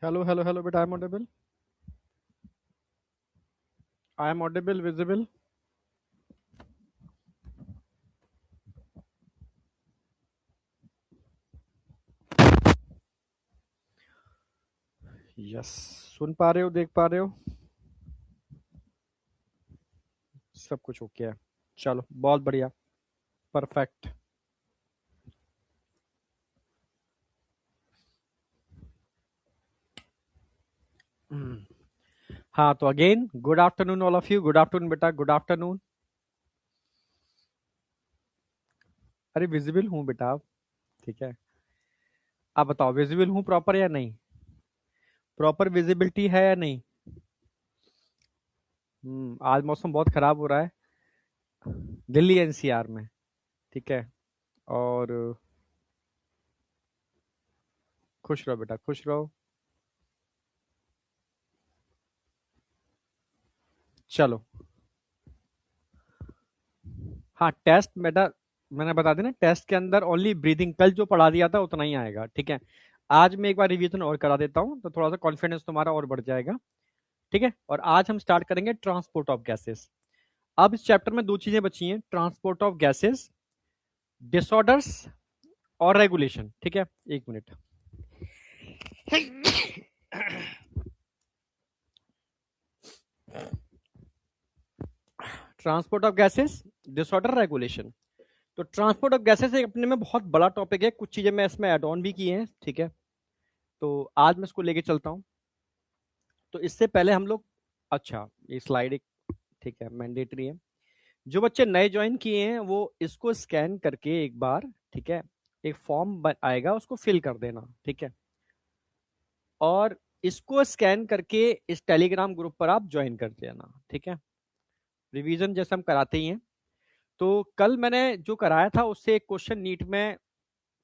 Hello, hello, hello, but I'm audible. I am audible, visible. Yes, सुन पा रहे हो, देख पा रहे हो, सब कुछ ओके है। चलो, बहुत बढ़िया, परफेक्ट। हाँ, तो again good afternoon all of you. Good afternoon बेटा, गुड आफ्टरनून। अरे विजिबल हूँ बेटा आप, ठीक है। आप बताओ विजिबल हूँ प्रॉपर या नहीं? प्रॉपर विजिबिलिटी है या नहीं? आज मौसम बहुत खराब हो रहा है दिल्ली एनसीआर में, ठीक है। और खुश रहो बेटा, खुश रहो। चलो, हाँ टेस्ट बेटा, मैंने बता दिया ना, टेस्ट के अंदर ओनली ब्रीदिंग कल जो पढ़ा दिया था उतना ही आएगा, ठीक है। आज मैं एक बार रिवीजन और करा देता हूँ तो थोड़ा सा कॉन्फिडेंस तुम्हारा और बढ़ जाएगा, ठीक है। और आज हम स्टार्ट करेंगे ट्रांसपोर्ट ऑफ गैसेस। अब इस चैप्टर में दो चीजें बची हैं, ट्रांसपोर्ट ऑफ गैसेस, डिसऑर्डर्स और रेगुलेशन, ठीक है। एक minute. Transport of gases, disorder, regulation. तो ट्रांसपोर्ट ऑफ गैसेस एक अपने में बहुत बड़ा टॉपिक है, कुछ चीजें मैं इसमें ऐड ऑन भी की हैं, ठीक है। तो आज मैं इसको लेके चलता हूँ। तो इससे पहले हम लोग, अच्छा ये स्लाइड एक, ठीक है, मैंडेटरी है। जो बच्चे नए ज्वाइन किए हैं वो इसको स्कैन करके एक बार, ठीक है, एक फॉर्म आएगा उसको फिल कर देना, ठीक है। और इसको स्कैन करके इस टेलीग्राम ग्रुप पर आप ज्वाइन कर देना, ठीक है। रिवीजन जैसे हम कराते ही हैं। तो कल मैंने जो कराया था उससे एक क्वेश्चन नीट में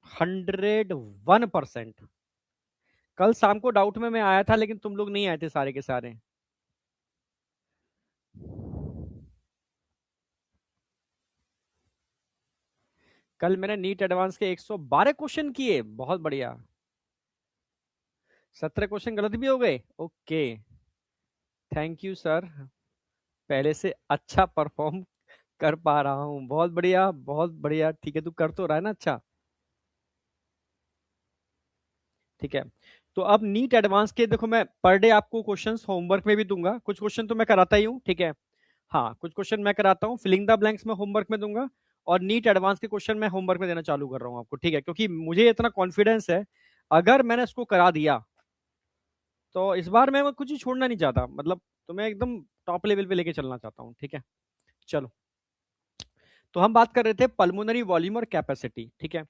101%, कल शाम को डाउट में मैं आया था लेकिन तुम लोग नहीं आए थे सारे के सारे। कल मैंने नीट एडवांस के 112 क्वेश्चन किए, बहुत बढ़िया। 17 क्वेश्चन गलत भी हो गए, ओके, थैंक यू सर। पहले से अच्छा परफॉर्म कर पा रहा हूँ, बहुत बढ़िया बहुत बढ़िया, ठीक है, तू कर तो रहा है ना, अच्छा, ठीक है। तो अब नीट एडवांस के देखो, मैं पर डे आपको क्वेश्चंस होमवर्क में भी दूंगा, कुछ क्वेश्चन तो मैं कराता ही हूँ, ठीक है। हाँ, कुछ क्वेश्चन मैं कराता हूँ, फिलिंग द ब्लैंक्स में होमवर्क में दूंगा। और नीट एडवांस के क्वेश्चन मैं होमवर्क में देना चालू कर रहा हूँ आपको, ठीक है, क्योंकि मुझे इतना कॉन्फिडेंस है अगर मैंने इसको करा दिया तो इस बार मैं कुछ ही छोड़ना नहीं चाहता, मतलब तो मैं एकदम टॉप लेवल पे लेके चलना चाहता हूँ, ठीक है। चलो, तो हम बात कर रहे थे पल्मोनरी वॉल्यूम और कैपेसिटी, ठीक है।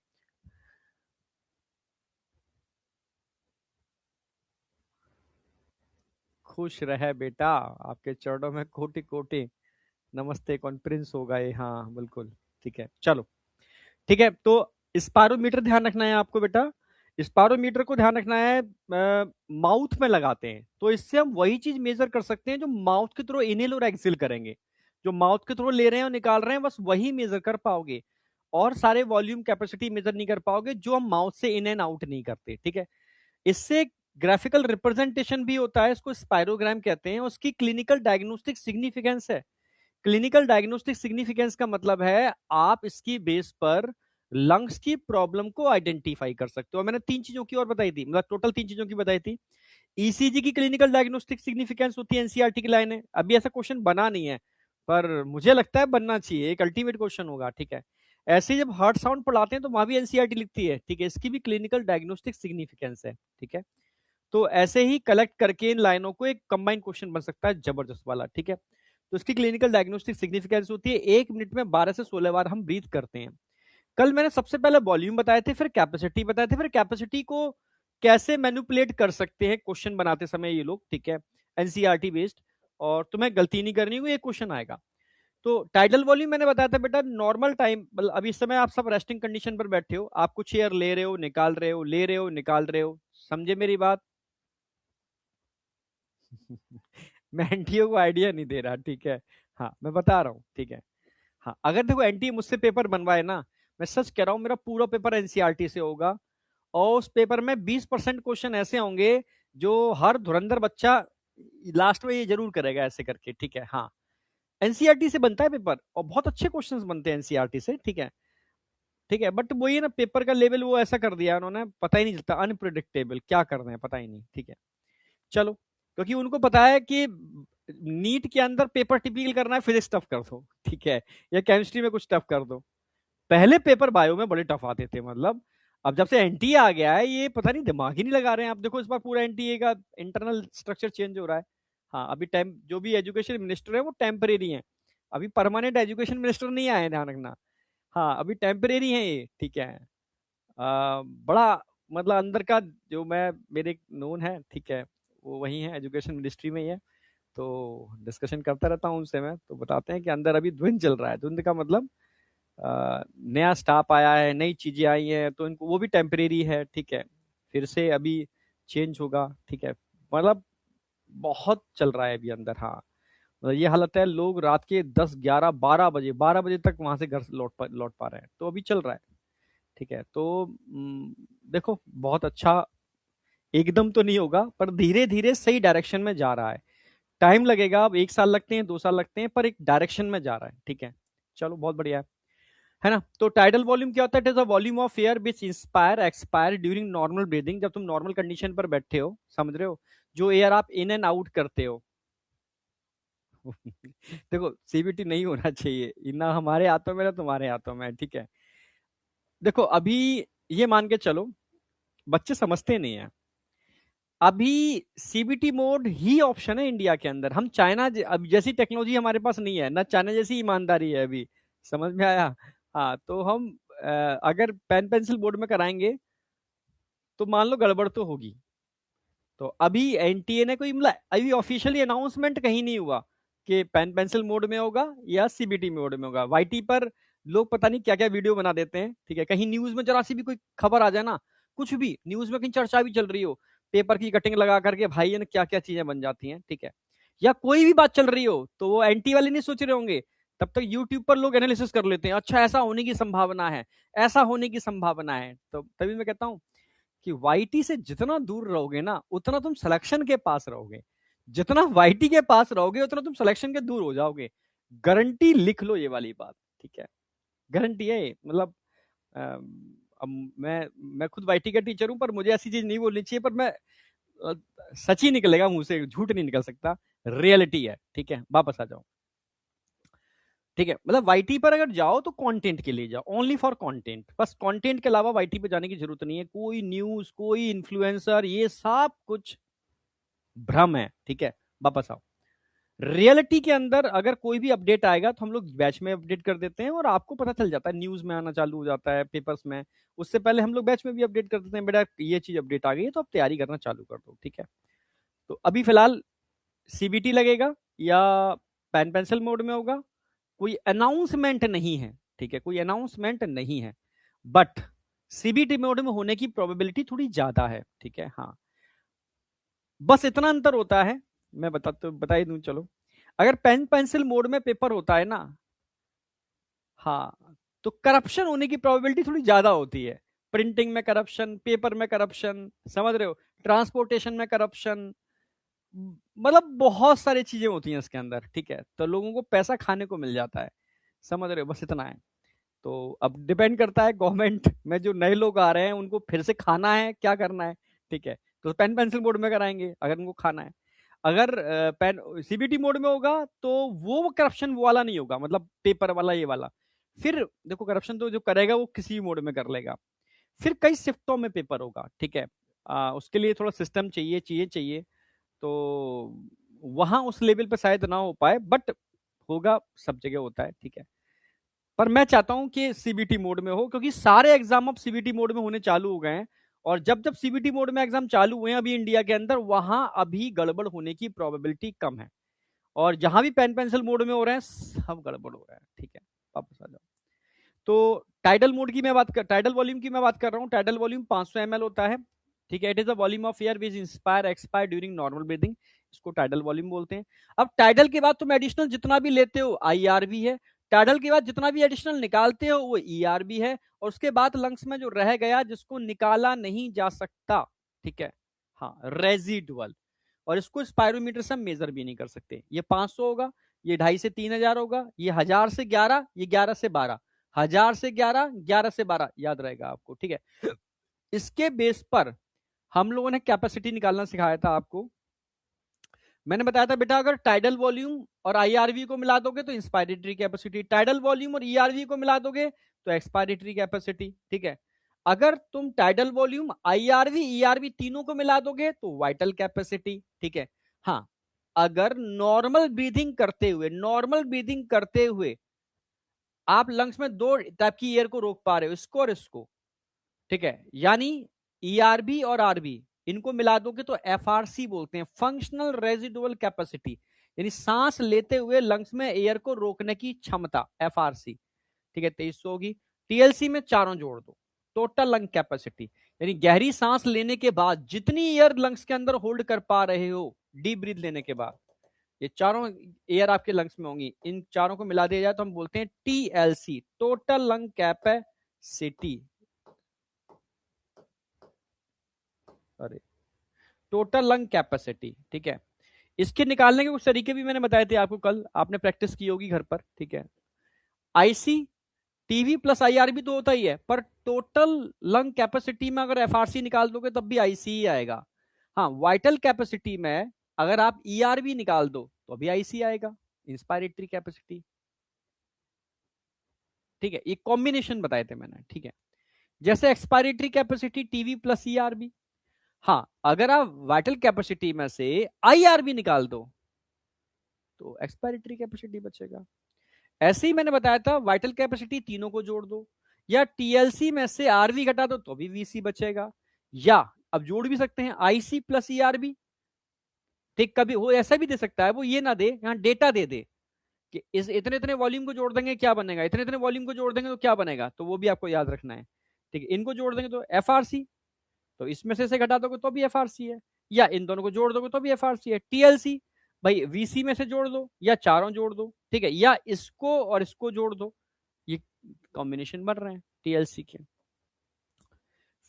खुश रहे बेटा, आपके चरणों में कोटि कोटि नमस्ते, कॉन्फ्रेंस होगा ये, हाँ बिल्कुल, ठीक है। चलो, ठीक है, तो स्पायरोमीटर ध्यान रखना है आपको बेटा। स्पायरोमीटर को ध्यान रखना है, माउथ में लगाते हैं तो इससे हम वही चीज मेजर कर सकते हैं जो माउथ के थ्रू इनहेल और एक्सहेल करेंगे। जो माउथ के थ्रू ले रहे हैं और निकाल रहे हैं बस वही मेजर कर पाओगे, और सारे वॉल्यूम कैपेसिटी मेजर नहीं कर पाओगे जो हम माउथ से इन एंड आउट नहीं करते, ठीक है। इससे ग्राफिकल रिप्रेजेंटेशन भी होता है, इसको स्पायरोग्राम कहते हैं, उसकी क्लिनिकल डायग्नोस्टिक सिग्निफिकेंस है। क्लिनिकल डायग्नोस्टिक सिग्निफिकेंस का मतलब है आप इसकी बेस पर लंग्स की प्रॉब्लम को आइडेंटिफाई कर सकते हो। मैंने तीन चीजों की और बताई थी, मतलब टोटल तीन चीजों की बताई थी। ईसीजी की क्लिनिकल डायग्नोस्टिक सिग्निफिकेंस होती है, एनसीईआरटी की लाइन है, अभी ऐसा क्वेश्चन बना नहीं है पर मुझे लगता है बनना चाहिए, एक अल्टीमेट क्वेश्चन होगा, ठीक है। ऐसे ही जब हार्ट साउंड पढ़ाते हैं तो वहां भी एनसीईआरटी लिखती है, ठीक है, इसकी भी क्लिनिकल डायग्नोस्टिक सिग्निफिकेंस है, ठीक है। तो ऐसे ही कलेक्ट करके इन लाइनों को एक कंबाइंड क्वेश्चन बन सकता है जबरदस्त वाला, ठीक है। तो इसकी क्लिनिकल डायग्नोस्टिक सिग्निफिकेंस होती है 1 मिनट में 12 से 16 बार हम ब्रीथ करते हैं। कल मैंने सबसे पहले वॉल्यूम बताए थे, फिर कैपेसिटी बताए थे, फिर कैपेसिटी को कैसे मैनिपुलेट कर सकते हैं क्वेश्चन बनाते समय ये लोग, ठीक है, एनसीईआरटी बेस्ड। और तुम्हें गलती नहीं करनी होगी, ये क्वेश्चन आएगा। तो टाइडल वॉल्यूम मैंने बताया था बेटा, नॉर्मल टाइम, मतलब अभी इस समय आप सब रेस्टिंग कंडीशन पर बैठे हो, आप कुछ एयर ले रहे हो निकाल रहे हो, ले रहे हो निकाल रहे हो, समझे मेरी बात? मैं एनटीए को आइडिया नहीं दे रहा, ठीक है, हाँ मैं बता रहा हूँ, ठीक है। हाँ, अगर देखो एनटीए मुझसे पेपर बनवाए ना, मैं सच कह रहा हूँ मेरा पूरा पेपर एनसीईआरटी से होगा, और उस पेपर में 20% क्वेश्चन ऐसे होंगे जो हर धुरंधर बच्चा लास्ट में ये जरूर करेगा ऐसे करके, ठीक है। हाँ, एनसीईआरटी से बनता है पेपर और बहुत अच्छे क्वेश्चंस बनते हैं एनसीईआरटी से, ठीक है। ठीक है, बट वही है ना, पेपर का लेवल वो ऐसा कर दिया उन्होंने, पता ही नहीं चलता, अनप्रिडिक्टेबल, क्या कर रहे हैं पता ही नहीं, ठीक है। चलो, क्योंकि उनको पता है कि नीट के अंदर पेपर टिपिकल करना है, फिजिक्स टफ कर दो, ठीक है, या केमिस्ट्री में कुछ टफ कर दो। पहले पेपर बायो में बड़े टफ आते थे, मतलब अब जब से एनटीए आ गया है, ये पता नहीं दिमाग ही नहीं लगा रहे हैं। आप देखो इस बार पूरा एनटीए का इंटरनल स्ट्रक्चर चेंज हो रहा है। हाँ, अभी टाइम जो भी एजुकेशन मिनिस्टर है वो टेम्परेरी है, अभी परमानेंट एजुकेशन मिनिस्टर नहीं आए, ध्यान रखना। हाँ, अभी टेम्परेरी है ये, ठीक है। बड़ा मतलब अंदर का जो मैं, मेरे नोन है, ठीक है, वो वही है, एजुकेशन मिनिस्ट्री में ही है। तो डिस्कशन करता रहता हूँ उनसे मैं, तो बताते हैं कि अंदर अभी धुंध चल रहा है। धुंध का मतलब नया स्टाफ आया है, नई चीजें आई हैं, तो इनको वो भी टेम्परेरी है, ठीक है। फिर से अभी चेंज होगा, ठीक है। मतलब बहुत चल रहा है अभी अंदर। हाँ, मतलब ये हालत है, लोग रात के 10 11 12 बजे, 12 बजे तक वहां से घर लौट पा रहे हैं, तो अभी चल रहा है, ठीक है। तो देखो बहुत अच्छा, एकदम तो नहीं होगा, पर धीरे धीरे सही डायरेक्शन में जा रहा है। टाइम लगेगा, अब 1 साल लगते हैं, 2 साल लगते हैं, पर एक डायरेक्शन में जा रहा है, ठीक है। चलो, बहुत बढ़िया है ना। तो टाइडल वॉल्यूम क्या होता है? It is a volume of air which inspire expire during normal breathing. जब तुम नॉर्मल कंडीशन पर बैठे हो, समझ रहे हो, जो एयर आप इन एंड आउट करते हो। देखो, सीबीटी नहीं होना चाहिए, ना हमारे हाथों में ना तुम्हारे हाथों में, ठीक है। देखो अभी ये मान के चलो, बच्चे समझते नहीं है। अभी सीबीटी मोड ही ऑप्शन है इंडिया के अंदर। हम चाइना अब जैसी टेक्नोलॉजी हमारे पास नहीं है, ना चाइना जैसी ईमानदारी है अभी, समझ में आया। हाँ, तो हम अगर पेन पेंसिल बोर्ड में कराएंगे तो मान लो गड़बड़ तो होगी। तो अभी एनटीए ने कोई मतलब अभी ऑफिशियली अनाउंसमेंट कहीं नहीं हुआ कि पेन पेंसिल मोड में होगा या सीबीटी मोड में होगा। वाईटी पर लोग पता नहीं क्या क्या वीडियो बना देते हैं, ठीक है। कहीं न्यूज में जरा सी भी कोई खबर आ जाए ना, कुछ भी न्यूज में कहीं चर्चा भी चल रही हो, पेपर की कटिंग लगा करके भाई ये क्या क्या चीजें बन जाती हैं, ठीक है। या कोई भी बात चल रही हो तो वो एंटी वाले नहीं सोच रहे होंगे, तब तक यूट्यूब पर लोग एनालिसिस कर लेते हैं, अच्छा ऐसा होने की संभावना है, ऐसा होने की संभावना है। तो तभी मैं कहता हूँ कि वाईटी से जितना दूर रहोगे ना, उतना तुम सिलेक्शन के पास रहोगे। जितना वाईटी के पास रहोगे उतना तुम सिलेक्शन के दूर हो जाओगे। गारंटी लिख लो ये वाली बात, ठीक है। गारंटी है ये, मतलब अब मैं खुद वाईटी का टीचर हूं, पर मुझे ऐसी चीज नहीं बोलनी चाहिए, पर मैं अ, सच ही निकलेगा मुंह से, झूठ नहीं निकल सकता। रियलिटी है, ठीक है। वापस आ जाओ, ठीक है। मतलब वाईटी पर अगर जाओ तो कंटेंट के लिए जाओ, ओनली फॉर कंटेंट, बस कंटेंट के अलावा वाईटी पे जाने की जरूरत नहीं है। कोई न्यूज, कोई इन्फ्लुएंसर, ये सब कुछ भ्रम है, ठीक है। वापस आओ, रियलिटी के अंदर अगर कोई भी अपडेट आएगा तो हम लोग बैच में अपडेट कर देते हैं, और आपको पता चल जाता है, न्यूज में आना चालू हो जाता है, पेपर्स में। उससे पहले हम लोग बैच में भी अपडेट कर देते हैं, बेटा ये चीज अपडेट आ गई है तो आप तैयारी करना चालू कर दो, ठीक है। तो अभी फिलहाल सीबीटी लगेगा या पेन पेंसिल मोड में होगा, कोई अनाउंसमेंट नहीं है, ठीक है, कोई अनाउंसमेंट नहीं है। बट सीबीटी मोड में होने की प्रोबेबिलिटी थोड़ी ज्यादा है, ठीक है। हाँ, बस इतना अंतर होता है, मैं बता ही दूं चलो। अगर पेन पेंसिल मोड में पेपर होता है ना, हाँ, तो करप्शन होने की प्रोबेबिलिटी थोड़ी ज्यादा होती है। प्रिंटिंग में करप्शन, पेपर में करप्शन, समझ रहे हो, ट्रांसपोर्टेशन में करप्शन, मतलब बहुत सारी चीजें होती हैं इसके अंदर, ठीक है। तो लोगों को पैसा खाने को मिल जाता है, समझ रहे हो, बस इतना है। तो अब डिपेंड करता है गवर्नमेंट में जो नए लोग आ रहे हैं उनको फिर से खाना है, क्या करना है, ठीक है। तो पेन पेंसिल मोड में कराएंगे अगर उनको खाना है। अगर पेन सीबीटी मोड में होगा तो वो करप्शन वो वाला नहीं होगा, मतलब पेपर वाला ये वाला। फिर देखो, करप्शन तो जो करेगा वो किसी भी मोड में कर लेगा। फिर कई शिफ्टों में पेपर होगा, ठीक है। उसके लिए थोड़ा सिस्टम चाहिए चाहिए चाहिए। तो वहां उस लेवल पे शायद ना हो पाए, बट होगा, सब जगह होता है, ठीक है। पर मैं चाहता हूं कि सीबीटी मोड में हो, क्योंकि सारे एग्जाम अब सीबीटी मोड में होने चालू हो गए हैं। और जब जब सीबीटी मोड में एग्जाम चालू हुए हैं अभी इंडिया के अंदर, वहां अभी गड़बड़ होने की प्रोबेबिलिटी कम है। और जहां भी पेन पेंसिल मोड में हो रहे हैं सब गड़बड़ हो रहा है, ठीक है। वापस आ जाओ। तो टाइडल वॉल्यूम की मैं बात कर रहा हूँ। टाइडल वॉल्यूम 500 ml होता है, ठीक है। It is a volume of air which inspire expire during normal breathing, इसको टाइडल वॉल्यूम बोलते हैं। अब टाइडल के बाद तुम एडिशनल जितना भी लेते हो आईआर भी है, टाइडल के बाद जितना भी एडिशनल निकालते हो वो ईआर भी है, और उसके बाद लंग्स में जो रह गया जिसको निकाला नहीं जा सकता, ठीक है, हाँ, रेजिडुअल। और इसको स्पायरोमीटर से हम मेजर भी नहीं कर सकते। ये 500 होगा, ये 2.5 से 3,000 होगा, ये 1000 से 11, ये 11 से 12, 1000 से 11, 11 से 12, याद रहेगा आपको, ठीक है। इसके बेस पर हम लोगों ने कैपेसिटी निकालना सिखाया था आपको। मैंने बताया था बेटा, अगर टाइडल वॉल्यूम और आईआरवी को मिला दोगे तो इंस्पायरेटरी कैपेसिटी, टाइडल वॉल्यूम और ईआरवी को मिला दोगे तो एक्सपायरेटरी कैपेसिटी, ठीक है। अगर तुम टाइडल वॉल्यूम, आईआरवी, ईआरवी तीनों को मिला दोगे तो वाइटल कैपेसिटी, ठीक है। हाँ, अगर नॉर्मल ब्रीदिंग करते हुए आप लंग्स में दो टाइप की एयर को रोक पा रहे हो, इसको और इसको, ठीक है, यानी ईआरबी और आरबी इनको मिला दोगे तो एफआरसी बोलते हैं, फंक्शनल रेजिडुअल कैपेसिटी, यानी सांस लेते हुए लंग्स में एयर को रोकने की क्षमता, एफआरसी, ठीक है, 2300 होगी। टीएलसी में चारों जोड़ दो, टोटल लंग कैपेसिटी, यानी गहरी सांस लेने के बाद जितनी एयर लंग्स के अंदर होल्ड कर पा रहे हो डीप ब्रीथ लेने के बाद, ये चारों एयर आपके लंग्स में होंगी, इन चारों को मिला दिया जाए तो हम बोलते हैं टीएलसी, टोटल लंग कैपेसिटी। अरे, टोटल लंग कैपेसिटी, ठीक है। इसके निकालने के कुछ तरीके भी मैंने बताए थे आपको, कल आपने प्रैक्टिस की होगी घर पर, ठीक है। आईसी, टीवी प्लस आईआरबी तो होता ही है, पर टोटल लंग कैपेसिटी में अगर एफआरसी निकाल दोगे तब भी आईसी ही आएगा। हाँ, वाइटल कैपेसिटी में अगर आप ईआरबी निकाल दो तो अभी आईसी आएगा, इंस्पायरेटरी कैपेसिटी, ठीक है। ये कॉम्बिनेशन बताए थे मैंने, ठीक है। जैसे expiratory capacity TV plus ERB. हाँ, अगर आप वाइटल कैपेसिटी में से आईआरबी निकाल दो तो एक्सपायरेटरी कैपेसिटी बचेगा। ऐसे ही मैंने बताया था, वाइटल कैपेसिटी तीनों को जोड़ दो, या टीएलसी में से आरवी घटा दो तो भी वीसी बचेगा, या अब जोड़ भी सकते हैं आईसी प्लस ईआरबी, ठीक। कभी वो ऐसा भी दे सकता है, वो ये ना दे, यहाँ डेटा दे दे कि इस इतने इतने वॉल्यूम को जोड़ देंगे क्या बनेगा, इतने इतने वॉल्यूम को जोड़ देंगे तो क्या बनेगा, तो वो भी आपको याद रखना है, ठीक है। इनको जोड़ देंगे तो एफआरसी, तो इसमें से घटा दोगे तो भी एफआरसी है, या इन दोनों को जोड़ दोगे तो भी एफआरसी है। टीएलसी, भाई वीसी में से जोड़ दो या चारों जोड़ दो, ठीक है, या इसको और इसको जोड़ दो, ये कॉम्बिनेशन बन रहे हैं टीएलसी के।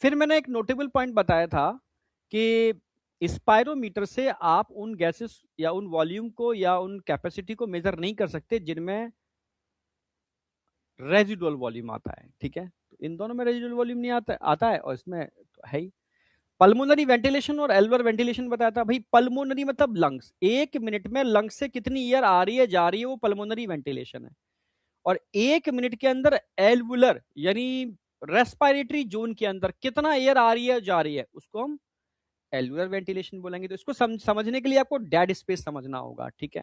फिर मैंने एक नोटेबल पॉइंट बताया था कि स्पायरोमीटर से आप उन गैसेस या उन वॉल्यूम को या उन कैपेसिटी को मेजर नहीं कर सकते जिनमें रेजिडुअल वॉल्यूम आता है, ठीक है। तो इन दोनों में रेजिडुअल वॉल्यूम नहीं आता है, और इसमें तो है ही। पल्मोनरी वेंटिलेशन और एल्वुलर वेंटिलेशन बताया था। भाई पल्मोनरी मतलब लंग्स, 1 मिनट में लंग्स से कितनी एयर आ रही है जा रही है, वो पल्मोनरी वेंटिलेशन है। और 1 मिनट के अंदर एल्वुलर यानी रेस्पिरेटरी जोन के अंदर कितना एयर आ रही है जा रही है, उसको हम एल्वुलर वेंटिलेशन बोलेंगे। तो इसको समझने के लिए आपको डेड स्पेस समझना होगा, ठीक है।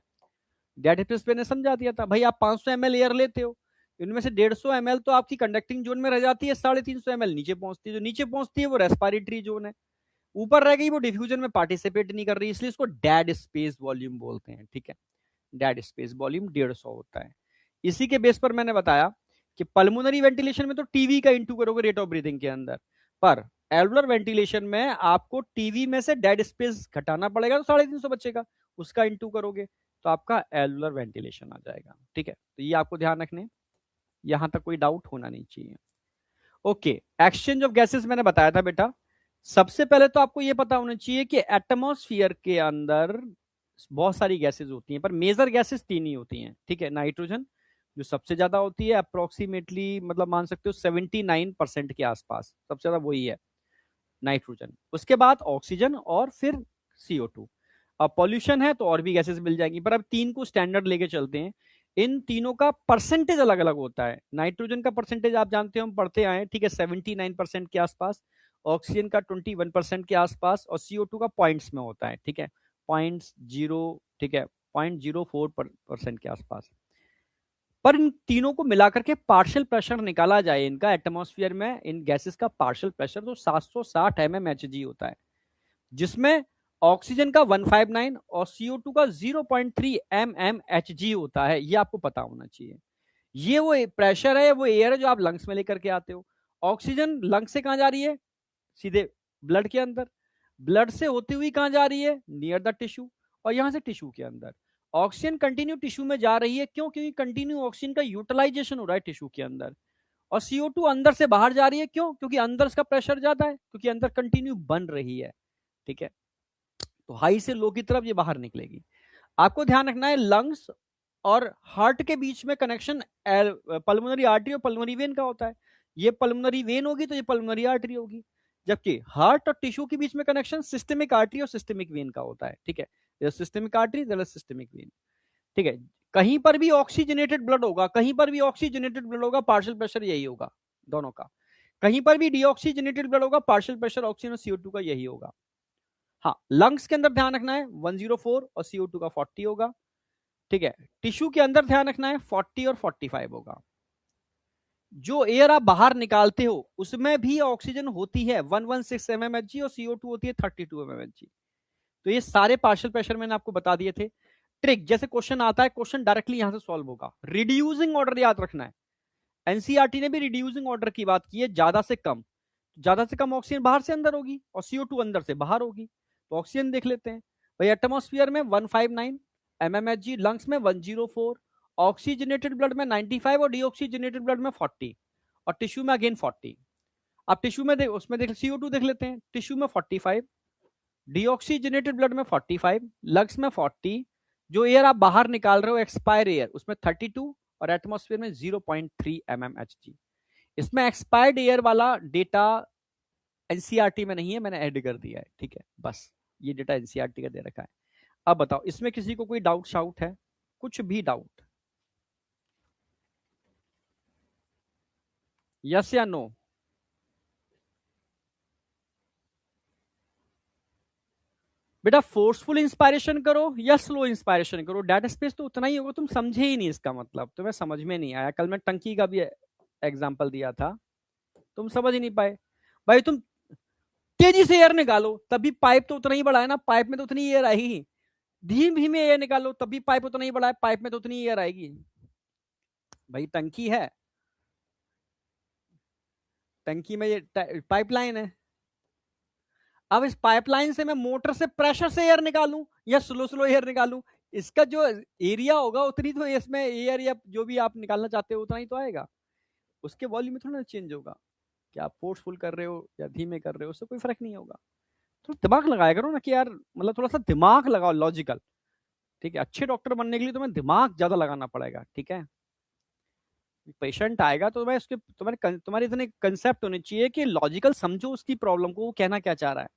डेड स्पेस मैंने समझा दिया था। भाई आप 500 ml एयर लेते हो, इनमें से 150 ml तो आपकी कंडक्टिंग जोन में रह जाती है, 350 ml नीचे पहुंचती है, जो नीचे पहुंचती है वो रेस्पिरेटरी जोन है, ऊपर रह गई वो डिफ्यूजन में पार्टिसिपेट नहीं कर रही, इसलिए इसको डेड स्पेस वॉल्यूम बोलते हैं, ठीक है। डेड स्पेस वॉल्यूम 150 होता है। इसी के बेस पर मैंने बताया कि पल्मोनरी वेंटिलेशन में तो टीवी का इंटू करोगे रेट ऑफ ब्रीथिंग के अंदर, पर एल्वुलर वेंटिलेशन में आपको टीवी में से डेड स्पेस घटाना पड़ेगा, तो 350 बचेगा, उसका इंटू करोगे तो आपका एल्वुलर वेंटिलेशन आ जाएगा, ठीक है। तो ये आपको ध्यान रखने, यहां तक कोई डाउट होना नहीं चाहिए। ओके, एक्सचेंज ऑफ गैसेस मैंने बताया था बेटा। सबसे पहले तो आपको यह पता होना चाहिए कि एटमॉस्फेयर के अंदर बहुत सारी गैसेस होती हैं, पर मेजर गैसेस 3 ही होती हैं, ठीक है। नाइट्रोजन जो सबसे ज्यादा होती है, अप्रोक्सीमेटली मतलब मान सकते हो 79% के आसपास सबसे ज्यादा वही है, नाइट्रोजन। उसके बाद ऑक्सीजन और फिर CO2। अब पॉल्यूशन है तो और भी गैसेस मिल जाएंगी, पर अब 3 को स्टैंडर्ड लेके चलते हैं। इन तीनों का परसेंटेज अलग अलग होता है। नाइट्रोजन का परसेंटेज आप जानते हो, हम पढ़ते आए, ठीक है, 79% के आसपास, ऑक्सीजन का 21% के आसपास, और CO2 का पॉइंट्स में होता है, ठीक है, 0.0, ठीक है, 0.04% के आसपास। पर इन तीनों को मिलाकर के पार्शियल प्रेशर निकाला जाए इनका एटमॉस्फेयर में, इन गैसेस का पार्शियल प्रेशर तो 760 mmHg होता है, जिसमें ऑक्सीजन का 159 और CO2 का 0.3 mmHg होता है। ये आपको पता होना चाहिए। ये वो प्रेशर है, वो एयर है जो आप लंग्स में लेकर के आते हो। ऑक्सीजन लंग्स से कहां जा रही है, सीधे ब्लड के अंदर, ब्लड से होती हुई कहां जा रही है, नियर द टिश्यू, और यहां से टिश्यू के अंदर। ऑक्सीजन कंटिन्यू टिश्यू में जा रही है, क्यों, क्योंकि कंटिन्यू ऑक्सीजन का यूटिलाइजेशन हो रहा है टिश्यू के अंदर। और CO2 अंदर से बाहर जा रही है, क्यों, क्योंकि अंदर इसका प्रेशर ज्यादा है, क्योंकि अंदर कंटिन्यू बन रही है। ठीक है, तो हाई से लो की तरफ ये बाहर निकलेगी। आपको ध्यान रखना है लंग्स और हार्ट के बीच में कनेक्शन पल्मोनरी आर्टरी और पल्मोनरी वेन का होता है। ये पल्मोनरी वेन होगी तो ये पल्मोनरी आर्टरी होगी, जबकि हार्ट और टिश्यू के बीच में कनेक्शन सिस्टेमिक आर्टरी और सिस्टेमिक वेन का होता है। ठीक है, सिस्टेमिक आर्टरी सिस्टेमिक वेन। ठीक है, कहीं पर भी ऑक्सीजनेटेड ब्लड होगा, कहीं पर भी ऑक्सीजनेटेड ब्लड होगा, पार्शियल प्रेशर यही होगा दोनों का। कहीं पर भी डीऑक्सीजनेटेड ब्लड होगा, पार्शियल प्रेशर ऑक्सीजन और CO2 का यही होगा। हाँ, लंग्स के अंदर ध्यान रखना है 104 और CO2 का 40 होगा। ठीक है, टिश्यू के अंदर ध्यान रखना है 40 और 45 होगा। जो एयर आप बाहर निकालते हो उसमें भी ऑक्सीजन होती है 116 mmHg और CO2 होती है 32 mmHg। तो ये सारे पार्शियल प्रेशर मैंने आपको बता दिए थे। ट्रिक, जैसे क्वेश्चन आता है, क्वेश्चन डायरेक्टली यहां से सॉल्व होगा। रिड्यूसिंग ऑर्डर याद रखना है। एनसीईआरटी ने भी रिड्यूसिंग ऑर्डर की बात की है, ज्यादा से कम। ज्यादा से कम ऑक्सीजन बाहर से अंदर होगी और CO2 अंदर से बाहर होगी। तो ऑक्सीजन देख लेते हैं भाई, एटमॉस्फेयर में 159 mmHg, लंग्स में 104, ऑक्सीजनेटेड ब्लड में 95 और डीऑक्सीजनेटेड ब्लड में 40 और टिश्यू में अगेन 40। अब टिश्यू में उसमें देख CO2 देख लेते हैं, टिश्यू में 45, डीऑक्सीजनेटेड ब्लड में 45, लंग्स में 40, जो एयर आप बाहर निकाल रहे हो एक्सपायर एयर उसमें 32 और एटमॉस्फेयर में 0.3 mmHg। इसमें एक्सपायर्ड एयर वाला डेटा एनसीईआरटी में नहीं है, मैंने ऐड कर दिया है। ठीक है, बस ये डेटा एनसीईआरटी का दे रखा है। अब बताओ इसमें किसी को कोई डाउट शाउट है, कुछ भी डाउट? यस या नो? बेटा फोर्सफुल इंस्पायरेशन करो या स्लो इंस्पायरेशन करो, डेड स्पेस तो उतना ही होगा। तुम समझे ही नहीं इसका मतलब, तुम्हें समझ में नहीं आया। कल मैं टंकी का भी एग्जांपल दिया था, तुम समझ ही नहीं पाए। भाई तुम तेजी से एयर निकालो तब भी पाइप तो उतना ही बड़ा है ना, पाइप में तो उतनी एयर आएगी। धीमे धीमे एयर निकालो तब भी पाइप उतना ही बड़ा है, पाइप में तो उतनी एयर आएगी। भाई टंकी है, टंकी में ये पाइपलाइन है। अब इस पाइपलाइन से मैं मोटर से प्रेशर से एयर निकालूं या स्लो स्लो एयर निकालूं, इसका जो एरिया होगा उतनी तो इसमें एयर या जो भी आप निकालना चाहते हो उतना ही तो आएगा। उसके वॉल्यूम में थोड़ा ना चेंज होगा कि आप फोर्सफुल कर रहे हो या धीमे कर रहे हो, उससे कोई फर्क नहीं होगा। तो दिमाग लगाया करो ना कि यार, मतलब थोड़ा सा दिमाग लगाओ, लॉजिकल। ठीक है, अच्छे डॉक्टर बनने के लिए तुम्हें दिमाग ज्यादा लगाना पड़ेगा। ठीक है, पेशेंट आएगा तो भाई उसके तुम्हारे इतने कंसेप्ट होने चाहिए कि लॉजिकल समझो उसकी प्रॉब्लम को, वो कहना क्या चाह रहा है।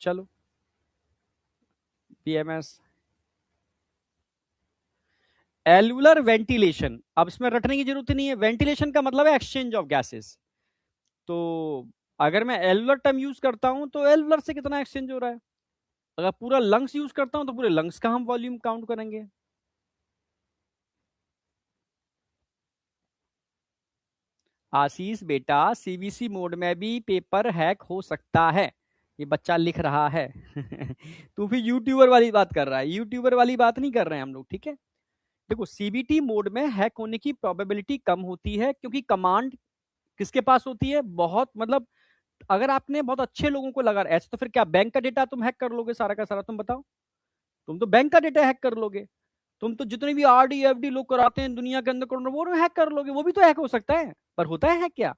चलो, पीएमएस एलुलर वेंटिलेशन, अब इसमें रटने की जरूरत नहीं है। वेंटिलेशन का मतलब है एक्सचेंज ऑफ गैसेस। तो अगर मैं एलुलर टर्म यूज करता हूं तो एलुलर से कितना एक्सचेंज हो रहा है। अगर पूरा लंग्स यूज करता हूं तो पूरे लंग्स का हम वॉल्यूम काउंट करेंगे। आशीष बेटा, सीबीसी मोड में भी पेपर हैक हो सकता है, ये बच्चा लिख रहा है। तू भी यूट्यूबर वाली बात कर रहा है, यूट्यूबर वाली बात नहीं कर रहे हैं हम लोग। ठीक है, देखो सीबीटी मोड में हैक होने की प्रोबेबिलिटी कम होती है, क्योंकि कमांड किसके पास होती है, बहुत मतलब अगर आपने बहुत अच्छे लोगों को लगा, ऐसे तो फिर क्या बैंक का डेटा तुम हैक कर लोगे सारा का सारा? तुम बताओ, तुम तो बैंक का डेटा हैक कर लोगे। तुम तो जितने भी आरडी एफडी लोग कराते हैं दुनिया के अंदर करोड़ों, वो हैक कर लोगे। वो भी तो हैक हो सकता है, पर होता है हैक क्या?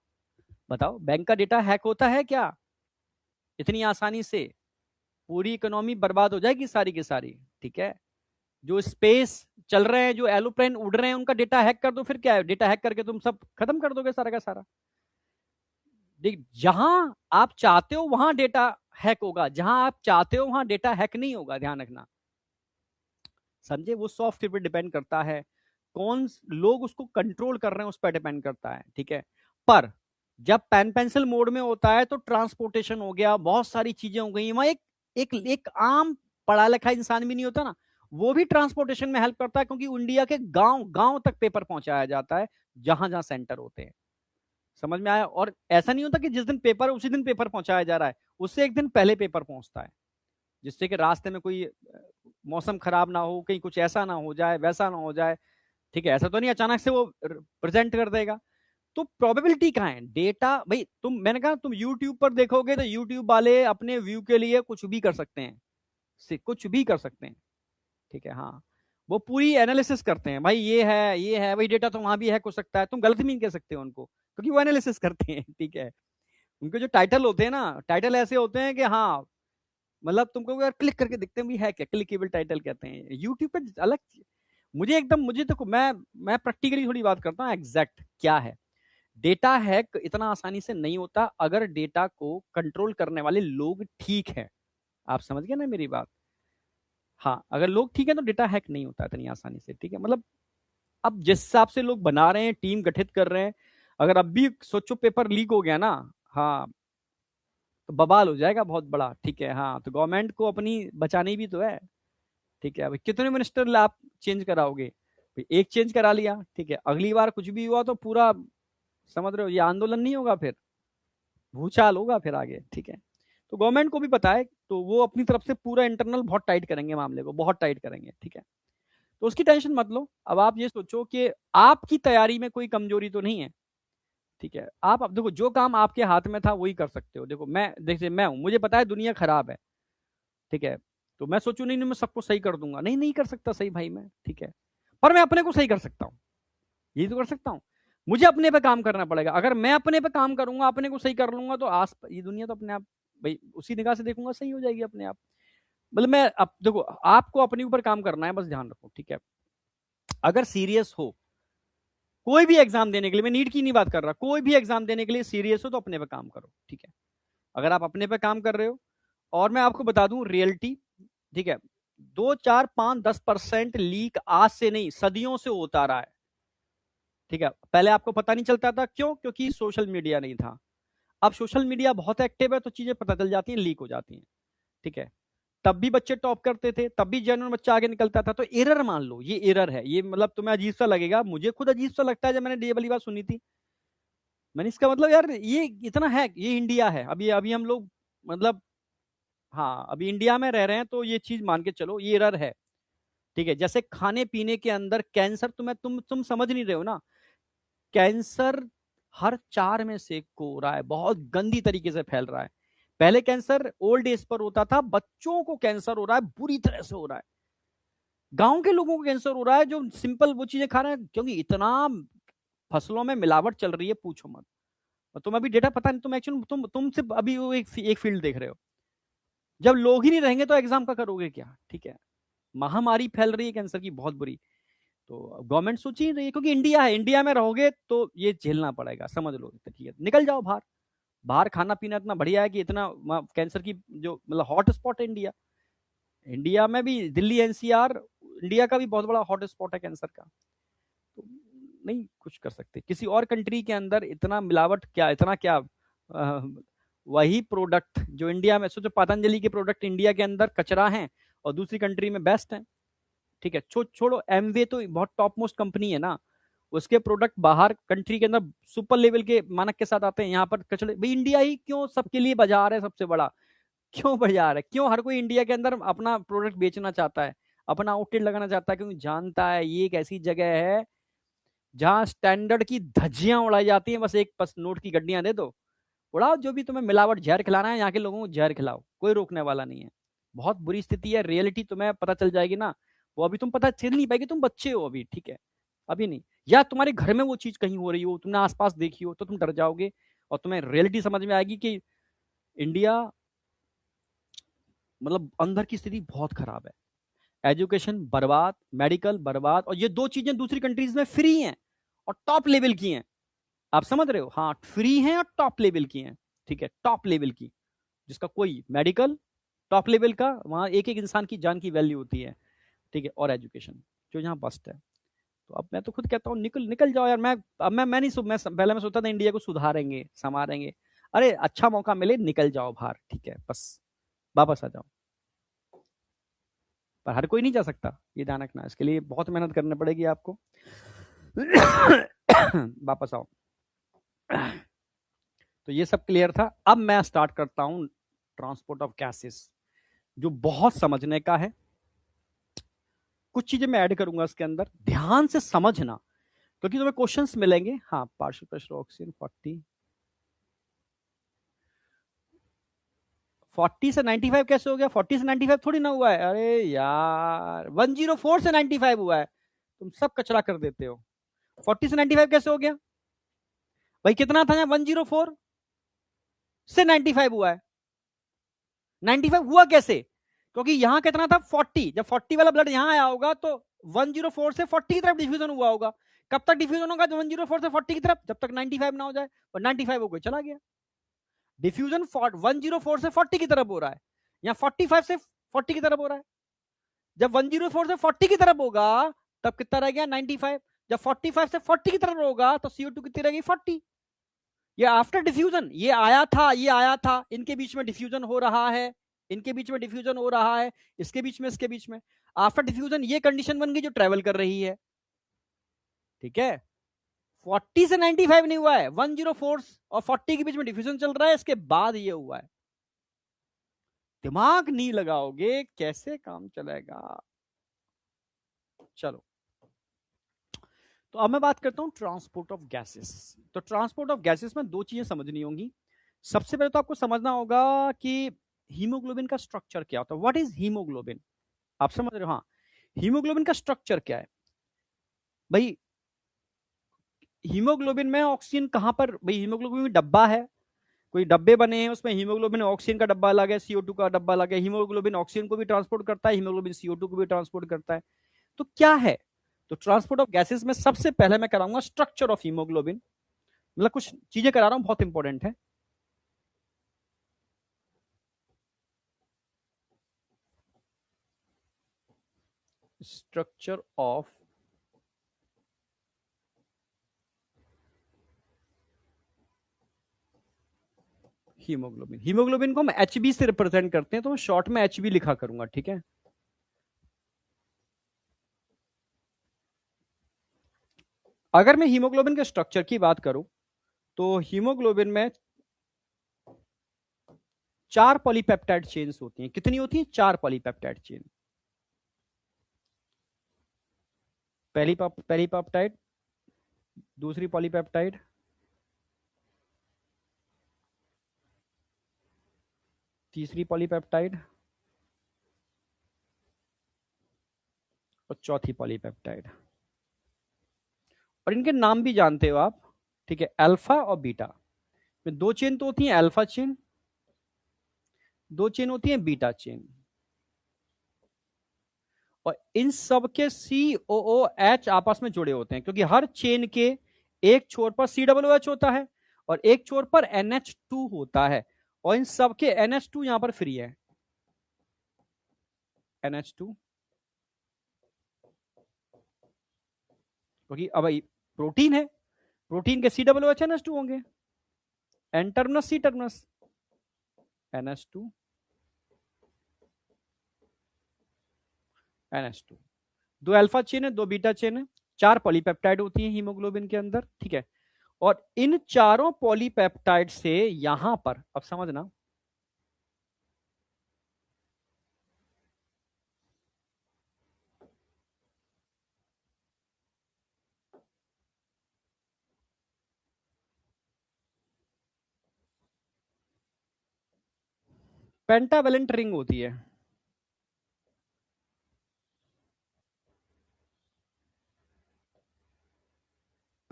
बताओ, बैंक का डेटा हैक होता है क्या इतनी आसानी से? पूरी इकोनॉमी बर्बाद हो जाएगी सारी की सारी। ठीक है, जो स्पेस चल रहे हैं, जो एरोप्लेन उड़ रहे हैं, उनका डेटा हैक कर दो, फिर क्या है? डेटा हैक करके तुम सब खत्म कर दोगे सारा का सारा। देख, जहां आप चाहते हो वहां डेटा हैक होगा, जहां आप चाहते हो वहां डेटा हैक नहीं होगा, ध्यान रखना। समझे? वो सॉफ्टवेयर पे डिपेंड करता है, कौन लोग उसको कंट्रोल कर रहे हैं उस पर डिपेंड करता है। ठीक है, पर जब पेन पेंसिल मोड में होता है तो ट्रांसपोर्टेशन हो गया, बहुत सारी चीजें हो गई वहां। एक आम पढ़ा लिखा इंसान भी नहीं होता ना, वो भी ट्रांसपोर्टेशन में हेल्प करता है, क्योंकि इंडिया के गांव गांव तक पेपर पहुंचाया जाता है, जहां जहां सेंटर होते हैं। समझ में आया? और ऐसा नहीं होता कि जिस दिन पेपर उसी दिन पेपर पहुंचाया जा रहा है, उससे एक दिन पहले पेपर पहुंचता है, जिससे कि रास्ते में कोई मौसम खराब ना हो, कहीं कुछ ऐसा ना हो जाए, वैसा ना हो जाए। ठीक है, ऐसा तो नहीं अचानक से वो प्रेजेंट कर देगा। तो प्रोबेबिलिटी कहाँ है? डेटा भाई, मैंने कहा तुम यूट्यूब पर देखोगे तो यूट्यूब वाले अपने व्यू के लिए कुछ भी कर सकते हैं, कुछ भी कर सकते हैं। ठीक है, हाँ, वो पूरी एनालिसिस करते हैं भाई, ये है भाई, डेटा तो वहां भी हैक हो सकता है। तुम गलत भी नहीं कह सकते हो उनको, क्योंकि वो एनालिसिस करते हैं। ठीक है, उनके जो टाइटल होते हैं ना, टाइटल ऐसे होते हैं कि हाँ, मतलब तुमको अगर क्लिक करके दिखते हैं भी है क्या, क्लिकेबल टाइटल कहते हैं यूट्यूब पे अलग। मुझे देखो, मैं प्रैक्टिकली थोड़ी बात करता हूँ, एग्जैक्ट क्या है। डेटा हैक इतना आसानी से नहीं होता अगर डेटा को कंट्रोल करने वाले लोग ठीक है। आप समझ गए ना मेरी बात? हाँ, अगर लोग ठीक है तो डेटा हैक नहीं होता इतनी आसानी से, ठीक है। मतलब अब जिस हिसाब से लोग बना रहे हैं, टीम गठित कर रहे हैं, अगर अब भी सोचो पेपर लीक हो गया ना, हाँ, तो बवाल हो जाएगा बहुत बड़ा, ठीक है। हाँ, तो गवर्नमेंट को अपनी बचानी भी तो है, ठीक है। अभी कितने मिनिस्टर आप चेंज कराओगे? भाई एक चेंज करा लिया, ठीक है, अगली बार कुछ भी हुआ तो पूरा, समझ रहे हो, ये आंदोलन नहीं होगा फिर, भूचाल होगा फिर आगे, ठीक है। तो गवर्नमेंट को भी पता है, तो वो अपनी तरफ से पूरा इंटरनल बहुत टाइट करेंगे, मामले को बहुत टाइट करेंगे, ठीक है। तो उसकी टेंशन मत लो। अब आप ये सोचो कि आपकी तैयारी में कोई कमजोरी तो नहीं है, ठीक है। आप अब देखो, जो काम आपके हाथ में था वही कर सकते हो। देखो मैं, देखिए मैं हूं, मुझे पता है दुनिया खराब है, ठीक है। तो मैं सोचू नहीं नहीं, मैं सबको सही कर दूंगा, नहीं नहीं कर सकता सही भाई मैं, ठीक है। पर मैं अपने को सही कर सकता हूँ, यही तो कर सकता हूँ। मुझे अपने पे काम करना पड़ेगा। अगर मैं अपने पे काम करूंगा, अपने को सही कर लूंगा, तो आस ये दुनिया तो अपने आप, भाई उसी निगाह से देखूंगा सही हो जाएगी अपने आप। मतलब मैं, अब देखो, आपको अपने ऊपर काम करना है, बस ध्यान रखो, ठीक है। अगर सीरियस हो कोई भी एग्जाम देने के लिए, मैं नीट की नहीं बात कर रहा, कोई भी एग्जाम देने के लिए सीरियस हो तो अपने पे काम करो, ठीक है। अगर आप अपने पे काम कर रहे हो, और मैं आपको बता दूं रियलिटी, ठीक है, 2 4 5 10% लीक आज से नहीं, सदियों से होता रहा है, ठीक है। पहले आपको पता नहीं चलता था, क्यों? क्योंकि सोशल मीडिया नहीं था। अब सोशल मीडिया बहुत एक्टिव है, तो चीजें पता चल जाती हैं, लीक हो जाती हैं, ठीक है। तब भी बच्चे टॉप करते थे, तब भी जेन्युइन बच्चा आगे निकलता था। तो एरर मान लो, ये एरर है, ये मतलब तुम्हें अजीब सा लगेगा, मुझे खुद अजीब सा लगता है जब मैंने ये वाली बात सुनी थी। मैंने इसका मतलब, यार ये इतना है, ये इंडिया है, अभी अभी हम लोग, मतलब, हाँ अभी इंडिया में रह रहे हैं, तो ये चीज मान के चलो, ये एरर है, ठीक है। जैसे खाने पीने के अंदर कैंसर, तुम समझ नहीं रहे हो ना, कैंसर हर 4 में से एक को हो रहा है, बहुत गंदी तरीके से फैल रहा है। पहले कैंसर ओल्ड एज पर होता था, बच्चों को कैंसर हो रहा है, बुरी तरह से हो रहा है। गांव के लोगों को कैंसर हो रहा है जो सिंपल वो चीजें खा रहे हैं, क्योंकि इतना फसलों में मिलावट चल रही है, पूछो मत। और तुम अभी डेटा पता नहीं, तुम एक्चुअली तुम सिर्फ अभी वो एक फील्ड देख रहे हो। जब लोग ही नहीं रहेंगे तो एग्जाम का करोगे क्या, ठीक है। महामारी फैल रही है कैंसर की, बहुत बुरी। तो गवर्नमेंट सोच ही रही है, क्योंकि इंडिया है, इंडिया में रहोगे तो ये झेलना पड़ेगा, समझ लो, तो ठीक है, निकल जाओ बाहर। बाहर खाना पीना इतना बढ़िया है कि इतना कैंसर की जो मतलब हॉट स्पॉट है इंडिया। इंडिया में भी दिल्ली एनसीआर, इंडिया का भी बहुत बड़ा हॉट स्पॉट है कैंसर का। तो नहीं कुछ कर सकते किसी और कंट्री के अंदर, इतना मिलावट क्या, इतना क्या, वही प्रोडक्ट जो इंडिया में, सोचो पतंजलि के प्रोडक्ट इंडिया के अंदर कचरा है और दूसरी कंट्री में बेस्ट है, ठीक है। छोड़ो, एमवे तो बहुत टॉप मोस्ट कंपनी है ना, उसके प्रोडक्ट बाहर कंट्री के अंदर सुपर लेवल के मानक के साथ आते हैं, यहाँ पर कचड़े। भाई इंडिया ही क्यों सबके लिए बाजार है सबसे बड़ा, क्यों बाजार है, क्यों हर कोई इंडिया के अंदर अपना प्रोडक्ट बेचना चाहता है, अपना आउटलेट लगाना चाहता है, क्योंकि जानता है ये एक ऐसी जगह है जहां स्टैंडर्ड की धज्जियां उड़ाई जाती हैं, बस एक बस नोट की गड्डियां दे दो, उड़ाओ, जो भी तुम्हें मिलावट जहर खिलाना है यहाँ के लोगों को जहर खिलाओ, कोई रोकने वाला नहीं है। बहुत बुरी स्थिति है, रियलिटी तुम्हें पता चल जाएगी ना, वो अभी तुम पता चल नहीं पाएगी, तुम बच्चे हो अभी, ठीक है, अभी नहीं। या तुम्हारे घर में वो चीज कहीं हो रही हो, तुमने आसपास देखी हो, तो तुम डर जाओगे और तुम्हें रियलिटी समझ में आएगी कि इंडिया, मतलब अंदर की स्थिति बहुत खराब है। एजुकेशन बर्बाद, मेडिकल बर्बाद, और ये दो चीजें दूसरी कंट्रीज में फ्री हैं और टॉप लेवल की हैं। आप समझ रहे हो? हाँ, फ्री हैं और टॉप लेवल की हैं, ठीक है, टॉप लेवल की, जिसका कोई मेडिकल टॉप लेवल का, वहां एक एक इंसान की जान की वैल्यू होती है, ठीक है, और एजुकेशन जो यहाँ बस्ट है। तो अब मैं तो खुद कहता हूँ निकल निकल जाओ यार। मैं अब मैं नहीं मैं पहले मैं सोचता था इंडिया को सुधारेंगे संवारेंगे, अरे अच्छा मौका मिले निकल जाओ बाहर, ठीक है, बस वापस आ जाओ। पर हर कोई नहीं जा सकता, ये ध्यान रखना, इसके लिए बहुत मेहनत करनी पड़ेगी आपको। वापस आओ। तो ये सब क्लियर था। अब मैं स्टार्ट करता हूं ट्रांसपोर्ट ऑफ गैसेस, जो बहुत समझने का है। कुछ चीजें मैं ऐड करूंगा इसके अंदर, ध्यान से समझना, क्योंकि तुम्हें क्वेश्चंस मिलेंगे। हाँ, पार्शियल प्रेशर ऑक्सीजन 40 से 95 कैसे हो गया? 40 से 95 थोड़ी ना हुआ है, अरे यार 104 से 95 हुआ है, तुम सब कचरा कर देते हो। 40 से 95 कैसे हो गया भाई? कितना था यहाँ? 104। से 95 हुआ है। 95 हुआ कैसे? क्योंकि यहां कितना था 40, जब 40 वाला ब्लड यहां आया होगा तो 104 से 40 की तरफ डिफ्यूजन हुआ होगा। कब तक डिफ्यूजन होगा? 104 से 40 की तरफ, जब तक 95 ना हो जाए। और 95 हो गया, चला गया। डिफ्यूजन 104 से 40 की तरफ हो रहा है, या 45 से 40 की तरफ हो रहा है। जब 104 से 40 की तरफ होगा तब कितना रह गया? 95। जब 45 से 40 की तरफ होगा तो CO2 कितनी रह गई? 40। ये आफ्टर डिफ्यूजन, ये आया था, ये आया था, इनके बीच में डिफ्यूजन हो रहा है, इनके बीच में डिफ्यूजन हो रहा है, इसके बीच में, इसके बीच में। आफ्टर डिफ्यूजन ये कंडीशन बन गई जो ट्रेवल कर रही है। ठीक है, 40 से 95 नहीं हुआ है, 104 और 40 के बीच में डिफ्यूजन चल रहा है, इसके बाद ये हुआ है। दिमाग नहीं लगाओगे कैसे काम चलेगा? चलो, तो अब मैं बात करता हूं ट्रांसपोर्ट ऑफ गैसेस। तो ट्रांसपोर्ट ऑफ गैसेस में दो चीजें समझनी होंगी। सबसे पहले तो आपको समझना होगा कि हीमोग्लोबिन का स्ट्रक्चर क्या होता है। What is haemoglobin? आप समझ रहे हो? हाँ, हीमोग्लोबिन का स्ट्रक्चर क्या है भाई? हीमोग्लोबिन में ऑक्सीजन कहां पर भाई? हीमोग्लोबिन में डब्बा है, कोई डब्बे बने हैं, उसमें हीमोग्लोबिन ऑक्सीजन का डब्बा अलग है, CO2 का डब्बा अलग है। हीमोग्लोबिन ऑक्सीजन को भी ट्रांसपोर्ट करता है, हीमोग्लोबिन CO2 को भी ट्रांसपोर्ट करता है। तो क्या है? तो ट्रांसपोर्ट ऑफ गैसेस में सबसे पहले मैं कराऊंगा स्ट्रक्चर ऑफ हीमोग्लोबिन। मतलब कुछ चीजें करा रहा हूं, बहुत इंपॉर्टेंट है। Structure of haemoglobin. हीमोग्लोबिन को हम HB से रिप्रेजेंट करते हैं, तो मैं शॉर्ट में HB लिखा करूंगा। ठीक है, अगर मैं हीमोग्लोबिन के स्ट्रक्चर की बात करूं तो हीमोग्लोबिन में 4 पॉलीपेप्टाइड चेन्स होती हैं। कितनी होती हैं? 4 पॉलीपेप्टाइड चेन। पहली पेप्टाइड, दूसरी पॉलीपेप्टाइड, तीसरी पॉलीपेप्टाइड और चौथी पॉलीपेप्टाइड। और इनके नाम भी जानते हो आप। ठीक है, अल्फा और बीटा। में 2 चेन तो होती हैं अल्फा चेन, 2 चेन होती हैं बीटा चेन। और इन सब के COOH आपस में जुड़े होते हैं, क्योंकि हर चेन के एक छोर पर COOH होता है और एक छोर पर NH2 होता है। और इन सब के NH2 यहां पर फ्री है, NH2। क्योंकि अब प्रोटीन है, प्रोटीन के COOH NH2 होंगे। N terminus C terminus, NH2 NH2। 2 alpha chain है, 2 बीटा चेन है, 4 पॉलीपेप्टाइड होती है हीमोग्लोबिन के अंदर। ठीक है, और इन चारों पॉलीपेप्टाइड से यहां पर, अब समझना, पेंटावेलेंट रिंग होती है।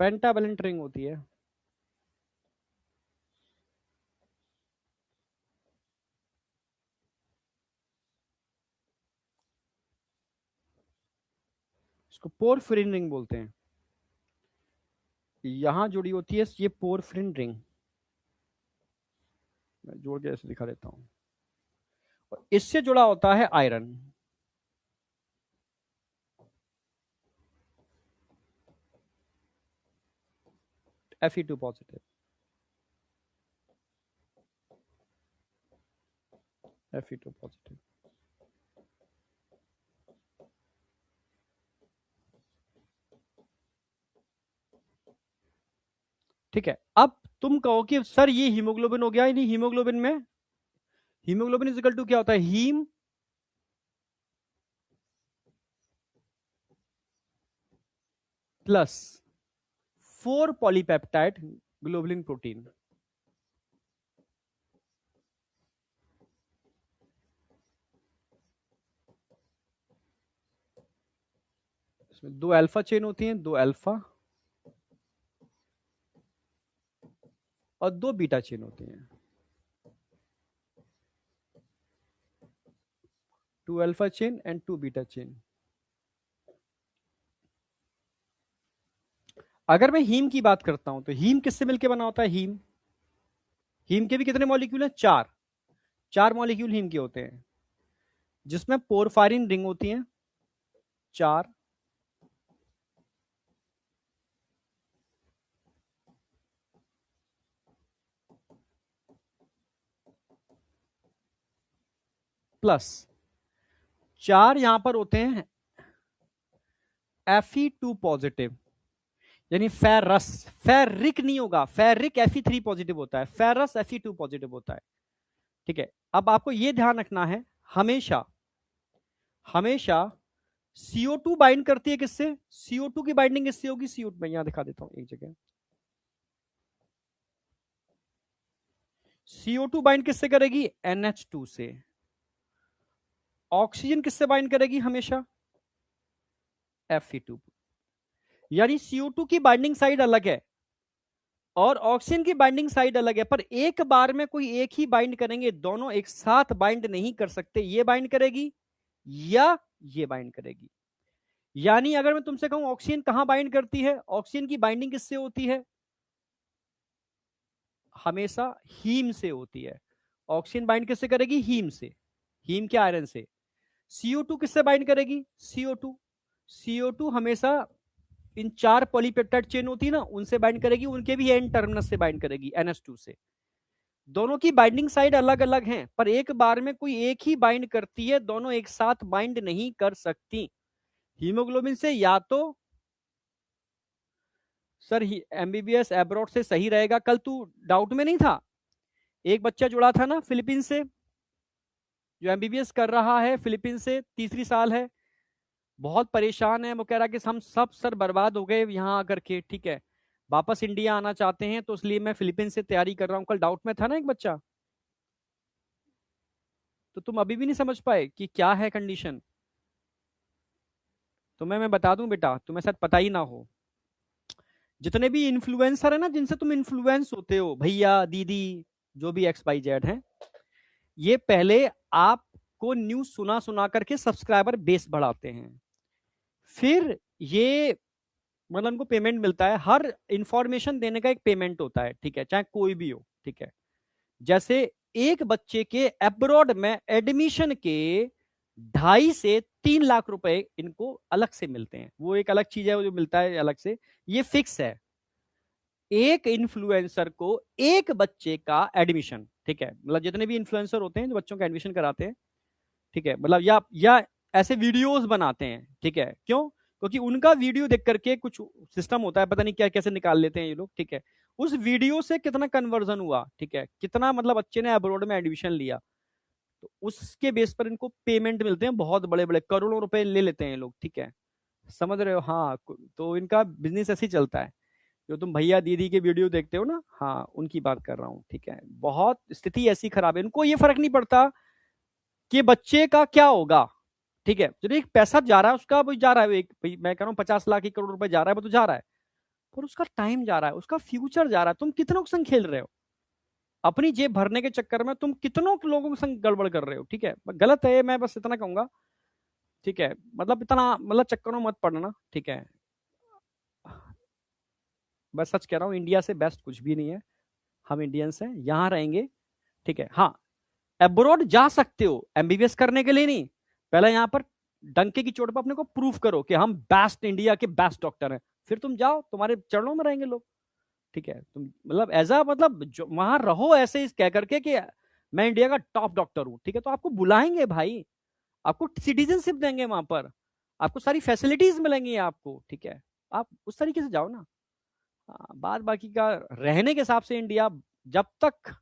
पेंटावेलेंट रिंग होती है। इसको पोरफिरिन रिंग बोलते हैं। यहां जुड़ी होती है ये पोरफिरिन रिंग। मैं जोड़ के ऐसे दिखा देता हूं। और इससे जुड़ा होता है iron. Fe2 positive, Fe2 positive. ठीक है, अब तुम कहो कि सर ये हीमोग्लोबिन हो गया, नहीं? हीमोग्लोबिन में हीमोग्लोबिन इज इक्वल टू क्या होता है? Heme plus 4 polypeptide globulin protein. इसमें 2 अल्फा चेन होती हैं, 2 अल्फा और 2 बीटा चेन होती हैं। 2 alpha chain and 2 beta chain. अगर मैं हीम की बात करता हूं तो हीम किससे मिलकर बना होता है? हीम, हीम के भी कितने मॉलिक्यूल हैं? 4। 4 मॉलिक्यूल हीम के होते हैं, जिसमें पोरफायरिन रिंग होती है 4, प्लस 4 यहां पर होते हैं Fe2 पॉजिटिव, यानी फेरस, फेरिक नहीं होगा, फेरिक Fe3 पॉजिटिव होता है, फेरस Fe2 पॉजिटिव होता है। ठीक है, अब आपको यह ध्यान रखना है, हमेशा हमेशा CO2 बाइंड करती है किससे? CO2 की बाइंडिंग किससे होगी? CO2 मैं यहां दिखा देता हूं एक जगह। CO2 बाइंड किससे करेगी? NH2 से। ऑक्सीजन किससे बाइंड करेगी हमेशा? Fe2। यानी CO2 की बाइंडिंग साइड अलग है और ऑक्सीजन की बाइंडिंग साइड अलग है, पर एक बार में कोई एक ही बाइंड करेंगे, दोनों एक साथ बाइंड नहीं कर सकते। ये बाइंड करेगी या ये बाइंड करेगी। यानी अगर मैं तुमसे कहूं ऑक्सीजन कहां बाइंड करती है, ऑक्सीजन की बाइंडिंग किससे होती है? हमेशा हीम से होती है। ऑक्सीजन बाइंड किससे करेगी? हीम से। हीम के आयरन से। CO2 किससे बाइंड करेगी? CO2। CO2 हमेशा इन 4 पॉलीपेप्टाइड चेन होती है ना, उनसे बाइंड करेगी, उनके भी एन टर्मिनस से बाइंड करेगी NH2 से। दोनों की बाइंडिंग साइड अलग अलग हैं, पर एक बार में कोई एक ही बाइंड करती है, दोनों एक साथ बाइंड नहीं कर सकती। हीमोग्लोबिन से या तो सर MBBS एब्रॉड से सही रहेगा। कल तू डाउट में नहीं था, एक बच्चा जुड़ा था ना फिलीपीन से, जो MBBS कर रहा है फिलीपीन से, तीसरी साल है, बहुत परेशान है। वो कह रहा कि हम सब सर बर्बाद हो गए यहाँ आकर के, ठीक है, वापस इंडिया आना चाहते हैं, तो इसलिए मैं फिलीपीन से तैयारी कर रहा हूँ। कल डाउट में था ना एक बच्चा, तो तुम अभी भी नहीं समझ पाए कि क्या है कंडीशन? तो मैं बता दूं बेटा, तुम्हें शायद पता ही ना हो, जितने भी इन्फ्लुएंसर है ना, जिनसे तुम इन्फ्लुएंस होते हो, भैया दीदी, जो भी XYZ हैं, ये पहले आपको न्यूज सुना सुना करके सब्सक्राइबर बेस बढ़ाते हैं, फिर ये मतलब उनको पेमेंट मिलता है। हर इंफॉर्मेशन देने का एक पेमेंट होता है, ठीक है, चाहे कोई भी हो, ठीक है। जैसे एक बच्चे के अब्रॉड में एडमिशन के 2.5 से 3 लाख रुपए इनको अलग से मिलते हैं, वो एक अलग चीज है, वो जो मिलता है अलग से, ये फिक्स है। एक इन्फ्लुएंसर को एक बच्चे का एडमिशन, ठीक है, मतलब जितने भी इन्फ्लुएंसर होते हैं जो बच्चों का एडमिशन कराते हैं, ठीक है, मतलब या ऐसे वीडियोस बनाते हैं, ठीक है, क्यों? क्योंकि उनका वीडियो देख करके कुछ सिस्टम होता है, पता नहीं क्या कैसे निकाल लेते हैं ये लोग, ठीक है, उस वीडियो से कितना कन्वर्जन हुआ, ठीक है, कितना मतलब बच्चे ने अब्रॉड में एडमिशन लिया, तो उसके बेस पर इनको पेमेंट मिलते हैं, बहुत बड़े बड़े करोड़ों रुपए ले लेते हैं ये लोग, ठीक है, समझ रहे हो? हाँ, तो इनका बिजनेस ऐसे ही चलता है। जो तुम भैया दीदी के वीडियो देखते हो ना, हाँ, उनकी बात कर रहा हूँ, ठीक है, बहुत स्थिति ऐसी खराब है, इनको ये फर्क नहीं पड़ता कि बच्चे का क्या होगा, ठीक है, जो एक पैसा जा रहा है उसका, वो जा रहा है, एक मैं कह रहा हूँ 50 लाख 1 करोड़ रुपए जा रहा है, वो तो जा रहा है, पर उसका टाइम जा रहा है, उसका फ्यूचर जा रहा है। तुम कितनों के संग खेल रहे हो? अपनी जेब भरने के चक्कर में तुम कितनों लोगों के संग गड़बड़ कर रहे हो, ठीक है, गलत है, मैं बस इतना कहूंगा, ठीक है, मतलब इतना मतलब चक्करों में मत पड़ना, ठीक है। बस सच कह रहा हूँ, इंडिया से बेस्ट कुछ भी नहीं है, हम इंडियंस हैं, यहाँ रहेंगे, ठीक है। हाँ, अब्रॉड जा सकते हो MBBS करने के लिए, नहीं, पहले यहाँ पर डंके की चोट पर अपने को प्रूफ करो कि हम बेस्ट, इंडिया के बेस्ट डॉक्टर हैं, फिर तुम जाओ, तुम्हारे चरणों में रहेंगे लोग, ठीक है। तुम मतलब एज अ मतलब जो वहां रहो ऐसे ही कह करके कि मैं इंडिया का टॉप डॉक्टर हूं, ठीक है, तो आपको बुलाएंगे भाई, आपको सिटीजनशिप देंगे वहां पर, आपको सारी फैसिलिटीज मिलेंगी आपको, ठीक है, आप उस तरीके से जाओ ना। हाँ, बाद बाकी का रहने के हिसाब से इंडिया जब तक,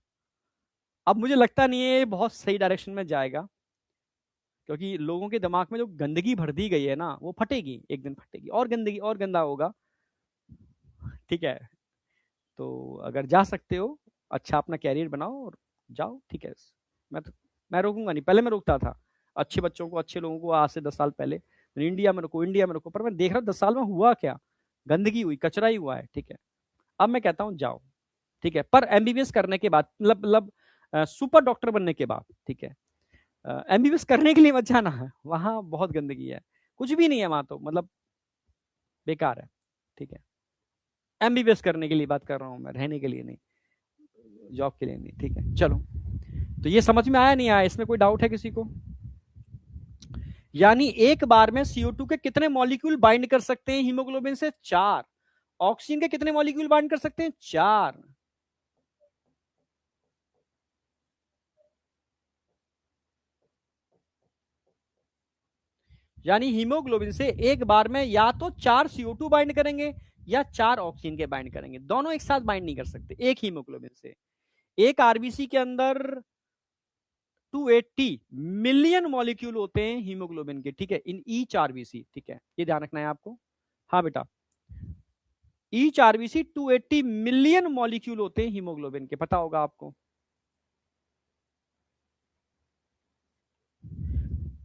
अब मुझे लगता नहीं है ये बहुत सही डायरेक्शन में जाएगा, क्योंकि लोगों के दिमाग में जो गंदगी भर दी गई है ना, वो फटेगी, एक दिन फटेगी, और गंदगी और गंदा होगा, ठीक है। तो अगर जा सकते हो, अच्छा अपना कैरियर बनाओ और जाओ, ठीक है। मैं तो मैं रोकूंगा नहीं, पहले मैं रोकता था अच्छे बच्चों को, अच्छे लोगों को, आज से 10 साल पहले, इंडिया में रुको, इंडिया में रुको, पर मैं देख रहा हूँ 10 साल में हुआ क्या, गंदगी हुई, कचरा ही हुआ है, ठीक है। अब मैं कहता हूँ जाओ, ठीक है, पर MBBS करने के बाद, मतलब सुपर डॉक्टर बनने के बाद, ठीक है, एमबीबीएस करने के लिए मत जाना है, वहाँ बहुत गंदगी है, कुछ भी नहीं है वहाँ तो, मतलब बेकार है, ठीक है। एमबीबीएस करने के लिए बात कर रहा हूँ मैं, रहने के लिए नहीं, जॉब के लिए नहीं, ठीक है। चलो, तो ये समझ में आया नहीं आया, इसमें कोई डाउट है किसी को? यानी एक बार में CO2 के कितने मॉलिक्यूल बाइंड कर सकते हैं हीमोग्लोबिन से? 4। ऑक्सीजन के कितने मॉलिक्यूल बाइंड कर सकते हैं? 4। यानी हीमोग्लोबिन से एक बार में या तो 4 CO2 बाइंड करेंगे या 4 ऑक्सीजन के बाइंड करेंगे, दोनों एक साथ बाइंड नहीं कर सकते एक हीमोग्लोबिन से। एक आरबीसी के अंदर 280 मिलियन मॉलिक्यूल होते हैं हीमोग्लोबिन के, ठीक है, इन ईच आरबीसी, ठीक है, ये ध्यान रखना है आपको। हाँ बेटा, ईच आरबीसी 280 मिलियन मॉलिक्यूल होते हैं हीमोग्लोबिन के, पता होगा आपको।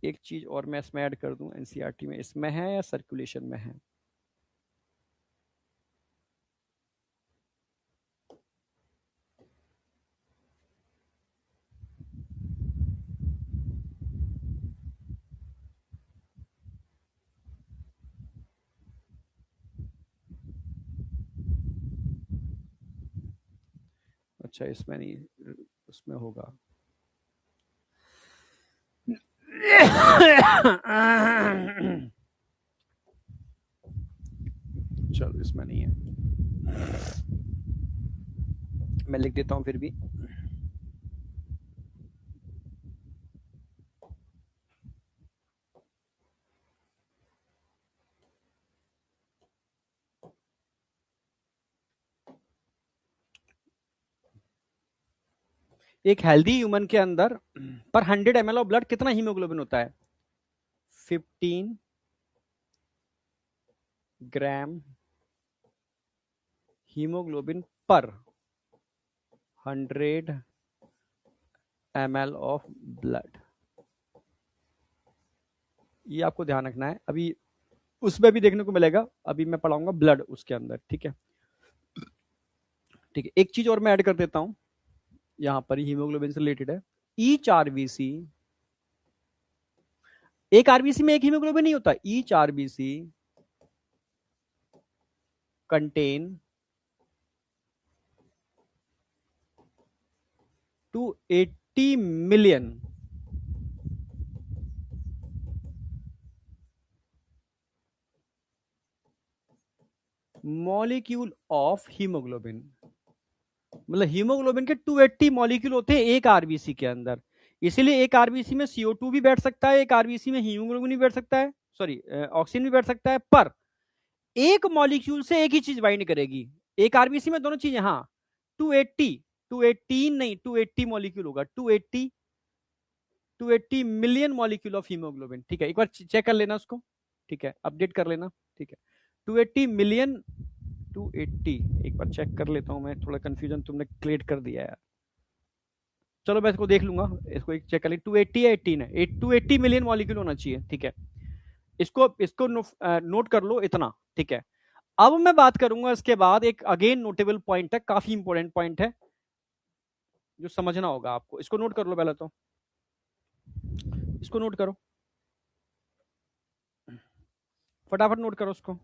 एक चीज और मैं इसमें ऐड कर दूं, एनसीईआरटी में इसमें है या सर्कुलेशन में है? अच्छा, इसमें नहीं, उसमें होगा। चलो, इसमें नहीं है, मैं लिख देता हूं फिर भी। एक हेल्दी ह्यूमन के अंदर पर 100 ml ऑफ ब्लड कितना हीमोग्लोबिन होता है? 15 ग्राम हीमोग्लोबिन पर 100 ml ऑफ ब्लड, ये आपको ध्यान रखना है। अभी उसमें भी देखने को मिलेगा, अभी मैं पढ़ाऊंगा ब्लड उसके अंदर, ठीक है। ठीक है, एक चीज और मैं ऐड कर देता हूं, यहां पर हीमोग्लोबिन से रिलेटेड है। ईच आरबीसी, एक आरबीसी में एक हीमोग्लोबिन नहीं होता, each RBC contain 280 million molecule of haemoglobin. मतलब हीमोग्लोबिन के 280 मॉलिक्यूल होते हैं एक आरबीसी के अंदर, इसीलिए एक आरबीसी में CO2 भी बैठ सकता है, एक आरबीसी में हीमोग्लोबिन भी बैठ सकता है, सॉरी ऑक्सीजन भी बैठ सकता है, पर एक मॉलिक्यूल से एक ही चीज बाइंड करेगी एक आरबीसी में, दोनों चीजें। हाँ, 280, 218 नहीं, 280 मॉलिक्यूल होगा, 280 मिलियन मॉलिक्यूल ऑफ हीमोग्लोबिन, ठीक है। एक बार चेक कर लेना उसको, ठीक है, अपडेट कर लेना, ठीक है। 280 मिलियन, 280, एक बार चेक कर लेता हूं मैं, थोड़ा कंफ्यूजन तुमने क्रिएट कर दिया यार। चलो मैं इसको देख लूंगा, इसको एक चेक कर ली, 280 या 18 है, 280 मिलियन मॉलिक्यूल होना चाहिए, ठीक है। इसको इसको नोट कर लो इतना, ठीक है। अब मैं बात करूंगा इसके बाद, एक अगेन नोटेबल पॉइंट है, काफी इंपॉर्टेंट पॉइंट है, जो समझना होगा आपको। इसको नोट कर लो पहले तो, इसको नोट करो, फटाफट नोट करो उसको।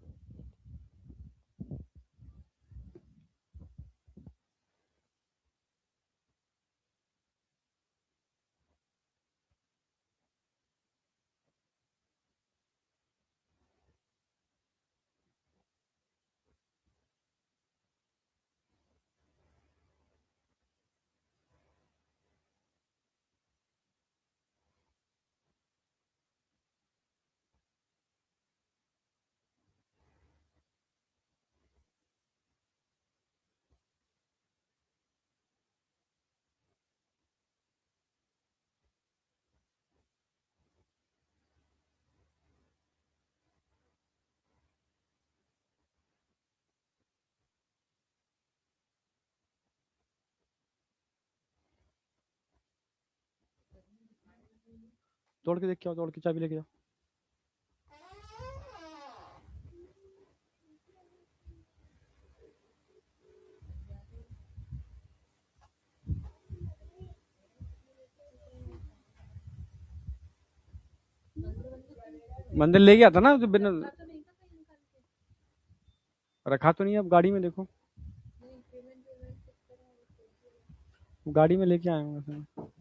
दौड़ के देख क्या, दौड़ के चाबी लेके जाओ। मंदिर ले गया था ना जो बिना रखा तो नहीं, अब गाड़ी में देखो, गाड़ी में लेके आया हूँ वैसे।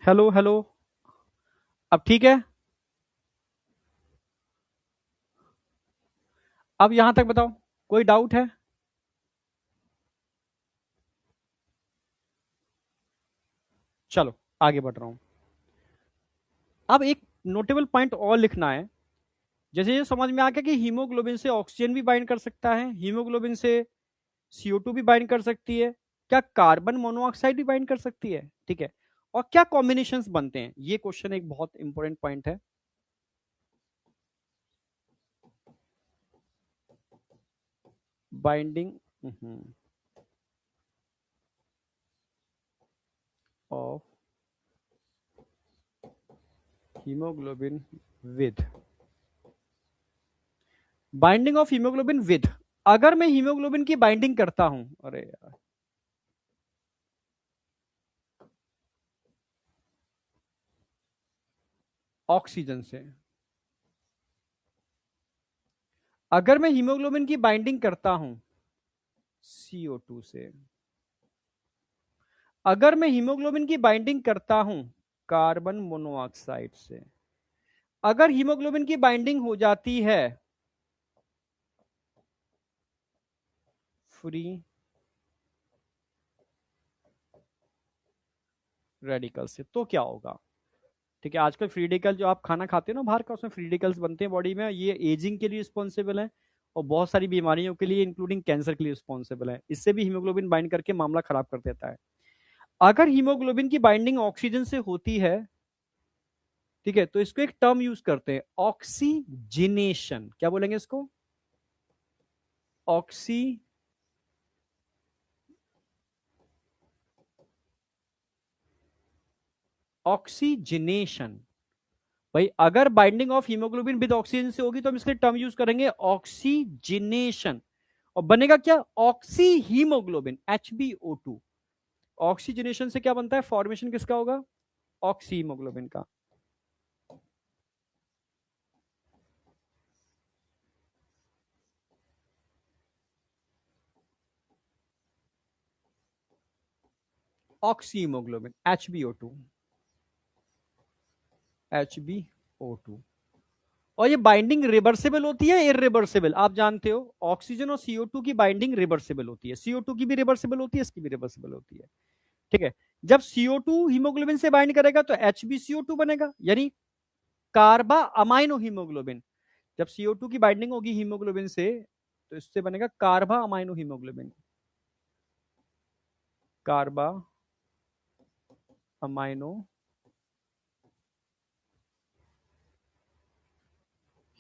हेलो हेलो, अब ठीक है? अब यहां तक बताओ, कोई डाउट है? चलो आगे बढ़ रहा हूं। अब एक नोटेबल पॉइंट और लिखना है। जैसे ये समझ में आ गया कि हीमोग्लोबिन से ऑक्सीजन भी बाइंड कर सकता है, हीमोग्लोबिन से CO2 भी बाइंड कर सकती है, क्या कार्बन मोनोऑक्साइड भी बाइंड कर सकती है? ठीक है। और क्या कॉम्बिनेशंस बनते हैं, ये क्वेश्चन एक बहुत इंपॉर्टेंट पॉइंट है। Binding of haemoglobin with, binding of haemoglobin with, अगर मैं हीमोग्लोबिन की बाइंडिंग करता हूं, अरे यार, ऑक्सीजन से, अगर मैं हीमोग्लोबिन की बाइंडिंग करता हूं CO2 से, अगर मैं हीमोग्लोबिन की बाइंडिंग करता हूं कार्बन मोनोऑक्साइड से, अगर हीमोग्लोबिन की बाइंडिंग हो जाती है फ्री रेडिकल से, तो क्या होगा? ठीक है, आजकल फ्री रेडिकल जो आप खाना खाते हो ना बाहर का, उसमें फ्री रेडिकल्स बनते हैं बॉडी में, ये एजिंग के लिए रिस्पॉन्सिबल है और बहुत सारी बीमारियों के लिए इंक्लूडिंग कैंसर के लिए रिस्पॉन्सिबल है। इससे भी हीमोग्लोबिन बाइंड करके मामला खराब कर देता है। अगर हीमोग्लोबिन की बाइंडिंग ऑक्सीजन से होती है, ठीक है, तो इसको एक टर्म यूज करते हैं, ऑक्सीजिनेशन। क्या बोलेंगे इसको? ऑक्सी ऑक्सीजिनेशन। भाई अगर binding of haemoglobin with oxygen से होगी तो हम इसके टर्म यूज करेंगे ऑक्सीजिनेशन, और बनेगा क्या? Oxy haemoglobin HbO2। ऑक्सीजनेशन से क्या बनता है, फॉर्मेशन किसका होगा? ऑक्सी हीमोग्लोबिन का। Oxy haemoglobin HbO2। और ये बाइंडिंग रिवर्सिबल होती है इरिवर्सिबल? आप जानते हो ऑक्सीजन और CO2 की बाइंडिंग रिवर्सिबल होती है, CO2 की भी रिवर्सिबल होती है, इसकी भी रिवर्सिबल होती है। ठीक है, जब CO2 हीमोग्लोबिन से बाइंड करेगा तो HbCO2 बनेगा, यानी कार्बा अमाइनो हीमोग्लोबिन। जब CO2 की बाइंडिंग होगी हीमोग्लोबिन से तो इससे बनेगा कार्बा अमाइनो हीमोग्लोबिन, कार्बा अमाइनो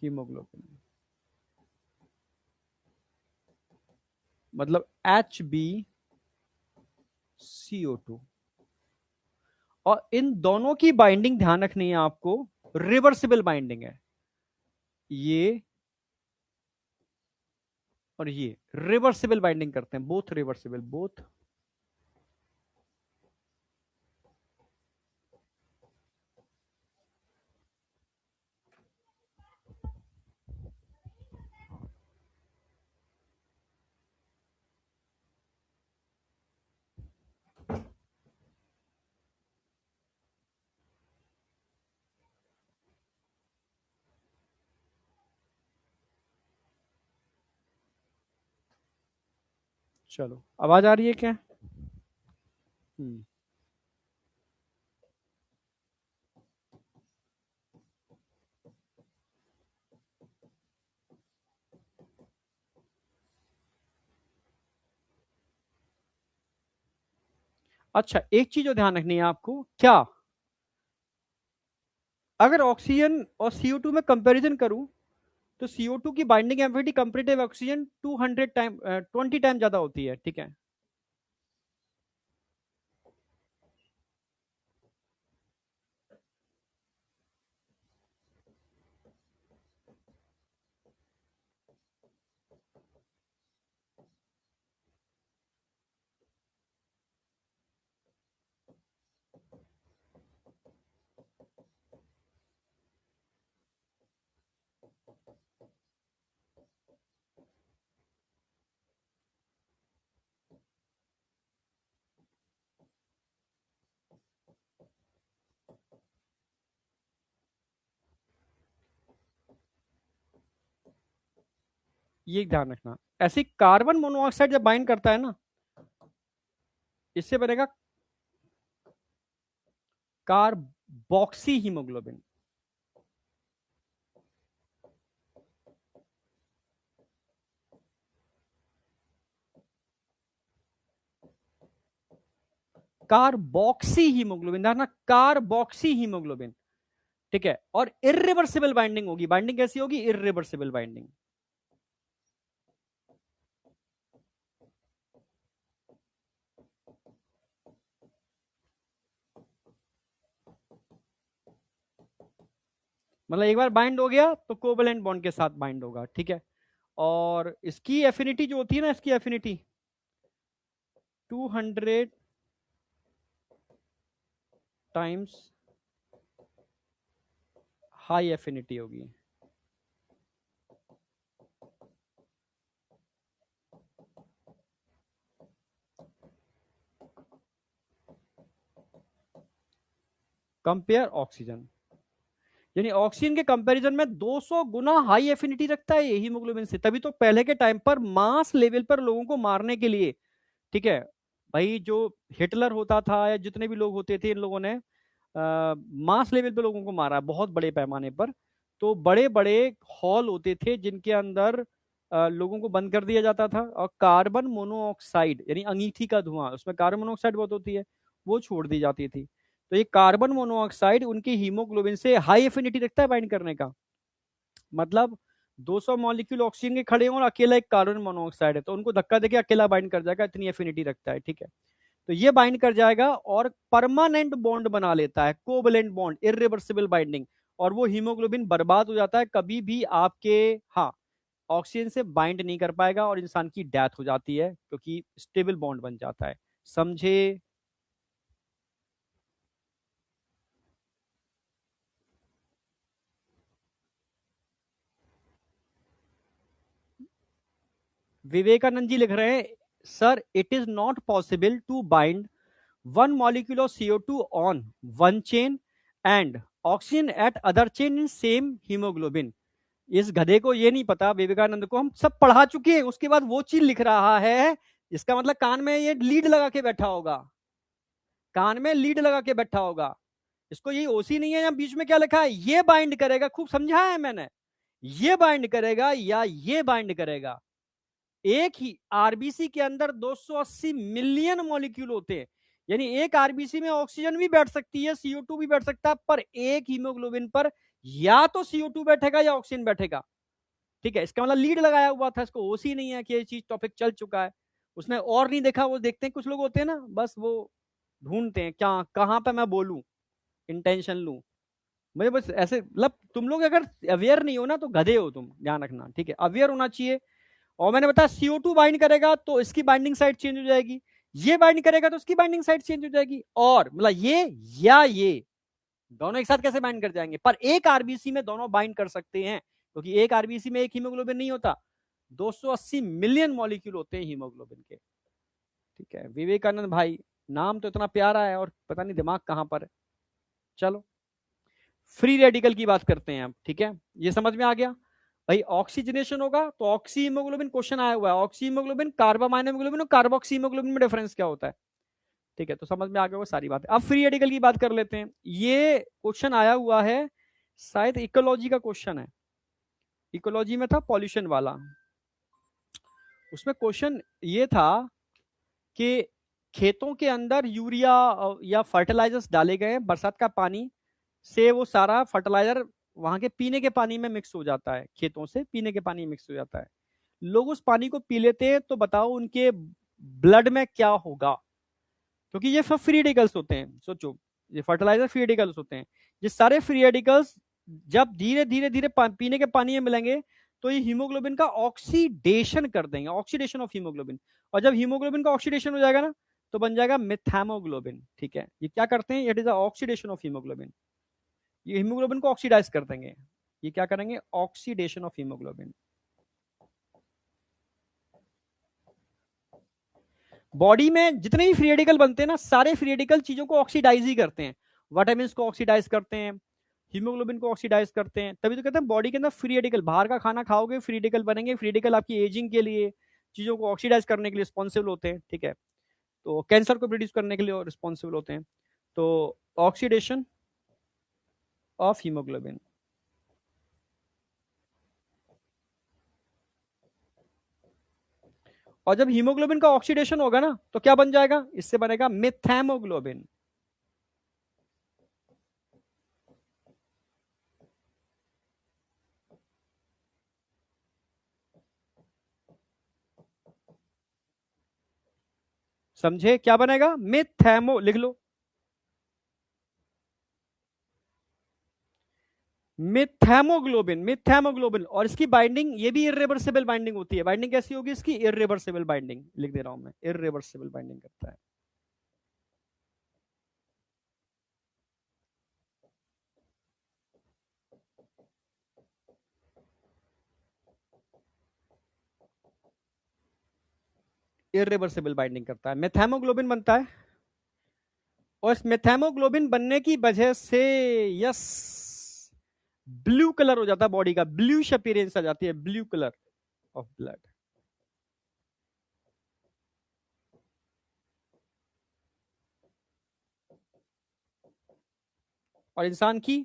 हीमोग्लोबिन, मतलब HbCO2। और इन दोनों की बाइंडिंग ध्यान रखनी है आपको, रिवर्सिबल बाइंडिंग है, ये और ये रिवर्सिबल बाइंडिंग करते हैं, बोथ रिवर्सिबल, बोथ। चलो आवाज आ रही है क्या? हम्म। अच्छा, एक चीज जो ध्यान रखनी है आपको, क्या अगर ऑक्सीजन और CO2 में कंपैरिजन करूं तो CO2 की binding affinity comparative oxygen 200 time 20 time ज्यादा होती है, ठीक है? ये ध्यान रखना। ऐसे कार्बन मोनोऑक्साइड जब बाइंड करता है ना, इससे बनेगा कार्बोक्सी हीमोग्लोबिन। कार्बोक्सी हीमोग्लोबिन, ध्यान रखना, कार्बोक्सी हीमोग्लोबिन। ठीक है, और इरिवर्सिबल बाइंडिंग होगी। बाइंडिंग कैसी होगी? Irreversible binding. मतलब एक बार बाइंड हो गया तो कोवलेंट बॉन्ड के साथ बाइंड होगा। ठीक है, और इसकी एफिनिटी जो होती है ना, इसकी एफिनिटी 200 टाइम्स हाई एफिनिटी होगी। कंपेयर ऑक्सीजन, यानी ऑक्सीजन के कंपैरिजन में 200 गुना हाई एफिनिटी रखता है ये हीमोग्लोबिन से। तभी तो पहले के टाइम पर मास लेवल पर लोगों को मारने के लिए, ठीक है भाई, जो हिटलर होता था या जितने भी लोग होते थे, इन लोगों ने मास लेवल पे लोगों को मारा बहुत बड़े पैमाने पर। तो बड़े बड़े हॉल होते थे जिनके अंदर लोगों को बंद कर दिया जाता था, और कार्बन मोनोऑक्साइड यानी अंगीठी का धुआं, उसमें कार्बन मोनोऑक्साइड बहुत होती है, वो छोड़ दी जाती थी। तो ये कार्बन मोनोऑक्साइड उनकी हीमोग्लोबिन से हाई एफिनिटी रखता है बाइंड करने का। मतलब 200 मॉलिक्यूल ऑक्सीजन के खड़े हों और अकेला एक कार्बन मोनोऑक्साइड है, तो उनको धक्का देके अकेला बाइंड कर जाएगा, इतनी एफिनिटी रखता है। ठीक है, तो ये बाइंड कर जाएगा और परमानेंट बॉन्ड बना लेता है, कोवलेंट बॉन्ड, इरिवर्सिबल बाइंडिंग। और वो हीमोग्लोबिन बर्बाद हो जाता है, कभी भी आपके, हाँ, ऑक्सीजन से बाइंड नहीं कर पाएगा और इंसान की डेथ हो जाती है, क्योंकि स्टेबल बॉन्ड बन जाता है। समझे? विवेकानंद जी लिख रहे हैं, sir it is not possible to bind one molecule of CO2 on one chain and oxygen at other chain in same hemoglobin। इस गधे को ये नहीं पता, विवेकानंद को हम सब पढ़ा चुके हैं, उसके बाद वो चीज लिख रहा है। इसका मतलब कान में ये लीड लगा के बैठा होगा, कान में लीड लगा के बैठा होगा। इसको ये ओसी नहीं है, या बीच में क्या लिखा है, ये बाइंड करेगा, खूब समझाया है मैंने, ये बाइंड करेगा या ये बाइंड करेगा। एक ही आरबीसी के अंदर 280 मिलियन मॉलिक्यूल होते हैं, यानी एक आरबीसी में ऑक्सीजन भी बैठ सकती है, CO2 भी बैठ सकता है, पर एक हीमोग्लोबिन पर या तो CO2 बैठेगा या ऑक्सीजन बैठेगा। ठीक है, इसका मतलब लीड लगाया हुआ था, इसको ओसी नहीं है कि ये चीज टॉपिक चल चुका है, उसने और नहीं देखा। वो देखते हैं, कुछ लोग होते हैं ना, बस वो ढूंढते हैं क्या, कहां पे मैं बोलूं, इंटेंशन लूं। मुझे बस ऐसे, मतलब तुम लोग अगर अवेयर नहीं हो ना तो गधे हो तुम, ध्यान रखना। ठीक है, अवेयर होना चाहिए। और मैंने बताया CO2 बाइंड करेगा तो इसकी बाइंडिंग साइड चेंज हो जाएगी, ये बाइंड करेगा तो उसकी बाइंडिंग साइड चेंज हो जाएगी, और मतलब ये या ये दोनों एक साथ कैसे बाइंड कर जाएंगे? पर एक आरबीसी में दोनों बाइंड कर सकते हैं, क्योंकि एक आरबीसी में एक हीमोग्लोबिन नहीं होता, 280 मिलियन मॉलिक्यूल होते हैं हीमोग्लोबिन के। ठीक है, विवेकानंद भाई, नाम तो इतना प्यारा है और पता नहीं दिमाग कहां पर है। चलो, फ्री रेडिकल की बात करते हैं अब। ठीक है, ये समझ में आ गया भाई। ऑक्सीजनेशन होगा तो ऑक्सी हीमोग्लोबिन, क्वेश्चन आया हुआ है, ऑक्सी हीमोग्लोबिन, कार्बामाइन हीमोग्लोबिन और कार्बोक्सी हीमोग्लोबिन में डिफरेंस क्या होता है? ठीक है, तो समझ में आ गया वो सारी बातें। अब फ्री रेडिकल की बात कर लेते हैं। ये क्वेश्चन आया हुआ है, शायद इकोलॉजी का क्वेश्चन है, इकोलॉजी में था पॉल्यूशन वाला। उसमें क्वेश्चन ये था कि खेतों के अंदर यूरिया या फर्टिलाइजर्स डाले गए, बरसात का पानी से वो सारा फर्टिलाइजर वहां के पीने के पानी में मिक्स हो जाता है, खेतों से पीने के पानी में मिक्स हो जाता है। लोग उस पानी को पी लेते हैं, तो बताओ उनके ब्लड में क्या होगा? क्योंकि ये सब फ्री रेडिकल्स होते हैं, सोचो, ये फर्टिलाइजर फ्री रेडिकल्स होते हैं। ये सारे फ्री रेडिकल्स जब धीरे धीरे धीरे पीने के पानी में मिलेंगे, तो ये हीमोग्लोबिन का ऑक्सीडेशन कर देंगे, ऑक्सीडेशन ऑफ हीमोग्लोबिन। और जब हीमोग्लोबिन का ऑक्सीडेशन हो जाएगा ना, तो बन जाएगा मिथामोग्लोबिन। ठीक है, ये क्या करते हैं, it is oxidation of haemoglobin, ये हीमोग्लोबिन को ऑक्सीडाइज कर देंगे। ये क्या करेंगे, ऑक्सीडेशन ऑफ हीमोग्लोबिन। बॉडी में जितने भी फ्री रेडिकल बनते हैं ना, सारे फ्री रेडिकल चीजों को ऑक्सीडाइज ही करते हैं। विटामिन को ऑक्सीडाइज करते हैं, हीमोग्लोबिन को ऑक्सीडाइज करते हैं, तभी तो कहते हैं बॉडी के अंदर फ्री रेडिकल, बाहर का खाना खाओगे फ्री रेडिकल बनेंगे, फ्री रेडिकल आपकी एजिंग के लिए, चीजों को ऑक्सीडाइज करने के लिए रिस्पॉन्सिबल होते हैं, ठीक है। तो कैंसर को प्रोड्यूस करने के लिए रिस्पॉन्सिबल होते हैं। तो ऑक्सीडेशन ऑफ हीमोग्लोबिन। और जब हीमोग्लोबिन का ऑक्सीडेशन होगा ना, तो क्या बन जाएगा, इससे बनेगा मिथैमोग्लोबिन। समझे, क्या बनेगा, मिथैमो, लिख लो, मिथैमोग्लोबिन, मिथैमोग्लोबिन। और इसकी बाइंडिंग, ये भी इरिवर्सिबल बाइंडिंग होती है। बाइंडिंग कैसी होगी इसकी, इरिवर्सिबल बाइंडिंग, लिख दे रहा हूं मैं, इरिवर्सिबल बाइंडिंग करता है। इरिवर्सिबल बाइंडिंग करता है, मेथैमोग्लोबिन बनता है। और इस मेथैमोग्लोबिन बनने की वजह से, यस, ब्लू कलर हो जाता है बॉडी का, ब्लू अपीयरेंस आ जाती है, ब्लू कलर ऑफ ब्लड। और इंसान की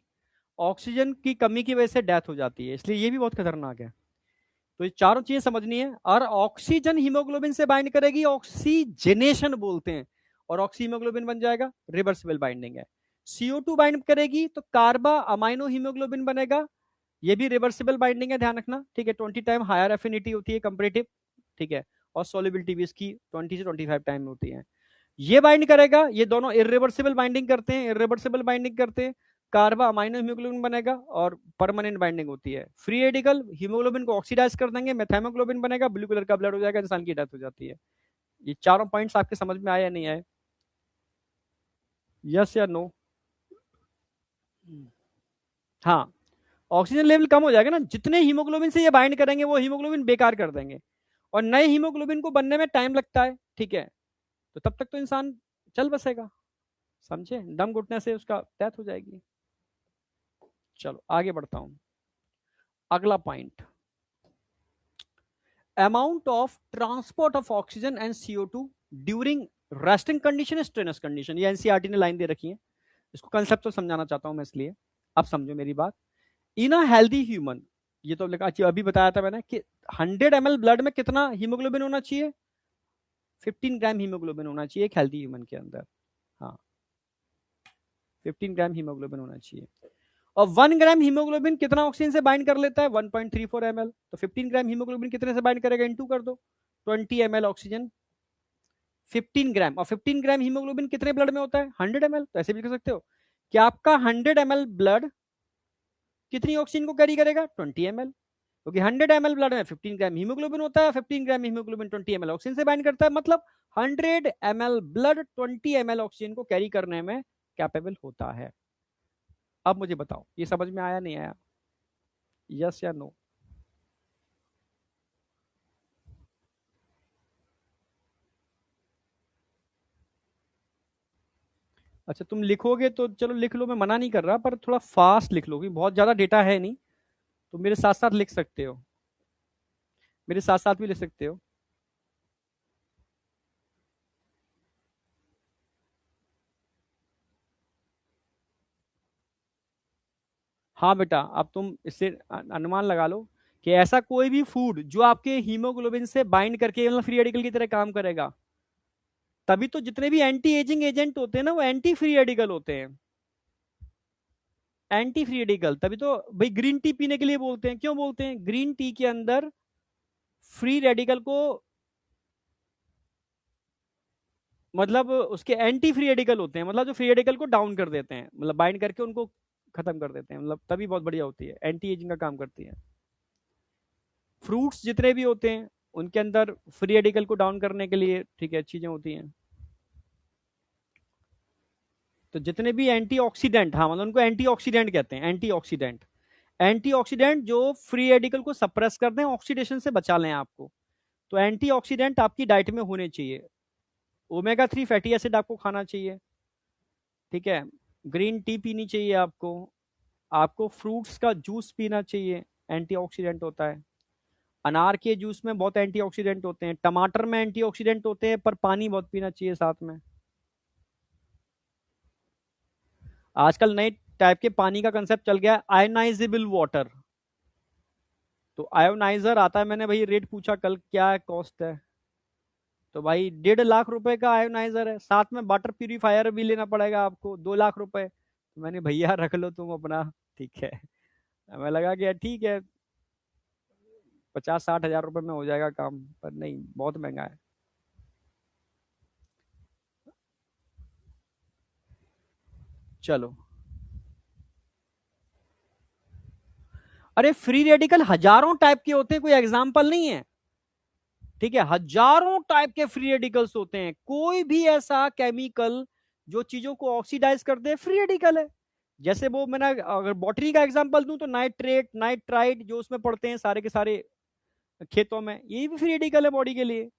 ऑक्सीजन की कमी की वजह से डेथ हो जाती है, इसलिए ये भी बहुत खतरनाक है। तो ये चारों चीजें समझनी है। और ऑक्सीजन हीमोग्लोबिन से बाइंड करेगी, ऑक्सीजनेशन बोलते हैं, और ऑक्सी हीमोग्लोबिन बन जाएगा, रिवर्सिबल बाइंडिंग है। CO2 बाइंड करेगी तो कार्बा अमाइनो हीमोग्लोबिन बनेगा, ये भी रिवर्सिबल बाइंडिंग है, ध्यान रखना, ठीक है। 20 टाइम हायर एफिनिटी होती है कंपैरेटिव, ठीक है। और सॉल्युबिलिटी भी इसकी 20 से 25 टाइम होती है। ये बाइंड करेगा, ये दोनों इरिवर्सिबल बाइंडिंग करते हैं, इरिवर्सिबल बाइंडिंग करते हैं, कार्बा अमाइनो हीमोग्लोबिन बनेगा, और परमानेंट बाइंडिंग होती है। फ्री रेडिकल हीमोग्लोबिन को ऑक्सीडाइज कर देंगे, मेथाइमोग्लोबिन बनेगा, ब्लू कलर का ब्लड हो जाएगा, इंसान की डेथ हो जाती है। ये चारों पॉइंट्स आपके समझ में आए या नहीं आए, यस या नो? हाँ, ऑक्सीजन लेवल कम हो जाएगा ना, जितने हीमोग्लोबिन से ये बाइंड करेंगे वो हीमोग्लोबिन बेकार कर देंगे, और नए हीमोग्लोबिन को बनने में टाइम लगता है, ठीक है। तो तब तक तो इंसान चल बसेगा, समझे, दम घुटने से उसका डेथ हो जाएगी। चलो आगे बढ़ता हूं, अगला point, amount of transport of oxygen and CO2 during resting condition, strenuous condition. ये एनसीईआरटी ने लाइन दे रखी है, इसको कंसेप्ट तो समझाना चाहता हूं मैं, इसलिए अब समझो मेरी बात। इन अ हेल्दी ह्यूमन, ये तो अभी बताया था मैंने कि 100 ml ब्लड में कितना हीमोग्लोबिन होना चाहिए, 15 ग्राम हीमोग्लोबिन होना चाहिए एक हेल्दी ह्यूमन के अंदर। हाँ, 15 ग्राम हीमोग्लोबिन होना चाहिए। और 1 ग्राम हीमोग्लोबिन कितना ऑक्सीजन से बाइंड कर लेता है, 1.34 ml। तो 15 ग्राम हीमोग्लोबिन कितने से बाइंड करेगा, इनटू कर दो, 20 ml ऑक्सीजन, 15 ग्राम। और 15 ग्राम हीमोग्लोबिन कितने ब्लड में होता है, 100 ml। तो ऐसे भी कर सकते हो कि आपका 100 ml ब्लड कितनी ऑक्सीजन को कैरी करेगा, 20 ml, क्योंकि 100 ml ब्लड में 15 ग्राम हीमोग्लोबिन होता है, 15 ग्राम हीमोग्लोबिन 20 ml ऑक्सीजन से बाइंड करता है, मतलब 100 ml ब्लड 20 ml ऑक्सीजन को कैरी करने में कैपेबल होता है। अब मुझे बताओ, ये समझ में आया नहीं आया, यस या नो? अच्छा, तुम लिखोगे तो चलो लिख लो, मैं मना नहीं कर रहा, पर थोड़ा फास्ट लिख लो, क्योंकि बहुत ज्यादा डेटा है नहीं, तो मेरे साथ साथ लिख सकते हो, मेरे साथ साथ भी लिख सकते हो। हाँ बेटा, अब तुम इससे अनुमान लगा लो कि ऐसा कोई भी फूड जो आपके हीमोग्लोबिन से बाइंड करके मतलब फ्री रेडिकल की तरह काम करेगा, तभी तो जितने भी एंटी एजिंग एजेंट होते हैं ना, वो एंटी फ्री रेडिकल होते हैं, एंटी फ्री रेडिकल। तभी तो भाई ग्रीन टी पीने के लिए बोलते हैं, क्यों बोलते हैं, ग्रीन टी के अंदर फ्री रेडिकल को, मतलब उसके एंटी फ्री रेडिकल होते हैं, मतलब जो फ्री रेडिकल को डाउन कर देते हैं, मतलब बाइंड करके उनको खत्म कर देते हैं, मतलब तभी बहुत बढ़िया होती है, एंटी एजिंग का काम करती है। फ्रूट्स जितने भी होते हैं उनके अंदर फ्री रेडिकल को डाउन करने के लिए, ठीक है, चीजें होती हैं। तो जितने भी एंटीऑक्सीडेंट, हाँ मतलब उनको एंटीऑक्सीडेंट कहते हैं, एंटीऑक्सीडेंट। एंटीऑक्सीडेंट जो फ्री रेडिकल को सप्रेस कर दें, ऑक्सीडेशन से बचा लें आपको। तो एंटीऑक्सीडेंट आपकी डाइट में होने चाहिए। ओमेगा 3 फैटी एसिड आपको खाना चाहिए, ठीक है। ग्रीन टी पीनी चाहिए आपको। आपको फ्रूट्स का जूस पीना चाहिए, एंटीऑक्सीडेंट होता है। अनार के जूस में बहुत एंटीऑक्सीडेंट होते हैं, टमाटर में एंटीऑक्सीडेंट होते हैं, पर पानी बहुत पीना चाहिए साथ में। आजकल नए टाइप के पानी का कंसेप्ट चल गया है, आयोनाइजेबल वाटर। तो आयोनाइजर आता है, मैंने भाई रेट पूछा कल क्या कॉस्ट है, तो भाई 1.5 लाख रुपए का आयोनाइजर है, साथ में वाटर प्यूरिफायर भी लेना पड़ेगा आपको 2 लाख रुपए। तो मैंने भैया रख लो तुम अपना, ठीक है। हमें लगा कि यार ठीक है 50-60 हज़ार रुपए में हो जाएगा काम, पर नहीं, बहुत महंगा है। चलो, अरे फ्री रेडिकल हजारों टाइप के होते हैं, कोई एग्जाम्पल नहीं है, ठीक है। हजारों टाइप के फ्री रेडिकल्स होते हैं, कोई भी ऐसा केमिकल जो चीजों को ऑक्सीडाइज कर दे फ्री रेडिकल है। जैसे वो मैंने अगर बॉटनी का एग्जांपल दूं तो नाइट्रेट, नाइट्राइट जो उसमें पड़ते हैं सारे के सारे खेतों में, ये भी फ्री रेडिकल है बॉडी के लिए,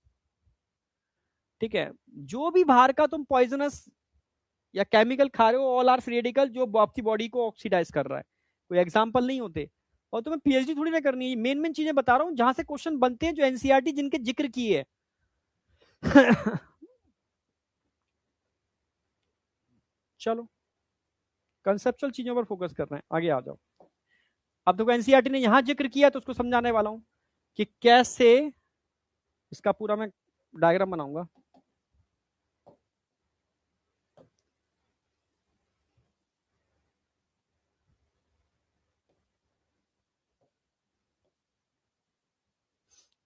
ठीक है। जो भी बाहर का तुम पॉइजनस या केमिकल खा रहे हो, ऑल आर फ्री रेडिकल जो आपकी बॉडी को ऑक्सीडाइज कर रहा है, कोई एग्जाम्पल नहीं होते। और तुम्हें पीएचडी थोड़ी ना करनी है, मेन मेन चीजें बता रहा हूं जहां से क्वेश्चन बनते हैं, जो एनसीईआरटी जिनके जिक्र की है। चलो, कंसेप्चुअल चीजों पर फोकस कर रहे हैं, आगे आ जाओ। अब देखो एनसीईआरटी ने यहां जिक्र किया तो उसको समझाने वाला हूं कि कैसे, इसका पूरा मैं डायग्राम बनाऊंगा।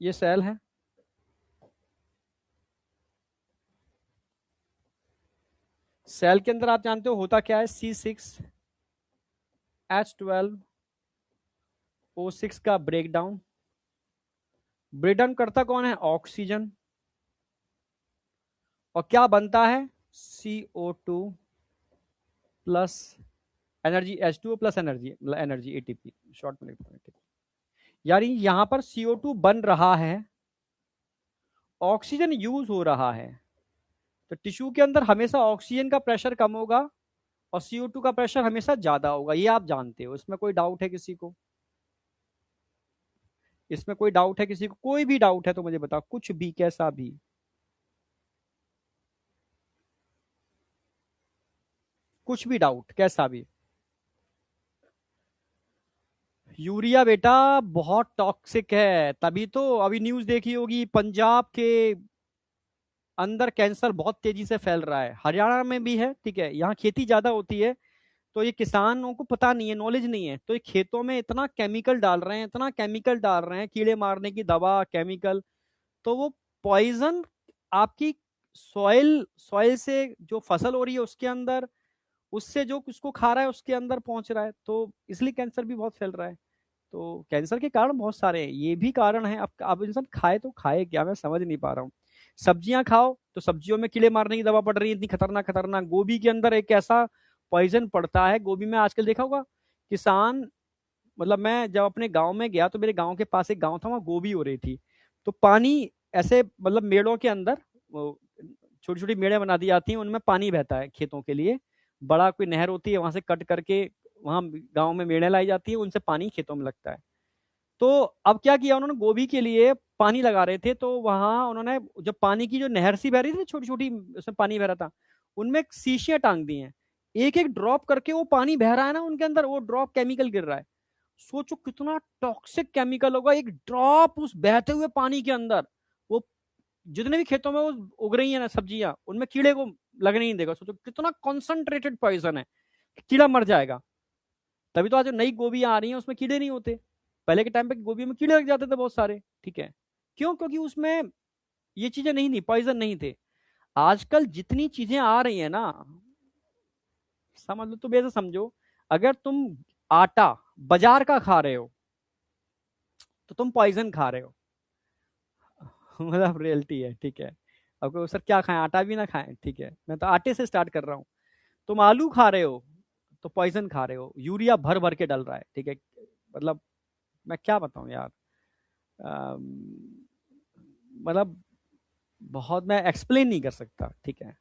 ये सेल है, सेल के अंदर आप जानते हो होता क्या है, C6H12O6 का ब्रेकडाउन। ब्रेकडाउन करता कौन है, ऑक्सीजन, और क्या बनता है, CO2 plus energy, H2O plus energy, मतलब एनर्जी एटीपी शॉर्ट में लिखता हूं। यानी यहां पर CO2 बन रहा है, ऑक्सीजन यूज हो रहा है, तो टिश्यू के अंदर हमेशा ऑक्सीजन का प्रेशर कम होगा और CO2 का प्रेशर हमेशा ज्यादा होगा, ये आप जानते हो, इसमें कोई डाउट है किसी को, इसमें कोई डाउट है किसी को, कोई भी डाउट है तो मुझे बताओ, कुछ भी कैसा भी, कुछ भी डाउट कैसा भी। यूरिया बेटा बहुत टॉक्सिक है, तभी तो अभी न्यूज देखी होगी, पंजाब के अंदर कैंसर बहुत तेजी से फैल रहा है, हरियाणा में भी है, ठीक है, यहाँ खेती ज्यादा होती है, तो ये किसानों को पता नहीं है, नॉलेज नहीं है, तो ये खेतों में इतना केमिकल डाल रहे हैं, इतना केमिकल डाल रहे हैं, कीड़े मारने की दवा, केमिकल, तो वो पॉइजन आपकी सॉइल सॉइल से जो फसल हो रही है उसके अंदर, उससे जो उसको खा रहा है उसके अंदर पहुंच रहा है, तो इसलिए कैंसर भी बहुत फैल रहा है। तो कैंसर के कारण बहुत सारे हैं, ये भी कारण है। अब इंसान खाए तो खाए क्या, मैं समझ नहीं पा रहा हूँ। सब्जियां खाओ तो सब्जियों में कीड़े मारने की दवा पड़ रही है, इतनी खतरनाक खतरनाक। गोभी के अंदर एक ऐसा पॉइजन पड़ता है गोभी में, आजकल देखा होगा किसान, मतलब मैं जब अपने गांव में गया तो मेरे गांव के पास एक गांव था, वहां गोभी हो रही थी, तो पानी ऐसे मतलब मेड़ों के अंदर छोटी छोटी मेड़े बना दी जाती हैं, उनमें पानी बहता है खेतों के लिए, बड़ा कोई नहर होती है वहां से कट करके वहां गांव में मेड़े लाई जाती है, उनसे पानी खेतों में लगता है। तो अब क्या किया उन्होंने, गोभी के लिए पानी लगा रहे थे, तो वहां उन्होंने जब पानी की जो नहर सी बह रही थी छोटी छोटी, उसमें पानी बह रहा था, उनमें शीशियां टांग दी हैं, एक एक ड्रॉप करके वो पानी बह रहा है ना उनके अंदर, वो ड्रॉप केमिकल गिर रहा है। सोचो कितना टॉक्सिक केमिकल होगा एक ड्रॉप उस बहते हुए पानी के अंदर। वो जितने भी खेतों में वो उग रही है ना सब्जियां, उनमें कीड़े को लगने नहीं देगा, सोचो कितना कॉन्सेंट्रेटेड पॉइजन है, कीड़ा मर जाएगा। तभी तो आज जो नई गोभियां आ रही हैं उसमें कीड़े नहीं होते, पहले के टाइम पे गोभी में कीड़े लग जाते थे बहुत सारे, ठीक है। क्यों, क्योंकि उसमें ये चीजें नहीं थी, पॉइजन नहीं थे। आजकल जितनी चीजें आ रही है ना, समझ लो, तुम ऐसे समझो, अगर तुम आटा बाजार का खा रहे हो तो तुम पॉइजन खा रहे हो। मतलब रियलिटी है, ठीक है। अब कोई सर क्या खाएं, आटा भी ना खाएं, ठीक है, मैं तो आटे से स्टार्ट कर रहा हूँ। तुम आलू खा रहे हो तो पॉइजन खा रहे हो, यूरिया भर भर के डल रहा है, ठीक है। मतलब मैं क्या बताऊं यार। अम, मतलब बहुत मैं एक्सप्लेन नहीं कर सकता, ठीक है।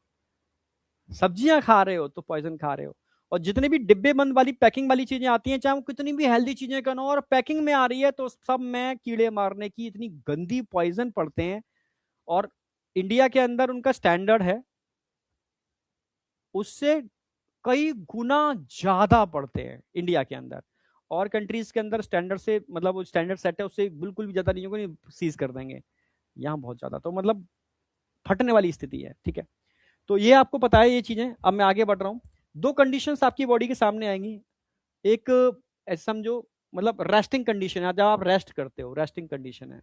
सब्जियां खा रहे हो तो पॉइजन खा रहे हो। और जितने भी डिब्बे बंद वाली पैकिंग वाली चीजें आती हैं, चाहे वो कितनी भी हेल्दी चीजें क्यों ना हो, और पैकिंग में आ रही है, तो सब में कीड़े मारने की इतनी गंदी पॉइजन पड़ते हैं। और इंडिया के अंदर उनका स्टैंडर्ड है उससे कई गुना ज्यादा पड़ते हैं इंडिया के अंदर। और कंट्रीज के अंदर स्टैंडर्ड से, मतलब वो स्टैंडर्ड सेट है उससे बिल्कुल भी ज्यादा नहीं होगा, नहीं सीज कर देंगे। यहाँ बहुत ज्यादा, तो मतलब फटने वाली स्थिति है, ठीक है। तो ये आपको पता है ये चीजें। अब मैं आगे बढ़ रहा हूँ। दो कंडीशंस आपकी बॉडी के सामने आएंगी। एक, ऐसे समझो, मतलब रेस्टिंग कंडीशन है, जब आप रेस्ट करते हो, रेस्टिंग कंडीशन है।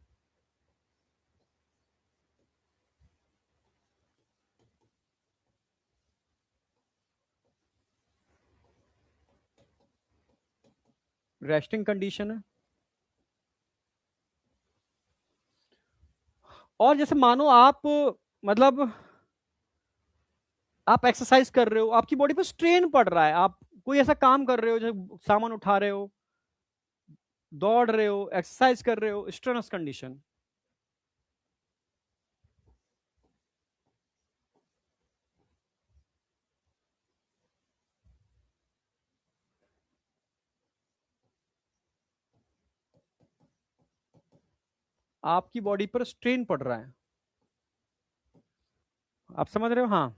रेस्टिंग कंडीशन है। और जैसे मानो आप, मतलब आप एक्सरसाइज कर रहे हो, आपकी बॉडी पर स्ट्रेन पड़ रहा है, आप कोई ऐसा काम कर रहे हो जैसे सामान उठा रहे हो, दौड़ रहे हो, एक्सरसाइज कर रहे हो, स्ट्रेनस कंडीशन। आपकी बॉडी पर स्ट्रेन पड़ रहा है। आप समझ रहे हो? हाँ।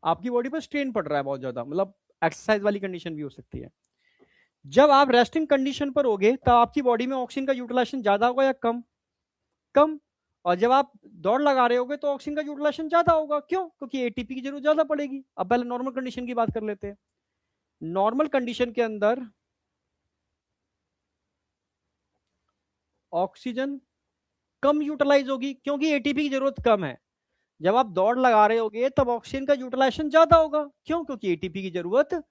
आपकी बॉडी पर स्ट्रेन पड़ रहा है बहुत ज्यादा, मतलब एक्सरसाइज वाली कंडीशन भी हो सकती है। जब आप रेस्टिंग कंडीशन पर होगे तब आपकी बॉडी में ऑक्सीजन का यूटिलाइजेशन ज्यादा होगा या कम? कम। और जब आप दौड़ लगा रहे होगे तो ऑक्सीजन का यूटिलाइजेशन ज्यादा होगा, क्यों? क्योंकि एटीपी की जरूरत ज्यादा पड़ेगी। अब पहले नॉर्मल कंडीशन की बात कर लेते हैं। नॉर्मल कंडीशन के अंदर ऑक्सीजन कम यूटिलाइज होगी क्योंकि एटीपी की जरूरत कम है। जब आप दौड़ लगा रहे होगे तब ऑक्सीजन का यूटिलाइजेशन ज्यादा होगा, क्यों? क्योंकि एटीपी की जरूरत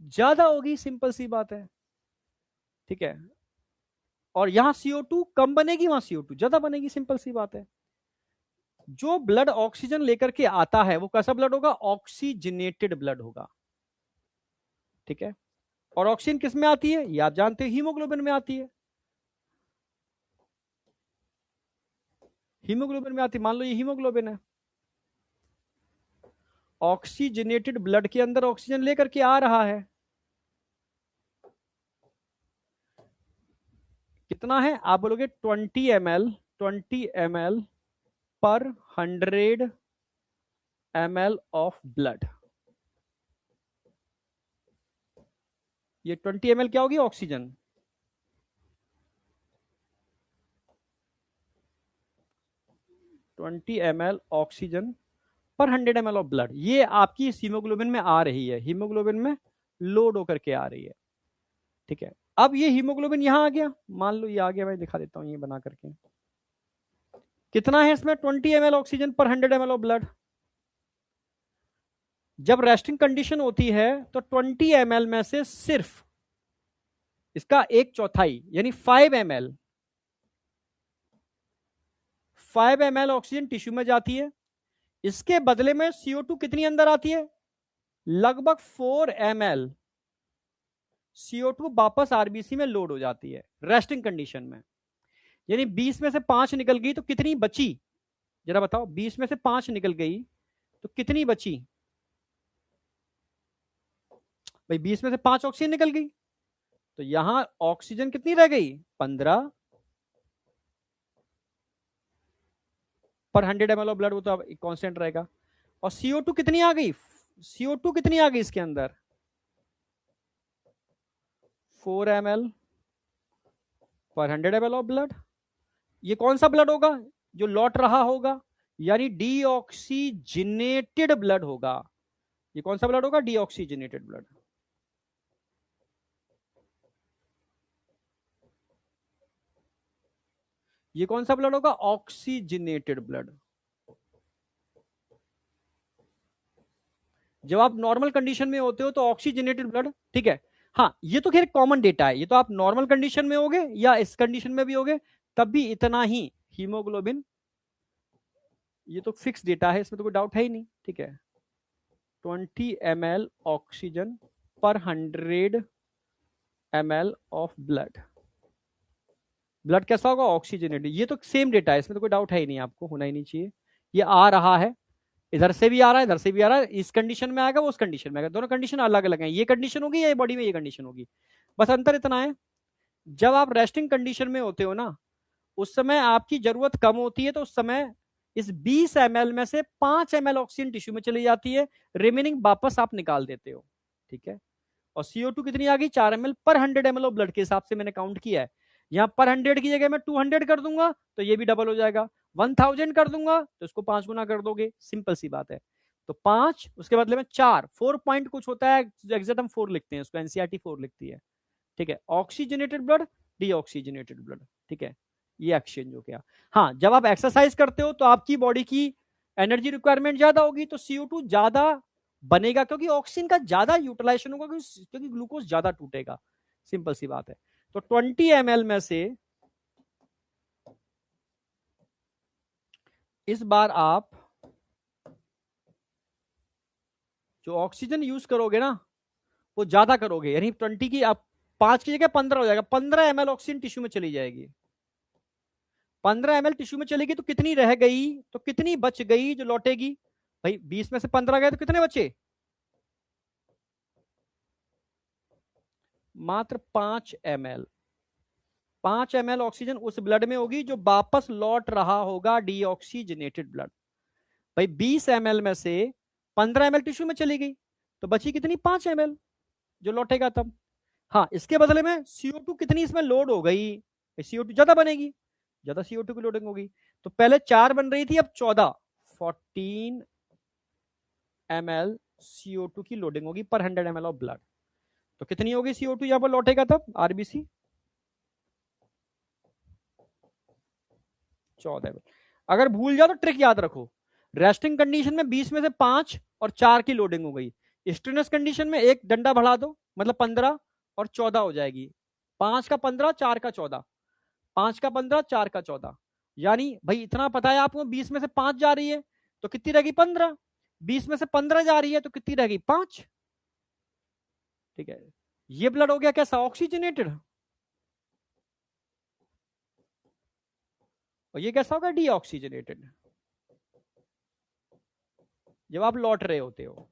ज्यादा होगी, सिंपल सी बात है, ठीक है। और यहां CO2 कम बनेगी, वहां CO2 ज्यादा बनेगी, सिंपल सी बात है। जो ब्लड ऑक्सीजन लेकर के आता है वो कैसा ब्लड होगा? ऑक्सीजनेटेड ब्लड होगा, ठीक है। और ऑक्सीजन किस में आती है? ये आप जानते हो, हीमोग्लोबिन में आती है। हीमोग्लोबिन में आती है। मान लो ये हीमोग्लोबिन है, ऑक्सीजनेटेड ब्लड के अंदर ऑक्सीजन लेकर के आ रहा है। कितना है? आप बोलोगे 20 ml, 20 ml पर 100 ml ऑफ ब्लड। ये 20 ml क्या होगी? ऑक्सीजन। 20 ml ऑक्सीजन पर 100 ml ऑफ ब्लड, ये आपकी हीमोग्लोबिन में आ रही है, हीमोग्लोबिन में लोड होकर के आ रही है, ठीक है। अब ये हीमोग्लोबिन यहां आ गया, मान लो ये आ गया, मैं दिखा देता हूं ये बना करके। कितना है इसमें? 20 ml ऑक्सीजन पर 100 ml ऑफ ब्लड। जब रेस्टिंग कंडीशन होती है तो 20 ml में से सिर्फ इसका एक चौथाई यानी 5 ml, 5 ml ऑक्सीजन टिश्यू में जाती है। इसके बदले में CO2 कितनी अंदर आती है? लगभग 4 ml CO2 वापस आरबीसी में लोड हो जाती है रेस्टिंग कंडीशन में। यानी 20 में से 5 निकल गई तो कितनी बची? जरा बताओ, 20 में से 5 निकल गई तो कितनी बची? भाई 20 में से 5 ऑक्सीजन निकल गई, तो यहां ऑक्सीजन कितनी रह गई? 15 पर 100 ml ऑफ ब्लड, वो तो कांस्टेंट रहेगा। और CO2 कितनी आ गई? CO2 कितनी आ गई इसके अंदर? 4 ml पर 100 ml ऑफ ब्लड। ये कौन सा ब्लड होगा? जो लौट रहा होगा, यानी डीऑक्सीजिनेटेड ब्लड होगा। ये कौन सा ब्लड होगा? Deoxygenated blood. ये कौन सा ब्लड होगा? Oxygenated blood. जब आप नॉर्मल कंडीशन में होते हो तो ऑक्सीजनेटेड ब्लड, ठीक है। हाँ, ये तो खैर कॉमन डेटा है, ये तो आप नॉर्मल कंडीशन में होगे या इस कंडीशन में भी होगे तब भी इतना ही हीमोग्लोबिन, ये तो फिक्स डेटा है, इसमें तो कोई डाउट है ही नहीं, ठीक है। 20 ml ऑक्सीजन पर 100 ml ऑफ ब्लड। ब्लड कैसा होगा? ऑक्सीजनेटेड। ये तो सेम डेटा है, इसमें तो कोई डाउट है ही नहीं, आपको होना ही नहीं चाहिए। ये आ रहा है, इधर से भी आ रहा है, इधर से भी आ रहा है, इस कंडीशन में आएगा वो उस कंडीशन में आएगा, दोनों कंडीशन अलग अलग हैं, ये कंडीशन होगी या बॉडी में ये कंडीशन होगी, बस अंतर इतना है। जब आप रेस्टिंग कंडीशन में होते हो ना, उस समय आपकी जरूरत कम होती है, तो उस समय इस 20 ml में से 5 ml ऑक्सीजन टिश्यू में चली जाती है, रिमेनिंग वापस आप निकाल देते हो, ठीक है। और CO2 कितनी आ गई? 4 ml पर 100 ml ऑफ ब्लड के हिसाब से मैंने काउंट किया है। यहां पर 100 की जगह मैं 200 कर दूंगा तो ये भी डबल हो जाएगा, 1000 कर दूंगा तो इसको 5 गुना कर दोगे, सिंपल सी बात है। तो 5 उसके बदले में 4, 4 पॉइंट कुछ होता है, एग्जैक्ट हम 4 लिखते हैं उसको, एनसीईआरटी 4 लिखती है, ठीक है। ऑक्सीजनेटेड ब्लड, डीऑक्सीजनेटेड ब्लड, ठीक है, ये एक्सचेंज हो गया। हाँ, जब आप एक्सरसाइज करते हो तो आपकी बॉडी की एनर्जी रिक्वायरमेंट ज्यादा होगी, तो CO2 ज्यादा बनेगा, क्योंकि ऑक्सीजन का ज्यादा यूटिलाइजेशन होगा, क्योंकि ग्लूकोज ज्यादा टूटेगा, सिंपल सी बात है। तो 20 ml में से इस बार आप जो ऑक्सीजन यूज करोगे ना वो ज्यादा करोगे, यानी 20 की आप 5 की जगह 15 हो जाएगा, 15 ml ऑक्सीजन टिश्यू में चली जाएगी। 15 ml टिश्यू में चलेगी तो कितनी रह गई, तो कितनी बच गई जो लौटेगी? भाई 20 में से 15 गए तो कितने बचे? मात्र 5 ml। 5 ml ऑक्सीजन उस ब्लड में होगी जो वापस लौट रहा होगा डीऑक्सीजनेटेड ब्लड। भाई 20 ml में से 15 ml टिश्यू में चली गई तो बची कितनी? 5 ml जो लौटेगा तब। हाँ, इसके बदले में CO2 कितनी इसमें लोड हो गई? CO2 ज्यादा बनेगी, ज्यादा CO2 की लोडिंग होगी, तो पहले 4 बन रही थी, अब 14, 14 ml CO2 की लोडिंग होगी पर 100 ml ऑफ ब्लड। तो कितनी होगी CO2 यहां पर लौटेगा तब? आरबीसी 14। अगर भूल जाओ तो ट्रिक याद रखो, रेस्टिंग कंडीशन में 20 में से 5 और 4 की लोडिंग हो गई, स्ट्रेनस कंडीशन में एक डंडा बढ़ा दो, मतलब 15 और 14 हो जाएगी। 5 का 15, 4 का 14, 5 का 15, 4 का 14, यानी भाई इतना पता है आपको, 20 में से 5 जा रही है तो कितनी रहेगी? 15। 20 में से 15 जा रही है तो कितनी रहेगी? 5, ठीक है। ये ब्लड हो गया कैसा? ऑक्सीजनेटेड। और ये कैसा होगा? डीऑक्सीजनेटेड, जब आप लौट रहे होते हो।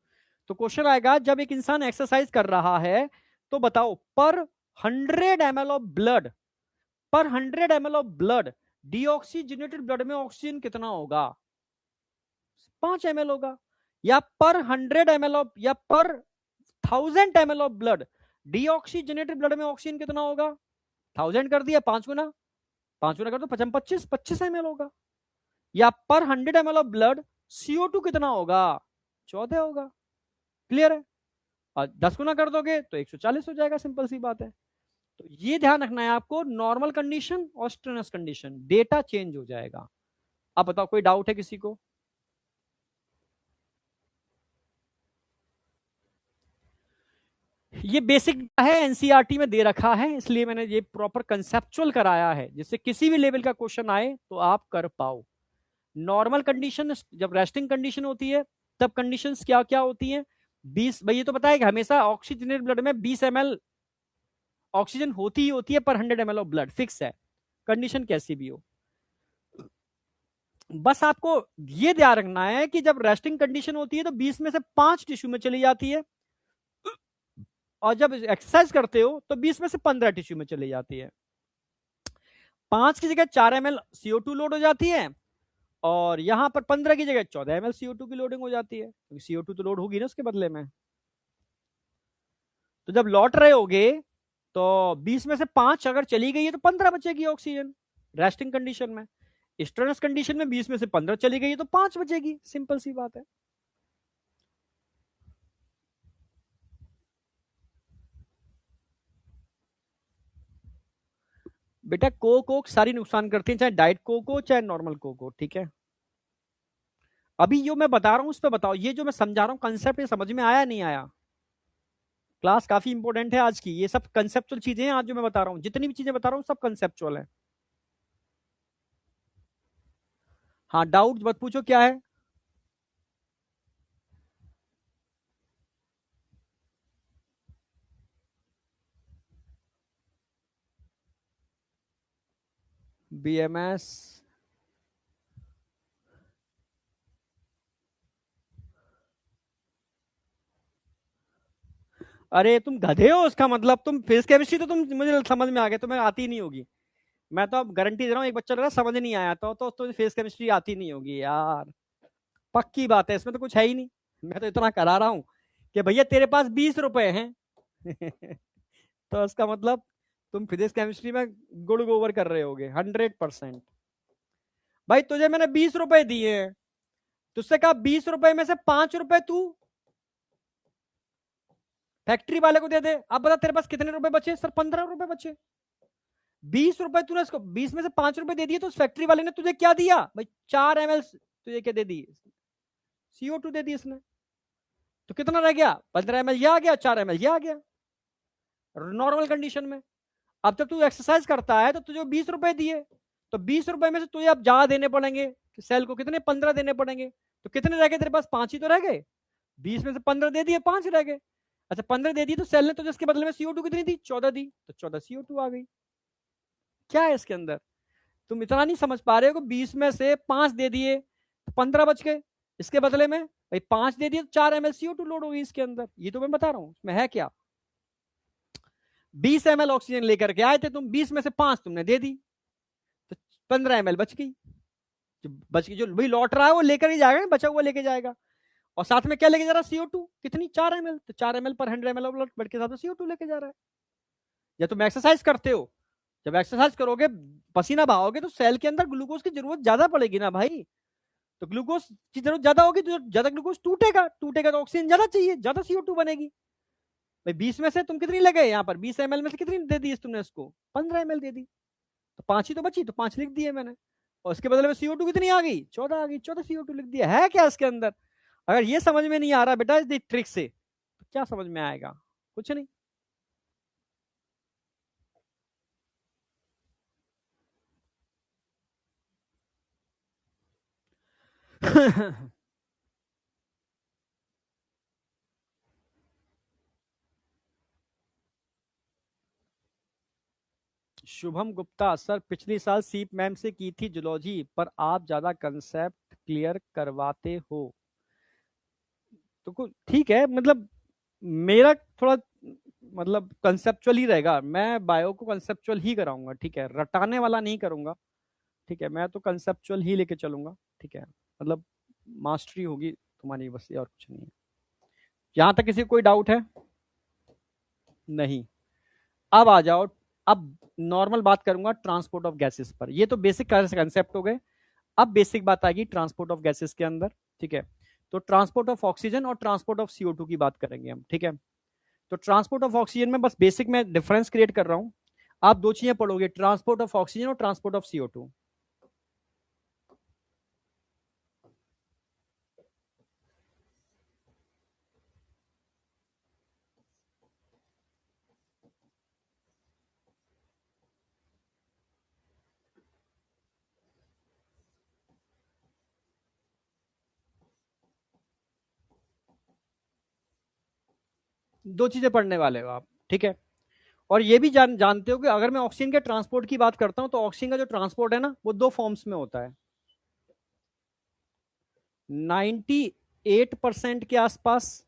तो क्वेश्चन आएगा, जब एक इंसान एक्सरसाइज कर रहा है तो बताओ पर 100 ml ऑफ ब्लड, पर 100 ml of blood, deoxygenated blood में ऑक्सीजन कितना होगा? 5 ml होगा। या पर 100 ml ऑफ, या पर 1000 ml of blood, deoxygenated blood में ऑक्सीजन कितना होगा? 1000 कर दिया, 5 गुना, 5 गुना कर दो 55, 25, 25 ml होगा। या पर 100 ml ऑफ ब्लड CO2 कितना होगा? 14 होगा। क्लियर है? और 10 गुना कर दोगे तो 140 हो जाएगा, सिंपल सी बात है। तो ये ध्यान रखना है आपको, नॉर्मल कंडीशन और स्ट्रेनस कंडीशन, डेटा चेंज हो जाएगा। अब बताओ, कोई डाउट है किसी को? ये बेसिक है, एनसीईआरटी में दे रखा है, इसलिए मैंने ये प्रॉपर कंसेप्चुअल कराया है, जिससे किसी भी लेवल का क्वेश्चन आए तो आप कर पाओ। नॉर्मल कंडीशन, जब रेस्टिंग कंडीशन होती है तब कंडीशंस क्या क्या होती हैं? 20, भाई ये तो पता है कि हमेशा ऑक्सीजनेटेड ब्लड में 20 ml ऑक्सीजन होती ही होती है पर 100 ml ऑफ ब्लड, फिक्स है, कंडीशन कैसी भी हो। बस आपको ये ध्यान रखना है कि जब रेस्टिंग कंडीशन होती है तो 20 में से 5 टिश्यू में चली जाती है, और जब एक्सरसाइज करते हो तो 20 में से 15 टिश्यू में चली जाती है। 5 की जगह 4 ml CO2 लोड हो जाती है, और यहां पर 15 की जगह 14 ml CO2 की लोडिंग हो जाती है, क्योंकि CO2 तो लोड होगी ना उसके बदले में। तो जब लौट रहे होगे तो 20 में से 5 अगर चली गई है तो 15 बचेगी ऑक्सीजन, रेस्टिंग कंडीशन में। स्ट्रेनस कंडीशन में 20 में से 15 चली गई है तो 5 बचेगी, सिंपल सी बात है। बेटा कोक सारी नुकसान करती है, चाहे डाइट कोक हो चाहे नॉर्मल कोक हो, ठीक है। अभी जो मैं बता रहा हूं उस पर बताओ, ये जो मैं समझा रहा हूँ कंसेप्ट, ये समझ में आया नहीं आया? क्लास काफी इंपॉर्टेंट है आज की, ये सब कंसेप्चुअल चीजें हैं आज जो मैं बता रहा हूँ, जितनी भी चीजें बता रहा हूँ सब कंसेप्चुअल है। हाँ, डाउट मत पूछो, क्या है? बीएमएस? अरे तुम गधे हो, उसका मतलब तुम फिजिक्स केमिस्ट्री तो तुम, मुझे समझ में आ गया, तुम्हें आती नहीं होगी। मैं तो अब गारंटी दे रहा हूँ, एक बच्चा लग रहा है समझ नहीं आया तो तुझे फिजिक्स केमिस्ट्री आती नहीं होगी यार। पक्की बात है, इसमें तो कुछ है ही नहीं। मैं तो इतना करा रहा हूँ कि भैया तेरे पास 20 रुपए हैं। तो इसका मतलब तुम फिजिक्स केमिस्ट्री में गुड़ गोबर कर रहे होगे 100%। भाई तुझे मैंने 20 रुपए दिए हैं, तुझसे कहा 20 रुपए में से 5 रुपए तू फैक्ट्री वाले को दे दे। अब बता तेरे पास कितने रुपए बचे? सर 15 रुपए बचे। 20 रुपए तूने इसको, 20 में से 5 रुपए दे दिए, तो उस फैक्ट्री वाले ने तुझे क्या दिया भाई? 4 ml तुझे क्या दे दी? CO2 दे दी इसने। तो कितना रह गया? 15 ml ये आ गया, 4 ml ये आ गया नॉर्मल कंडीशन में। अब जब तू एक्सरसाइज करता है तो तुझे 20 रुपए दिए, तो 20 रुपए में से तुझे अब ज्यादा देने पड़ेंगे सेल को, कितने? 15 देने पड़ेंगे। तो कितने रह गए तेरे पास? 5 ही तो रह गए। 20 में से 15 दे दिए, 5 रह गए। अच्छा 15 दे दिए तो सेल ने तुझे इसके बदले में CO2 कितनी दी? 14 दी, तो 14 CO2 आ गई। क्या है इसके अंदर? तुम इतना नहीं समझ पा रहे हो कि 20 में से 5 दे दिए तो 15 बच गए, इसके बदले में भाई 5 दे दिए तो 4 ml CO2 लोड होगी इसके अंदर। ये तो मैं बता रहा हूं, इसमें है क्या? 20 ml ऑक्सीजन लेकर के आए थे तुम, 20 में से 5 तुमने दे दी, तो 15 ml बच गई। जो बच गई, जो भाई लौट रहा है वो लेकर ही जाएगा, बचा हुआ लेके जाएगा। और साथ में क्या लेके जा रहा है? CO2 कितनी? 4 ml, तो 4 ml पर 100 ml बढ़ के साथ में CO2 लेके जा रहा है। या तुम एक्सरसाइज करते हो, जब एक्सरसाइज करोगे, पसीना बहाओगे, तो सेल के अंदर ग्लूकोज की जरूरत ज्यादा पड़ेगी ना भाई। तो ग्लूकोज की जरूरत ज्यादा होगी तो ज्यादा ग्लूकोज टूटेगा, टूटेगा तो ऑक्सीजन ज्यादा चाहिए, ज्यादा CO2 बनेगी। भाई 20 में से तुम कितनी लगे यहाँ पर? 20 ml में से कितनी दे दी तुमने इसको? 15 ml दे दी, तो 5 ही तो बची, तो 5 लिख दिए मैंने। और उसके बदले में CO2 कितनी आ गई? 14 आ गई, 14 CO2 लिख दिया। है क्या इसके अंदर? अगर ये समझ में नहीं आ रहा बेटा इस ट्रिक से, तो क्या समझ में आएगा? कुछ नहीं। शुभम गुप्ता सर, पिछली साल सीप मैम से की थी जूलॉजी, पर आप ज्यादा कंसेप्ट क्लियर करवाते हो। तो कुछ ठीक है, मतलब मेरा थोड़ा मतलब कंसेप्चुअल ही रहेगा, मैं बायो को कंसेप्चुअल ही कराऊंगा, ठीक है, रटाने वाला नहीं करूंगा। ठीक है, मैं तो कंसेप्चुअल ही लेके चलूंगा। ठीक है, मतलब मास्टरी होगी तुम्हारी, बस ये और कुछ नहीं है। यहां तक किसी को कोई डाउट है? नहीं। अब आ जाओ, अब नॉर्मल बात करूंगा ट्रांसपोर्ट ऑफ गैसेस पर। ये तो बेसिक कंसेप्ट हो गए। अब बेसिक बात आएगी ट्रांसपोर्ट ऑफ गैसेस के अंदर। ठीक है, तो ट्रांसपोर्ट ऑफ ऑक्सीजन और ट्रांसपोर्ट ऑफ CO2 की बात करेंगे हम। ठीक है, तो ट्रांसपोर्ट ऑफ ऑक्सीजन में बस बेसिक में डिफरेंस क्रिएट कर रहा हूं। आप दो चीजें पढ़ोगे, ट्रांसपोर्ट ऑफ ऑक्सीजन और ट्रांसपोर्ट ऑफ CO2। दो चीजें पढ़ने वाले हो आप। ठीक है, और ये भी जानते हो कि अगर मैं ऑक्सीजन के ट्रांसपोर्ट की बात करता हूं तो ऑक्सीजन का जो ट्रांसपोर्ट है ना, वो दो फॉर्म्स में होता है। 98% के आसपास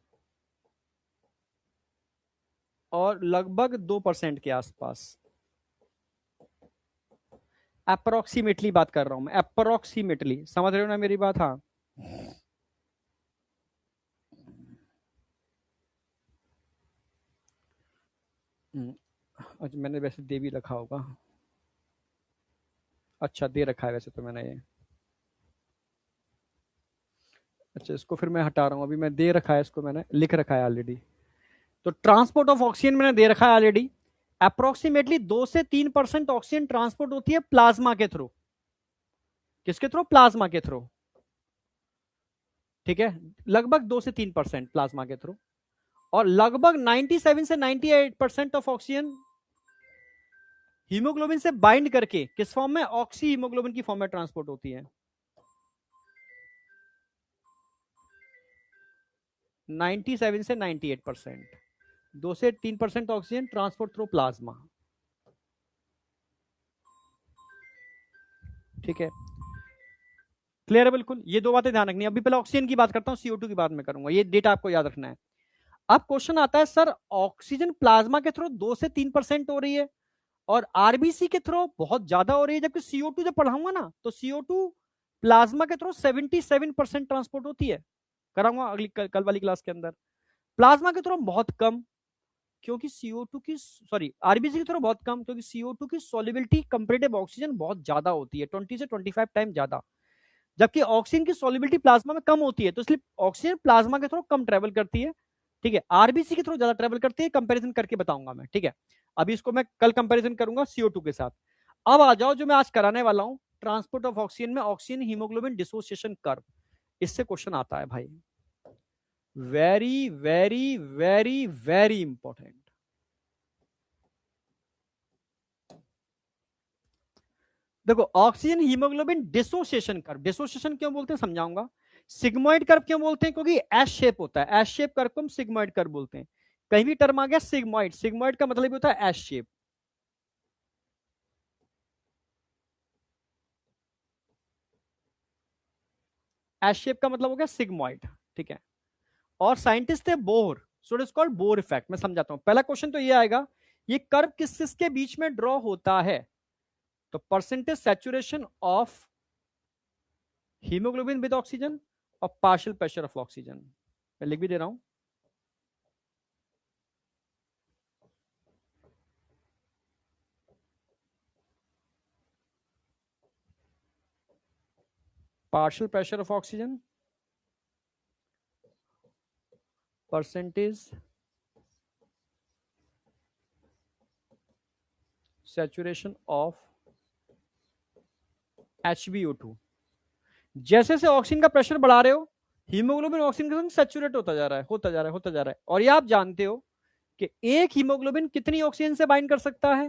और लगभग 2% के आसपास। अप्रोक्सीमेटली बात कर रहा हूं मैं, अप्रोक्सीमेटली, समझ रहे हो ना मेरी बात? हाँ। अच्छा, मैंने वैसे दे भी रखा होगा। अच्छा, दे रखा है वैसे तो मैंने ये। अच्छा, इसको फिर मैं हटा रहा हूँ, अभी मैं दे रखा है, इसको मैंने लिख रखा है ऑलरेडी। तो ट्रांसपोर्ट ऑफ ऑक्सीजन मैंने दे रखा है ऑलरेडी। अप्रोक्सीमेटली 2 से 3% ऑक्सीजन ट्रांसपोर्ट होती है प्लाज्मा के थ्रू। किसके थ्रू? प्लाज्मा के थ्रू। ठीक है, लगभग 2 से 3% प्लाज्मा के थ्रू, और लगभग 97 से 98% ऑफ ऑक्सीजन हीमोग्लोबिन से बाइंड करके किस फॉर्म में, ऑक्सी हीमोग्लोबिन की फॉर्म में ट्रांसपोर्ट होती है। 97 से 98%, 2 से 3% ऑक्सीजन ट्रांसपोर्ट थ्रू प्लाज्मा। ठीक है, क्लियर है बिल्कुल। ये दो बातें ध्यान रखनी है। अभी पहले ऑक्सीजन की बात करता हूं, CO2 की बात में करूंगा, ये डेटा आपको याद रखना है। अब क्वेश्चन आता है, सर ऑक्सीजन प्लाज्मा के थ्रू 2 से 3% हो रही है और आरबीसी के थ्रू बहुत ज्यादा हो रही है, जबकि CO2 जब पढ़ाऊंगा ना तो CO2 प्लाज्मा के थ्रू 77% ट्रांसपोर्ट होती है, कराऊंगा अगली कल वाली क्लास के अंदर। प्लाज्मा के थ्रू बहुत कम, क्योंकि CO2 की, सॉरी आरबीसी की थ्रू बहुत कम, क्योंकि CO2 की सॉल्युबिलिटी कंपेरेटिव ऑक्सीजन बहुत ज्यादा होती है, 20 से 25 टाइम ज्यादा, जबकि ऑक्सीजन की सॉल्युबिलिटी प्लाज्मा में कम होती है, तो इसलिए ऑक्सीजन प्लाज्मा के थ्रू कम ट्रेवल करती है। ठीक है, आरबीसी के थ्रू ज्यादा ट्रेवल करती है, कंपैरिजन करके बताऊंगा मैं। ठीक है, अभी इसको मैं कल कंपैरिजन करूंगा CO2 के साथ। अब आ जाओ जो मैं आज कराने वाला हूं, ट्रांसपोर्ट ऑफ ऑक्सीजन में ऑक्सीजन हीमोग्लोबिन डिसोसिएशन कर्व, इससे क्वेश्चन आता है भाई, very very very very important. देखो, oxygen haemoglobin dissociation curve, dissociation क्यों बोलते हैं समझाऊंगा। सिग्मोइड कर्व क्यों बोलते हैं, क्योंकि एस शेप होता है, एस शेप कर्व को हम सिग्मोइड कर्व बोलते हैं। कहीं भी टर्म आ गया सिग्मोइड, सिग्मोइड का मतलब होता है एस शेप। एस शेप का मतलब हो गया सिग्मोइड। ठीक है, और साइंटिस्ट थे bore, so it is called Bohr effect. मैं समझाता हूं, पहला क्वेश्चन तो ये आएगा, ये कर्व किस किस के बीच में ड्रॉ होता है, तो percentage saturation of haemoglobin with oxygen और पार्शियल प्रेशर ऑफ ऑक्सीजन। मैं लिख भी दे रहा हूं, partial pressure of oxygen, percentage saturation of HbO2। जैसे से ऑक्सीजन का प्रेशर बढ़ा रहे हो, हीमोग्लोबिन ऑक्सीजन के साथ सैचुरेट होता जा रहा है, होता जा रहा है, होता जा रहा है। और ये आप जानते हो कि एक हीमोग्लोबिन कितनी ऑक्सीजन से बाइंड कर सकता है,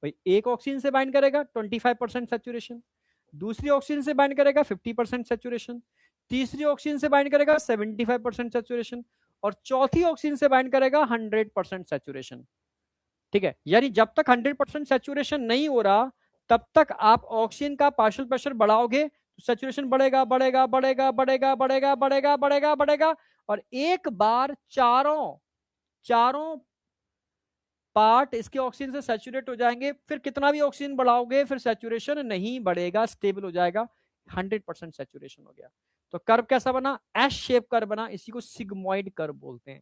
भाई एक ऑक्सीजन से बाइंड करेगा 25% सैचुरेशन, दूसरी ऑक्सीजन से बाइंड करेगा 50% सैचुरेशन, तीसरी ऑक्सीजन से बाइंड करेगा 75% सैचुरेशन, और चौथी ऑक्सीजन से बाइंड करेगा 100% सैचुरेशन। ठीक है, यानी जब तक 100% सैचुरेशन नहीं हो रहा, तब तक आप ऑक्सीजन का पार्शियल प्रेशर बढ़ाओगे तो सैचुरेशन बढ़ेगा बढ़ेगा बढ़ेगा बढ़ेगा बढ़ेगा बढ़ेगा बढ़ेगा बढ़ेगा, और एक बार चारों चारों पार्ट इसके ऑक्सीजन से सैचुरेट हो जाएंगे, फिर कितना भी ऑक्सीजन बढ़ाओगे फिर सैचुरेशन नहीं बढ़ेगा, स्टेबल हो जाएगा, 100% सैचुरेशन हो गया। तो कर्व कैसा बना, एस शेप कर्व बना, इसी को सिग्मोइड कर्व बोलते हैं।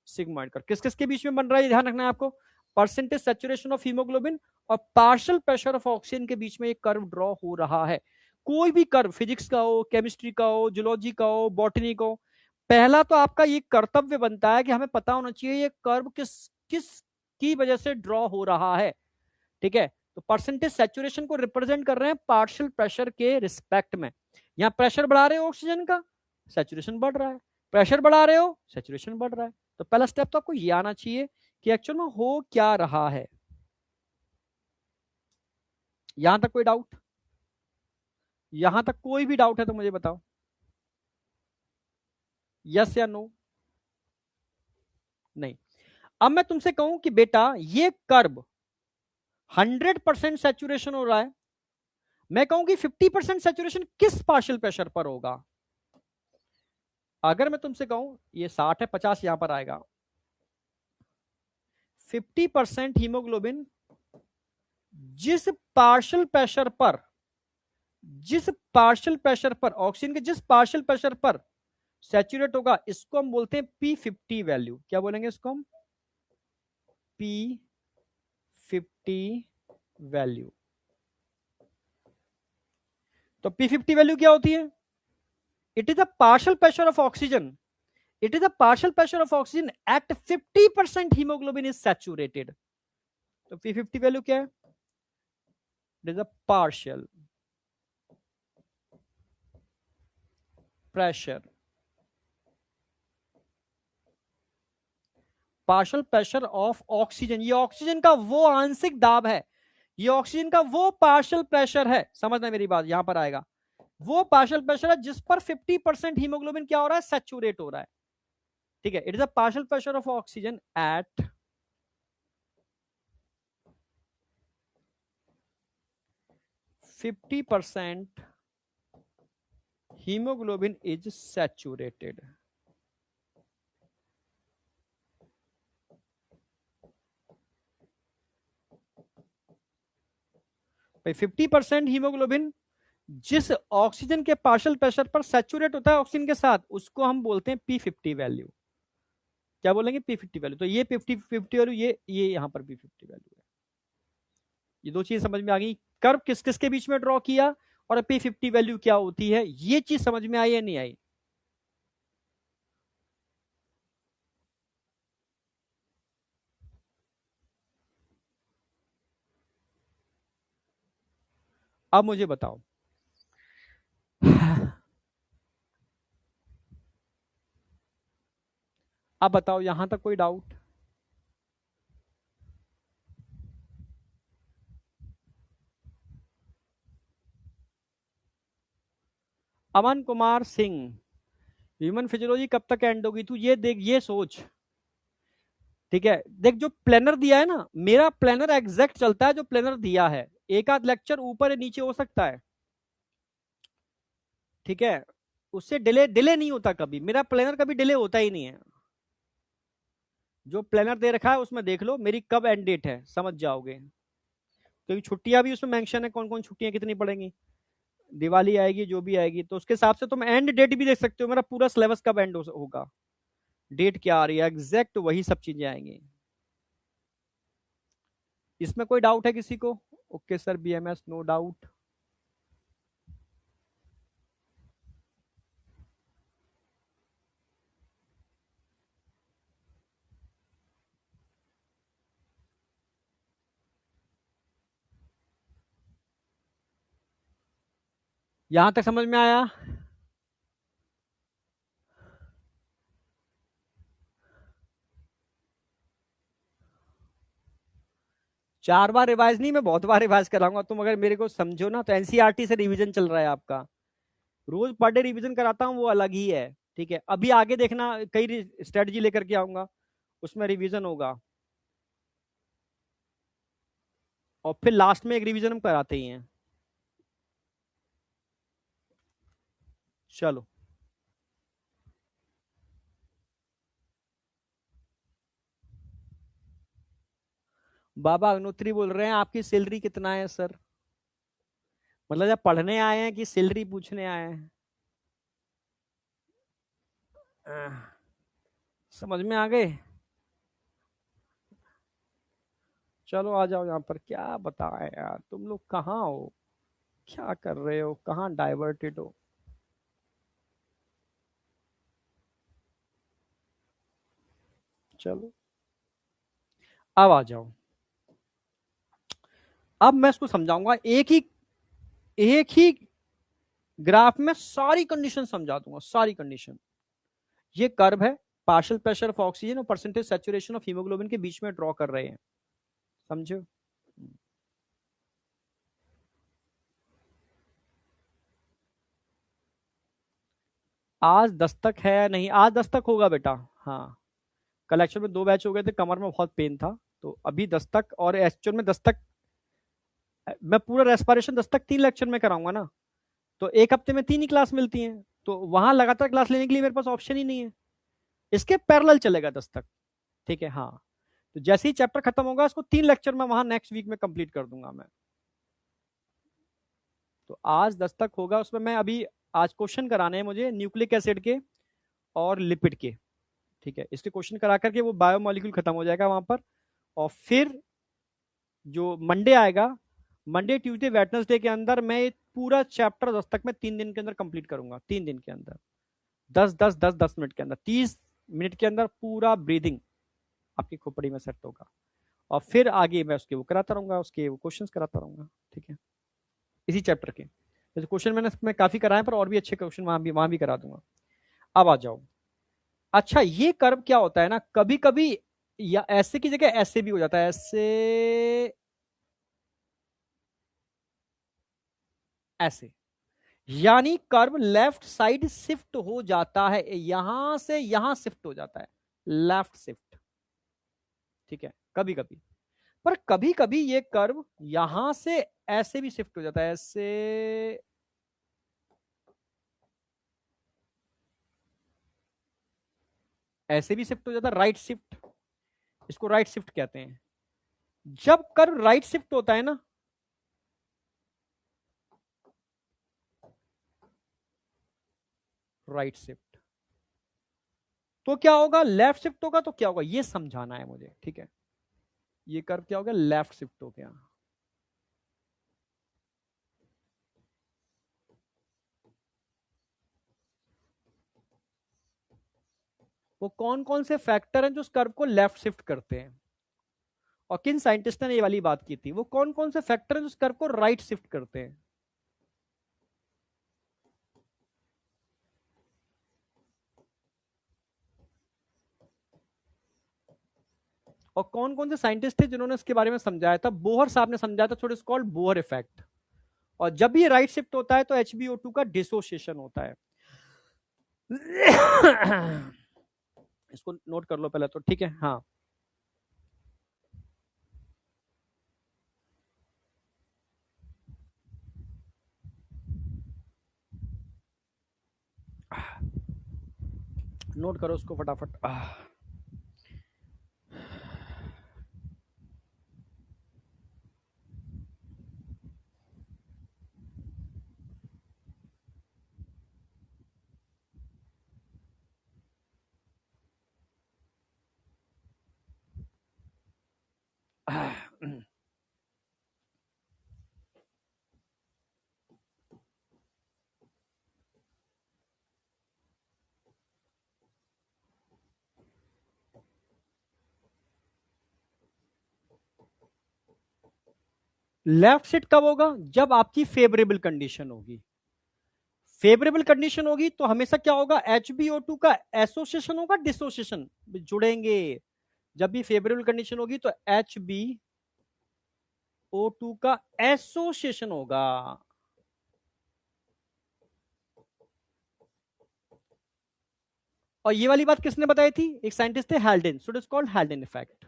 सिग्मोइड कर्व किस किस के बीच में बन रहा है, ध्यान रखना है आपको, परसेंटेज सैचुरेशन ऑफ हीमोग्लोबिन और पार्शियल प्रेशर ऑफ ऑक्सीजन के बीच में एक कर्व ड्रॉ हो रहा है। कोई भी कर्व, फिजिक्स का हो, केमिस्ट्री का हो, जूलॉजी का हो, बॉटनी का हो, पहला तो आपका ये कर्तव्य बनता है कि हमें पता होना चाहिए ये कर्व किस किस की वजह से ड्रॉ हो रहा है। ठीक है, तो परसेंटेज सैचुरेशन को रिप्रेजेंट कर रहे हैं पार्शियल प्रेशर के रिस्पेक्ट में। यहां प्रेशर बढ़ा रहे हो ऑक्सीजन का, सैचुरेशन बढ़ रहा है, प्रेशर बढ़ा रहे हो, सैचुरेशन बढ़ रहा है। तो पहला स्टेप तो आपको ये आना चाहिए कि एक्चुअल में हो क्या रहा है। यहां तक कोई डाउट, यहां तक कोई भी डाउट है तो मुझे बताओ, यस या नो। नहीं, अब मैं तुमसे कहूं कि बेटा ये कर्व 100% सैचुरेशन हो रहा है, मैं कहूं कि 50% सैचुरेशन किस पार्शियल प्रेशर पर होगा। अगर मैं तुमसे कहूं ये 60 है, 50 यहां पर आएगा, 50% हीमोग्लोबिन जिस पार्शियल प्रेशर पर, जिस पार्शियल प्रेशर पर ऑक्सीजन के जिस पार्शियल प्रेशर पर सैचुरेट होगा, इसको हम बोलते हैं P50 वैल्यू। क्या बोलेंगे इसको हम, P50 वैल्यू। तो P50 वैल्यू क्या होती है, it is the partial pressure of oxygen, it is the partial pressure of oxygen at 50% hemoglobin is saturated। तो P50 वैल्यू क्या है, it is a partial pressure, partial pressure of oxygen, ये oxygen का वो आंशिक दाब है, ये ऑक्सीजन का वो पार्शियल प्रेशर है, समझना मेरी बात, यहां पर आएगा वो पार्शियल प्रेशर है जिस पर 50% हीमोग्लोबिन क्या हो रहा है, सैचुरेट हो रहा है, ठीक है। It is a partial pressure of oxygen at 50% hemoglobin is saturated। भाई 50% हीमोग्लोबिन जिस ऑक्सीजन के पार्शियल प्रेशर पर सैचुरेट होता है ऑक्सीजन के साथ, उसको हम बोलते हैं P50 वैल्यू। क्या बोलेंगे? P50 value. तो ये 50 वैल्यू, ये यहां पर P50 वैल्यू है। ये दो चीज समझ में आ गई। कर्व किस किस के बीच में ड्रॉ किया और P50 वैल्यू क्या होती है, ये चीज समझ में आई या नहीं आई? अब मुझे बताओ अब बताओ यहां तक कोई doubt? Aman Kumar Singh, human physiology कब तक एंड होगी? तू ये देख, ये सोच, ठीक है। देख जो प्लानर दिया है ना, मेरा प्लानर एग्जैक्ट चलता है जो प्लानर दिया है, एक आध लेक्चर ऊपर या नीचे हो सकता है, ठीक है। उससे डिले डिले नहीं होता कभी, मेरा प्लानर कभी डिले होता ही नहीं है। जो प्लानर दे रखा है उसमें देख लो मेरी कब एंड डेट है, समझ जाओगे। क्योंकि छुट्टियां भी उसमें मेंशन है, कौन कौन छुट्टियां कितनी पड़ेंगी, दिवाली आएगी जो भी आएगी, तो उसके हिसाब से तुम एंड डेट भी देख सकते हो, मेरा पूरा सिलेबस कब एंड होगा, डेट क्या आ रही है एग्जैक्ट, वही सब चीजें आएंगी। इसमें कोई डाउट है किसी को? Okay sir, BMS no doubt. यहां तक समझ में आया? 4 बार रिवाइज नहीं, मैं बहुत बार रिवाइज कराऊंगा, तुम अगर मेरे को समझो ना तो। एनसीईआरटी से रिवीजन चल रहा है आपका, रोज पर डे रिवीजन कराता हूँ, वो अलग ही है, ठीक है। अभी आगे देखना, कई स्ट्रेटजी लेकर के आऊंगा, उसमें रिवीजन होगा, और फिर लास्ट में एक रिवीजन हम कराते ही हैं। चलो, बाबा अग्नोत्री बोल रहे हैं आपकी सैलरी कितना है सर? मतलब जब पढ़ने आए हैं कि सैलरी पूछने आए हैं? आह, समझ में आ गए? चलो आ जाओ यहाँ पर, क्या बताएं यार, तुम लोग कहाँ हो, क्या कर रहे हो, कहाँ डाइवर्टेड हो? चलो अब आ जाओ, अब मैं इसको समझाऊंगा, एक ही ग्राफ में सारी कंडीशन समझा दूंगा, सारी कंडीशन। ये कर्व है, पार्शियल प्रेशर ऑफ ऑक्सीजन और परसेंटेज सैचुरेशन ऑफ हीमोग्लोबिन के बीच में ड्रॉ कर रहे हैं, समझो। आज दस्तक है या नहीं? आज दस्तक होगा बेटा, हाँ। कलेक्शन में 2 बैच हो गए थे, कमर में बहुत पेन था, तो अभी दस्तक, और एक्चुअल में दस्तक, मैं पूरा रेस्पिरेशन दस्तक 3 लेक्चर में कराऊंगा ना, तो एक हफ्ते में 3 ही क्लास मिलती हैं, तो वहां लगातार क्लास लेने के लिए मेरे पास ऑप्शन ही नहीं है, इसके पैरेलल चलेगा दस्तक, ठीक है। हाँ, तो जैसे ही चैप्टर खत्म होगा इसको 3 लेक्चर में वहां नेक्स्ट वीक में कंप्लीट कर दूंगा मैं। तो आज दस्तक होगा, उसमें मैं अभी आज क्वेश्चन कराने हैं मुझे न्यूक्लिक एसिड के और लिपिड के, ठीक है। इसके क्वेश्चन करा करके वो बायोमोलिक्यूल खत्म हो जाएगा वहां पर, और फिर जो मंडे आएगा, मंडे ट्यूसडे वेडनेसडे के अंदर मैं पूरा चैप्टर दस्तक में 3 दिन के अंदर कंप्लीट करूंगा, 3 दिन के अंदर, 10 10 10 10 मिनट के अंदर, 30 मिनट के अंदर पूरा ब्रीदिंग आपकी खोपड़ी में सेट होगा, और फिर आगे मैं उसके वो कराता रहूंगा, उसके वो क्वेश्चंस कराता रहूंगा, ठीक है, इसी चैप्टर के। जैसे क्वेश्चन मैं काफी कराए, पर और भी अच्छे क्वेश्चन वहां भी करा दूंगा। अब आ जाओ। अच्छा, ये कर्व क्या होता है ना, कभी कभी या ऐसे की जगह ऐसे भी हो जाता है, ऐसे, ऐसे। यानी कर्व लेफ्ट साइड शिफ्ट हो जाता है, यहां से यहां शिफ्ट हो जाता है, लेफ्ट शिफ्ट। ठीक है, कभी कभी। पर कभी कभी ये कर्व यहां से ऐसे भी शिफ्ट हो जाता है, ऐसे, ऐसे भी शिफ्ट हो जाता है, राइट शिफ्ट। इसको राइट शिफ्ट कहते हैं। जब कर्व राइट शिफ्ट होता है ना, राइट शिफ्ट, तो क्या होगा, लेफ्ट शिफ्ट होगा तो क्या होगा, ये समझाना है मुझे। ठीक है, ये कर्व क्या हो गया, लेफ्ट शिफ्ट हो गया। वो कौन कौन से फैक्टर हैं जो उस कर्व को लेफ्ट शिफ्ट करते हैं, और किन साइंटिस्ट ने ये वाली बात की थी, वो कौन कौन से फैक्टर हैं जो उस कर्व को राइट शिफ्ट करते हैं। और कौन कौन से साइंटिस्ट थे जिन्होंने इसके बारे में समझाया था, बोहर साहब ने समझाया था, थोड़ा कॉल्ड बोहर इफेक्ट। और जब भी राइट शिफ्ट होता है तो HBO2 का डिसोसिएशन होता है। इसको नोट कर लो पहले तो, ठीक है। हाँ, नोट करो उसको फटाफट। लेफ्ट शिफ्ट कब होगा, जब आपकी फेवरेबल कंडीशन होगी। फेवरेबल कंडीशन होगी तो हमेशा क्या होगा, HBO2 का एसोसिएशन होगा, डिसोसिएशन, जुड़ेंगे। जब भी फेवरेबल कंडीशन होगी तो HBO2 का एसोसिएशन होगा। और ये वाली बात किसने बताई थी, एक साइंटिस्ट थे हेल्डेन, सो इट इज कॉल्ड हेल्डेन इफेक्ट।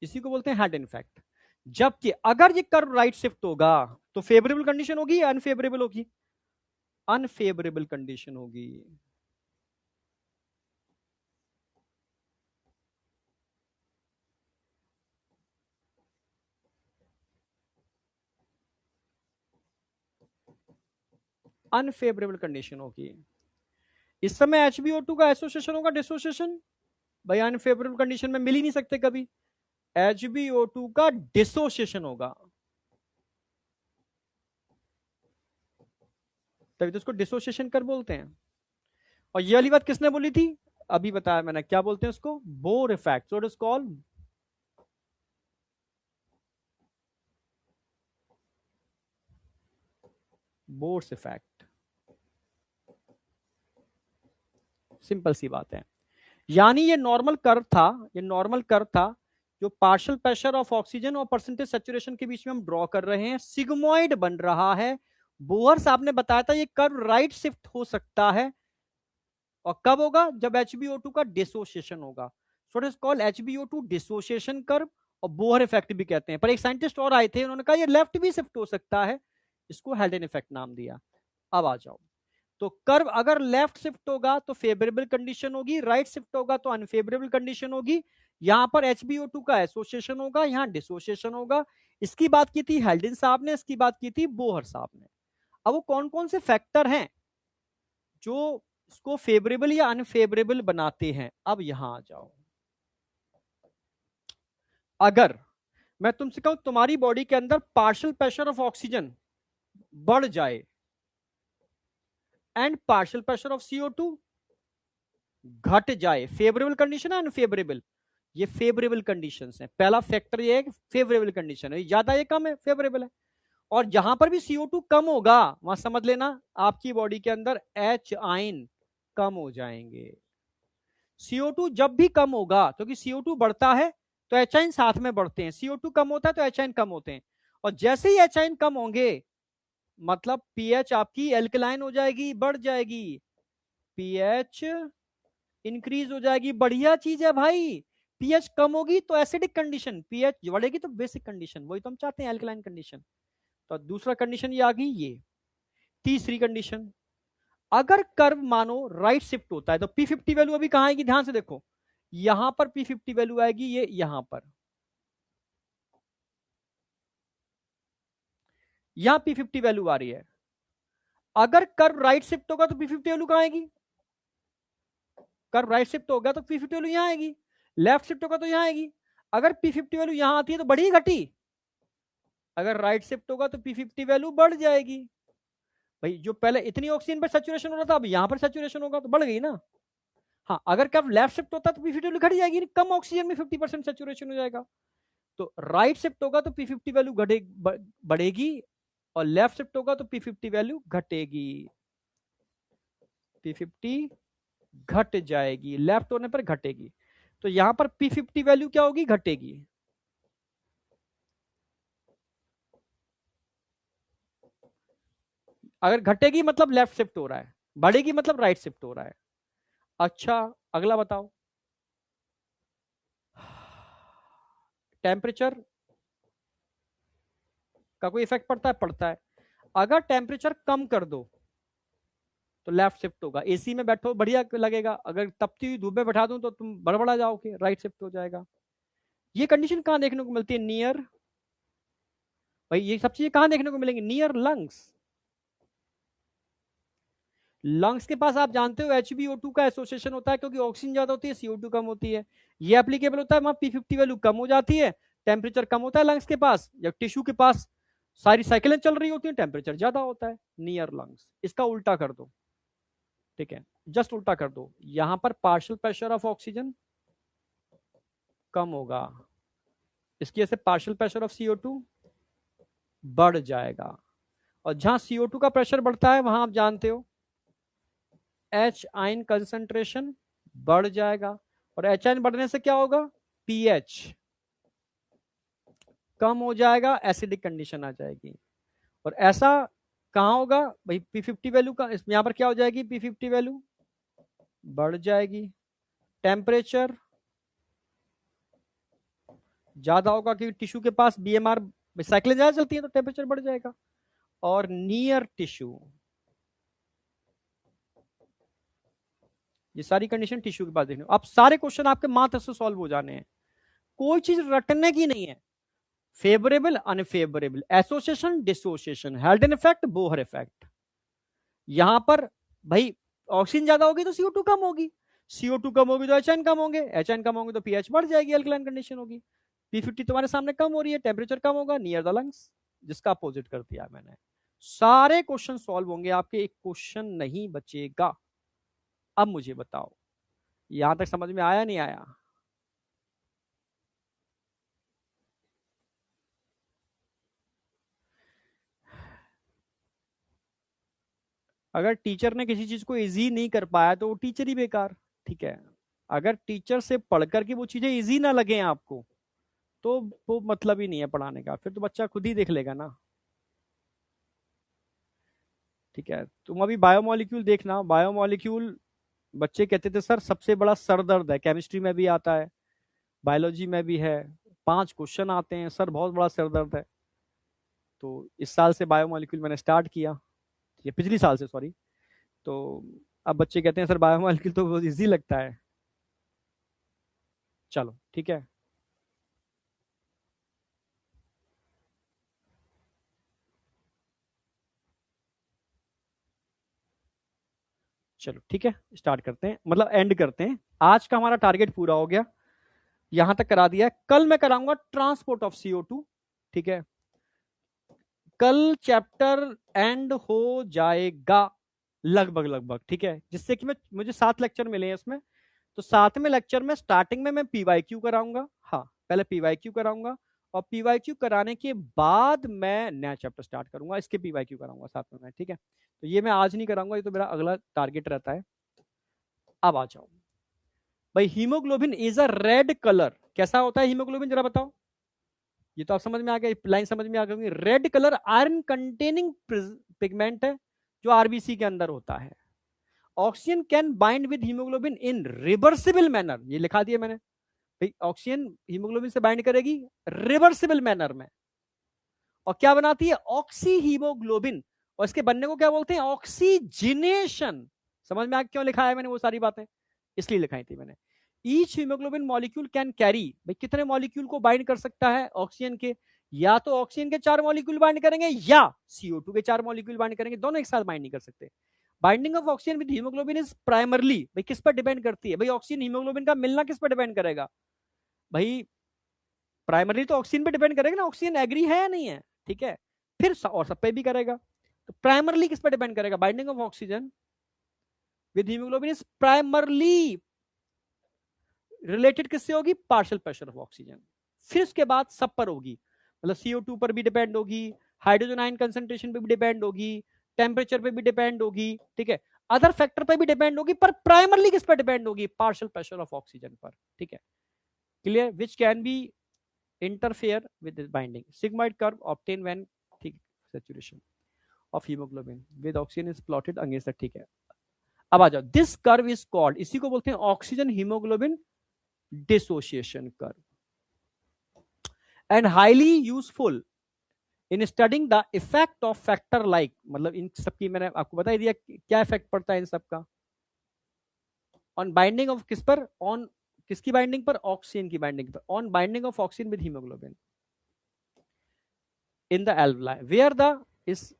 इसी को बोलते हैं हेल्डेन इफेक्ट। जबकि अगर ये कर्व राइट शिफ्ट होगा तो फेवरेबल कंडीशन होगी या अनफेवरेबल होगी, अनफेवरेबल कंडीशन होगी। अनफेवरेबल कंडीशन होगी। इस समय HBO2 का एसोसिएशन होगा, डिसोसिएशन। भाई अनफेवरेबल कंडीशन में मिल ही नहीं सकते कभी। HBO2 का डिसोसिएशन होगा, तभी तो उसको डिसोसिएशन कर बोलते हैं। और ये वाली बात किसने बोली थी, अभी बताया मैंने, क्या बोलते हैं उसको, Bohr effect, so it is called Bohr's effect. Simple सी बात है। यानी ये नॉर्मल कर्व था, ये नॉर्मल कर्व था, जो पार्शियल प्रेशर ऑफ ऑक्सीजन और परसेंटेज सेचुरेशन के बीच में हम ड्रॉ कर रहे हैं, सिग्मोइड बन रहा है। बोहर साहब ने बताया था ये कर्व राइट शिफ्ट हो सकता है, और कब होगा, जब HBO2 का डिसोसिएशन होगा। सो it is called HBO2 dissociation curve, और बोहर इफेक्ट भी कहते हैं। पर एक साइंटिस्ट और आए थे, उन्होंने कहा ये लेफ्ट भी शिफ्ट हो सकता है, इसको हेल्डेन इफेक्ट नाम दिया। अब आ जाओ। तो कर्व अगर लेफ्ट शिफ्ट होगा तो फेवरेबल कंडीशन होगी, राइट शिफ्ट होगा तो अनफेवरेबल कंडीशन होगी। यहां पर HBO2 का एसोसिएशन होगा, यहां डिसोसिएशन होगा। इसकी बात की थी हेल्डिन साहब ने, इसकी बात की थी बोहर साहब ने। अब वो कौन कौन से फैक्टर हैं जो इसको फेवरेबल या अनफेवरेबल बनाते हैं, अब यहां आ जाओ। अगर मैं तुमसे कहूं तुम्हारी बॉडी के अंदर पार्शियल प्रेशर ऑफ ऑक्सीजन बढ़ जाए and partial pressure of CO2 घट जाए, फेवरेबल कंडीशन है अनफेवरेबल, ये फेवरेबल कंडीशंस हैं। पहला फैक्टर ये है कि फेवरेबल कंडीशन है, ज्यादा ये कम है, फेवरेबल है। और जहां पर भी CO2 कम होगा वहां समझ लेना आपकी बॉडी के अंदर H आयन कम हो जाएंगे। CO2 जब भी कम होगा, क्योंकि CO2 बढ़ता है तो H आयन साथ में बढ़ते हैं, CO2 कम होता है तो H आयन कम होते हैं। और जैसे ही H आयन कम होंगे मतलब पीएच आपकी एल्कलाइन हो जाएगी, बढ़ जाएगी, पीएच इंक्रीज हो जाएगी, बढ़िया चीज है भाई। पीएच कम होगी तो एसिडिक कंडीशन, पीएच बढ़ेगी तो बेसिक कंडीशन, वही तो हम चाहते हैं, एल्कलाइन कंडीशन। तो दूसरा कंडीशन ये आ गई ये। तीसरी कंडीशन, अगर कर्व मानो राइट शिफ्ट होता है तो P50 वैल्यू अभी कहां आएगी, ध्यान से देखो, यहां पर P50 वैल्यू आएगी, ये यहां पर, यहां P50 वैल्यू आ रही है। अगर कर्व राइट शिफ्ट होगा तो P50 वैल्यू कहां आएगी, कर्व राइट शिफ्ट होगा तो P50 वैल्यू यहां आएगी, लेफ्ट शिफ्ट होगा तो यहां आएगी। अगर P50 वैल्यू यहां आती है तो बढ़ी घटी, अगर राइट शिफ्ट होगा तो P50 वैल्यू बढ़ जाएगी। भाई जो पहले इतनी ऑक्सीजन पर सेचुरेशन हो रहा था अब यहां पर सेचुरेशन होगा तो बढ़ गई ना। हाँ, अगर कर्व लेफ्ट शिफ्ट होता तो P50 वैल्यू घट जाएगी, कम ऑक्सीजन में 50% सेचुरेशन हो जाएगा। तो राइट शिफ्ट होगा तो P50 वैल्यू बढ़ेगी, और लेफ्ट शिफ्ट होगा तो P50 वैल्यू घटेगी, P50 घट जाएगी, लेफ्ट होने पर घटेगी। तो यहां पर P50 वैल्यू क्या होगी, घटेगी। अगर घटेगी मतलब लेफ्ट शिफ्ट हो रहा है, बढ़ेगी मतलब राइट शिफ्ट हो रहा है। अच्छा, अगला बताओ, टेम्परेचर का कोई इफेक्ट पड़ता है, पड़ता है। अगर टेम्परेचर कम कर दो तो लेफ्ट शिफ्ट होगा, एसी में बैठो बढ़िया लगेगा, अगर तपती हुई धूप में बैठा दूं तो तुम बड़बड़ा जाओगे, राइट शिफ्ट हो जाएगा। ये कंडीशन कहां देखने को मिलती है, नियर, भाई ये सब चीजें कहां देखने को मिलेंगी, नियर लंग्स। लंग्स के पास आप जानते हो HbO2 का एसोसिएशन होता है, क्योंकि ऑक्सीजन ज्यादा होती है CO2 कम होती है। ये एप्लीकेबल होता है वहां P50 वैल्यू कम हो जाती है, टेम्परेचर कम होता है लंग्स के पास, जब टिश्यू के पास सारी साइकिलें चल रही होती है टेम्परेचर ज्यादा होता है, नियर लंग्स। इसका उल्टा कर दो, ठीक है, जस्ट उल्टा कर दो, यहां पर पार्शियल प्रेशर ऑफ ऑक्सीजन कम होगा, इसकी वजह से पार्शियल प्रेशर ऑफ CO2 बढ़ जाएगा। और जहां CO2 का प्रेशर बढ़ता है वहां आप जानते हो H आयन कंसंट्रेशन बढ़ जाएगा, और H आयन बढ़ने से क्या होगा, पीएच कम हो जाएगा, एसिडिक कंडीशन आ जाएगी। और ऐसा कहां होगा भाई, P50 वैल्यू का यहां पर क्या हो जाएगी, P50 वैल्यू बढ़ जाएगी, टेम्परेचर ज्यादा होगा क्योंकि टिश्यू के पास BMR साइकिलें ज्यादा चलती है तो टेम्परेचर बढ़ जाएगा। और नियर टिश्यू, ये सारी कंडीशन टिश्यू के पास देखने, अब सारे क्वेश्चन आपके मात्र से सॉल्व हो जाने हैं, कोई चीज रटने की नहीं है। Favourable unfavourable, association dissociation, हेल्डन effect, Bohr effect. यहां पर भाई ऑक्सीजन ज्यादा होगी तो CO2 कम होगी, CO2 कम होगी तो HN कम होंगे, HN कम होंगे तो पीएच बढ़ जाएगी, अल्कलाइन कंडीशन होगी। P50 तुम्हारे सामने कम हो रही है, टेम्परेचर कम होगा, नियर द लंग्स, जिसका अपोजिट कर दिया मैंने। सारे क्वेश्चन सॉल्व होंगे आपके, एक क्वेश्चन नहीं बचेगा। अब मुझे बताओ यहां तक समझ में आया नहीं आया। अगर टीचर ने किसी चीज को इजी नहीं कर पाया तो वो टीचर ही बेकार, ठीक है। अगर टीचर से पढ़कर के वो चीजें इजी ना लगे आपको तो वो मतलब ही नहीं है पढ़ाने का, फिर तो बच्चा खुद ही देख लेगा ना, ठीक है। तुम अभी बायोमोलिक्यूल देखना, बायोमोलिक्यूल बच्चे कहते थे सर सबसे बड़ा सर दर्द है, केमिस्ट्री में भी आता है, बायोलॉजी में भी है, 5 क्वेश्चन आते हैं सर, बहुत बड़ा सर दर्द है। तो इस साल से बायोमोलिक्यूल मैंने स्टार्ट किया, ये पिछली साल से सॉरी। तो अब बच्चे कहते हैं सर बायोमोलिक्यूल तो बहुत ईजी लगता है। चलो ठीक है, चलो ठीक है, स्टार्ट करते हैं, मतलब एंड करते हैं। आज का हमारा टारगेट पूरा हो गया, यहां तक करा दिया है। कल मैं कराऊंगा ट्रांसपोर्ट ऑफ CO2, ठीक है। कल चैप्टर एंड हो जाएगा लगभग लगभग, ठीक है, जिससे कि मैं मुझे 7 लेक्चर मिले हैं इसमें, तो 7वें लेक्चर में स्टार्टिंग में मैं पीवाईक्यू कराऊंगा, हाँ पहले पीवाईक्यू कराऊंगा, और पीवाईक्यू कराने के बाद मैं नया चैप्टर स्टार्ट करूंगा, इसके पीवाईक्यू कराऊंगा साथ में मैं, ठीक है। तो ये मैं आज नहीं कराऊंगा, ये तो मेरा अगला टारगेट रहता है। अब आ जाओ भाई, haemoglobin is a red colour. कैसा होता है हीमोग्लोबिन, जरा बताओ। ये तो आप समझ में आ गया, लाइन समझ में आ गई। Red colour iron containing pigment है जो आरबीसी के अंदर होता है। Oxygen can bind with haemoglobin in reversible manner, ये लिखा दिया मैंने भाई, ऑक्सीजन हीमोग्लोबिन से बाइंड करेगी रिवर्सिबल मैनर में। और क्या बनाती है, ऑक्सी हीमोग्लोबिन। और इसके बनने को क्या बोलते हैं, ऑक्सीजिनेशन। समझ में आ क्यों लिखा है मैंने वो सारी बातें, इसलिए लिखाई थी मैंने। Each haemoglobin molecule can carry, भाई कितने मॉलिक्यूल को बाइंड कर सकता है ऑक्सीजन के, या तो ऑक्सीजन के 4 मॉलिक्यूल बाइंड करेंगे या CO2 के 4 मॉलिक्यूल बाइंड करेंगे, दोनों एक साथ बाइंड नहीं कर सकते। Binding of oxygen with haemoglobin is primarily, भाई किस पर डिपेंड करती है, भाई ऑक्सीजन हीमोग्लोबिन का मिलना किस पर डिपेंड करेगा, भाई प्राइमरली तो ऑक्सीजन पे डिपेंड करेगा ना, ऑक्सीजन एग्री है या नहीं है, ठीक है। फिर और सब पे भी करेगा। तो प्राइमरली किस पे डिपेंड करेगा, binding of oxygen with haemoglobin is primarily related किससे होगी, पार्शियल प्रेशर ऑफ ऑक्सीजन। फिर उसके बाद सब पर होगी, मतलब CO2 पर भी डिपेंड होगी, हाइड्रोजन आयन कंसंट्रेशन पे भी डिपेंड होगी, टेम्परेचर पे भी डिपेंड होगी, ठीक है, अदर फैक्टर पे भी डिपेंड होगी, पर प्राइमरली किस पर डिपेंड होगी, पार्शियल प्रेशर ऑफ ऑक्सीजन पर, ठीक है। Clear, which can be interfere with this binding. Sigmoid curve obtained when thick saturation of hemoglobin with oxygen is plotted against the, ठीक है। अब आ जाओ, this curve is called, इसी को बोलते हैं oxygen haemoglobin dissociation curve, and highly useful in studying the effect of factor like, मतलब इन सबकी मैंने आपको बता दिया क्या इफेक्ट पड़ता है इन सबका, ऑन बाइंडिंग ऑफ किस पर, ऑन किसकी बाइंडिंग पर, ऑक्सीजन की बाइंडिंग पर, on binding of oxygen with haemoglobin in the alveoli where the is.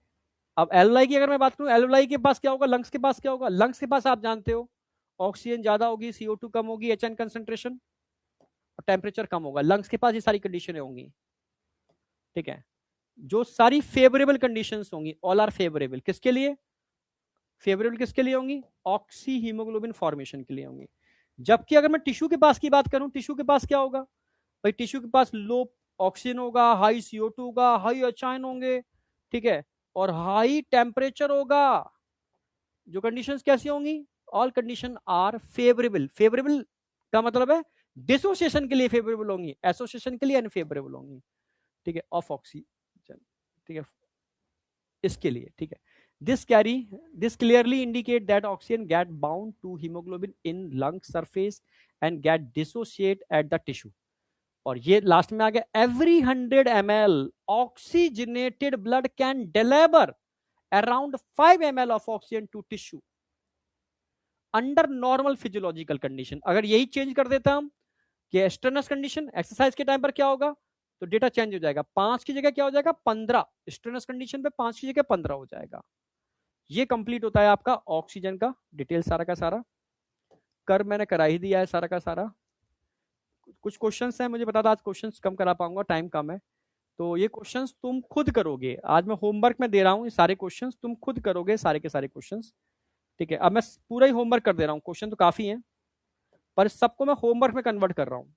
अब एल्वलाई की अगर मैं बात करूं, एल्वलाई के पास क्या होगा, लंग्स के पास क्या होगा, लंग्स के पास आप जानते हो ऑक्सीजन ज्यादा होगी, CO2 कम होगी, HN कंसंट्रेशन और टेम्परेचर कम होगा, लंग्स के पास ये सारी कंडीशनें होंगी, ठीक है। जो सारी फेवरेबल कंडीशंस होंगी, ऑल आर फेवरेबल, किसके लिए फेवरेबल, किसके लिए होंगी, ऑक्सी हीमोग्लोबिन फॉर्मेशन के लिए होंगी। जबकि अगर मैं टिश्यू के पास की बात करूं, टिश्यू के पास क्या होगा भाई, टिश्यू के पास लो ऑक्सीजन होगा, हाई CO2 होगा, हाई HN होंगे, ठीक है, और हाई टेम्परेचर होगा। जो कंडीशंस कैसी होंगी, all condition are favourable. Favourable का मतलब है डिसोसिएशन के लिए फेवरेबल होंगी, एसोसिएशन के लिए अनफेवरेबल होंगी, ठीक है, ऑफ ऑक्सीजन, ठीक है, इसके लिए, ठीक है। This clearly indicate that oxygen get bound to hemoglobin in lung surface and get dissociate at the tissue. और ये लास्ट में आ गया, every 100 ml oxygenated blood can deliver around 5 ml of oxygen to tissue under normal physiological condition। अगर यही change कर देता हम कि एक्सटर्नस कंडीशन, एक्सरसाइज के टाइम पर क्या होगा, तो डेटा चेंज हो जाएगा, 5 की जगह क्या हो जाएगा 15, एक्सटर्नस कंडीशन पे 5 की जगह 15 हो जाएगा। ये कंप्लीट होता है आपका ऑक्सीजन का डिटेल सारा का सारा। कर मैंने करा ही दिया है सारा का सारा। कुछ क्वेश्चंस हैं, मुझे पता था आज क्वेश्चंस कम करा पाऊंगा, टाइम कम है, तो ये क्वेश्चंस तुम खुद करोगे। आज मैं होमवर्क में दे रहा हूँ, ये सारे क्वेश्चंस तुम खुद करोगे, सारे के सारे क्वेश्चंस, ठीक है। अब मैं पूरा ही होमवर्क कर दे रहा हूँ, क्वेश्चन तो काफी है पर सबको मैं होमवर्क में कन्वर्ट कर रहा हूँ,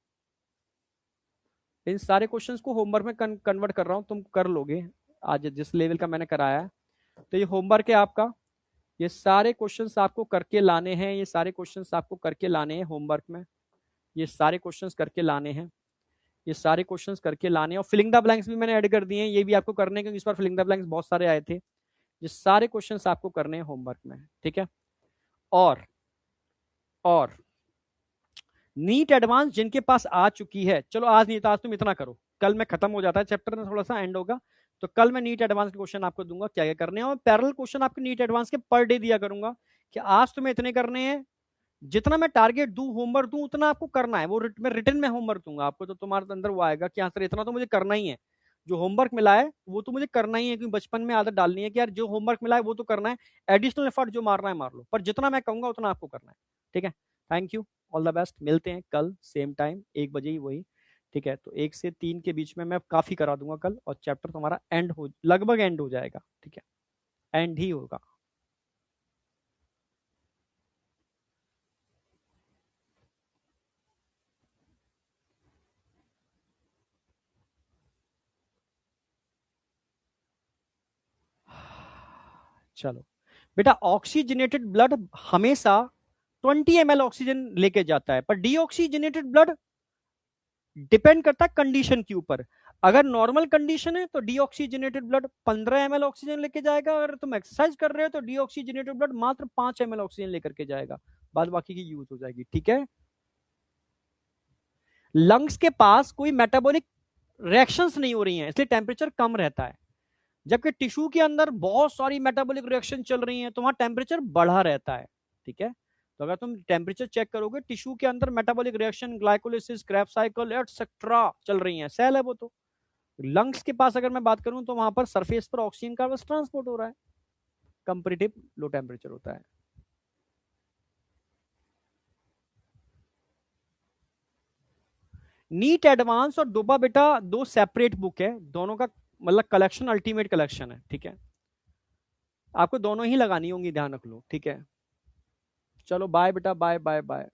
इन सारे क्वेश्चंस को होमवर्क में कन्वर्ट कर रहा हूँ, तुम कर लोगे आज जिस लेवल का मैंने कराया है। तो ये होमवर्क है आपका, ये सारे क्वेश्चंस आपको करके लाने हैं, ये सारे क्वेश्चंस आपको करके लाने हैं होमवर्क में, ये सारे क्वेश्चंस करके लाने हैं, ये सारे क्वेश्चंस करके लाने हैं। और फिलिंग द ब्लैंक्स भी मैंने ऐड कर दिए हैं, ये भी आपको करने हैं क्योंकि इस बार फिलिंग द ब्लैंक्स बहुत सारे आए थे। ये सारे क्वेश्चंस आपको करने हैं होमवर्क में, ठीक है। और नीट एडवांस जिनके पास आ चुकी है, चलो आज नहीं था, आज तुम इतना करो, कल में खत्म हो जाता है चैप्टर में, थोड़ा सा एंड होगा, तो कल मैं नीट एडवांस के क्वेश्चन आपको दूंगा क्या क्या करने हैं, और पैरेलल क्वेश्चन आपके नीट एडवांस के पर डे दिया करूंगा कि आज तुम्हें इतने करने हैं, जितना मैं टारगेट दूं, होमवर्क दूं, उतना आपको करना है। वो मैं रिटर्न में होमवर्क दूंगा आपको, तो तुम्हारे अंदर वो आएगा कि हाँ सर इतना तो मुझे करना ही है, जो होमवर्क मिला है वो तो मुझे करना ही है, क्योंकि बचपन में आदत डालनी है कि यार जो होमवर्क मिला है वो तो करना है, एडिशनल एफर्ट जो मारना है मार लो, पर जितना मैं कहूंगा उतना आपको करना है, ठीक है। Thank you, all the best, मिलते हैं कल सेम टाइम 1 बजे ही वही, ठीक है। तो 1 से 3 के बीच में मैं काफी करा दूंगा कल, और चैप्टर तुम्हारा एंड हो, लगभग एंड हो जाएगा, ठीक है, एंड ही होगा। चलो बेटा, ऑक्सीजनेटेड ब्लड हमेशा 20 ml ऑक्सीजन लेके जाता है, पर डीऑक्सीजनेटेड ब्लड डिपेंड करता है कंडीशन के ऊपर। अगर नॉर्मल कंडीशन है तो डीऑक्सीजनेटेड ब्लड 15 ml ऑक्सीजन लेके जाएगा, अगर तुम एक्सरसाइज कर रहे हो तो डीऑक्सीजनेटेड ब्लड मात्र 5 ml ऑक्सीजन लेकर के जाएगा, बाद बाकी की यूज हो जाएगी। ठीक है। लंग्स के पास कोई मेटाबॉलिक रिएक्शंस नहीं हो रही हैं, इसलिए टेम्परेचर कम रहता है, जबकि टिश्यू के अंदर बहुत सारी मेटाबॉलिक रिएक्शन चल रही हैं तो वहां टेम्परेचर बढ़ा रहता है। ठीक है। तो अगर तुम टेम्परेचर चेक करोगे, टिश्यू के अंदर metabolic reaction, glycolysis, Krebs cycle etcetera चल रही है, सेल है वो तो। लंग्स के पास अगर मैं बात करूं तो वहां पर सरफेस पर ऑक्सीजन का बस ट्रांसपोर्ट हो रहा है, कंपेरेटिव लो टेम्परेचर होता है। नीट एडवांस और डोबा बेटा दो सेपरेट बुक है, दोनों का मतलब कलेक्शन अल्टीमेट कलेक्शन है। ठीक है। आपको दोनों ही लगानी होंगी, ध्यान रख लो। ठीक है। चलो बाय बेटा, बाय बाय बाय।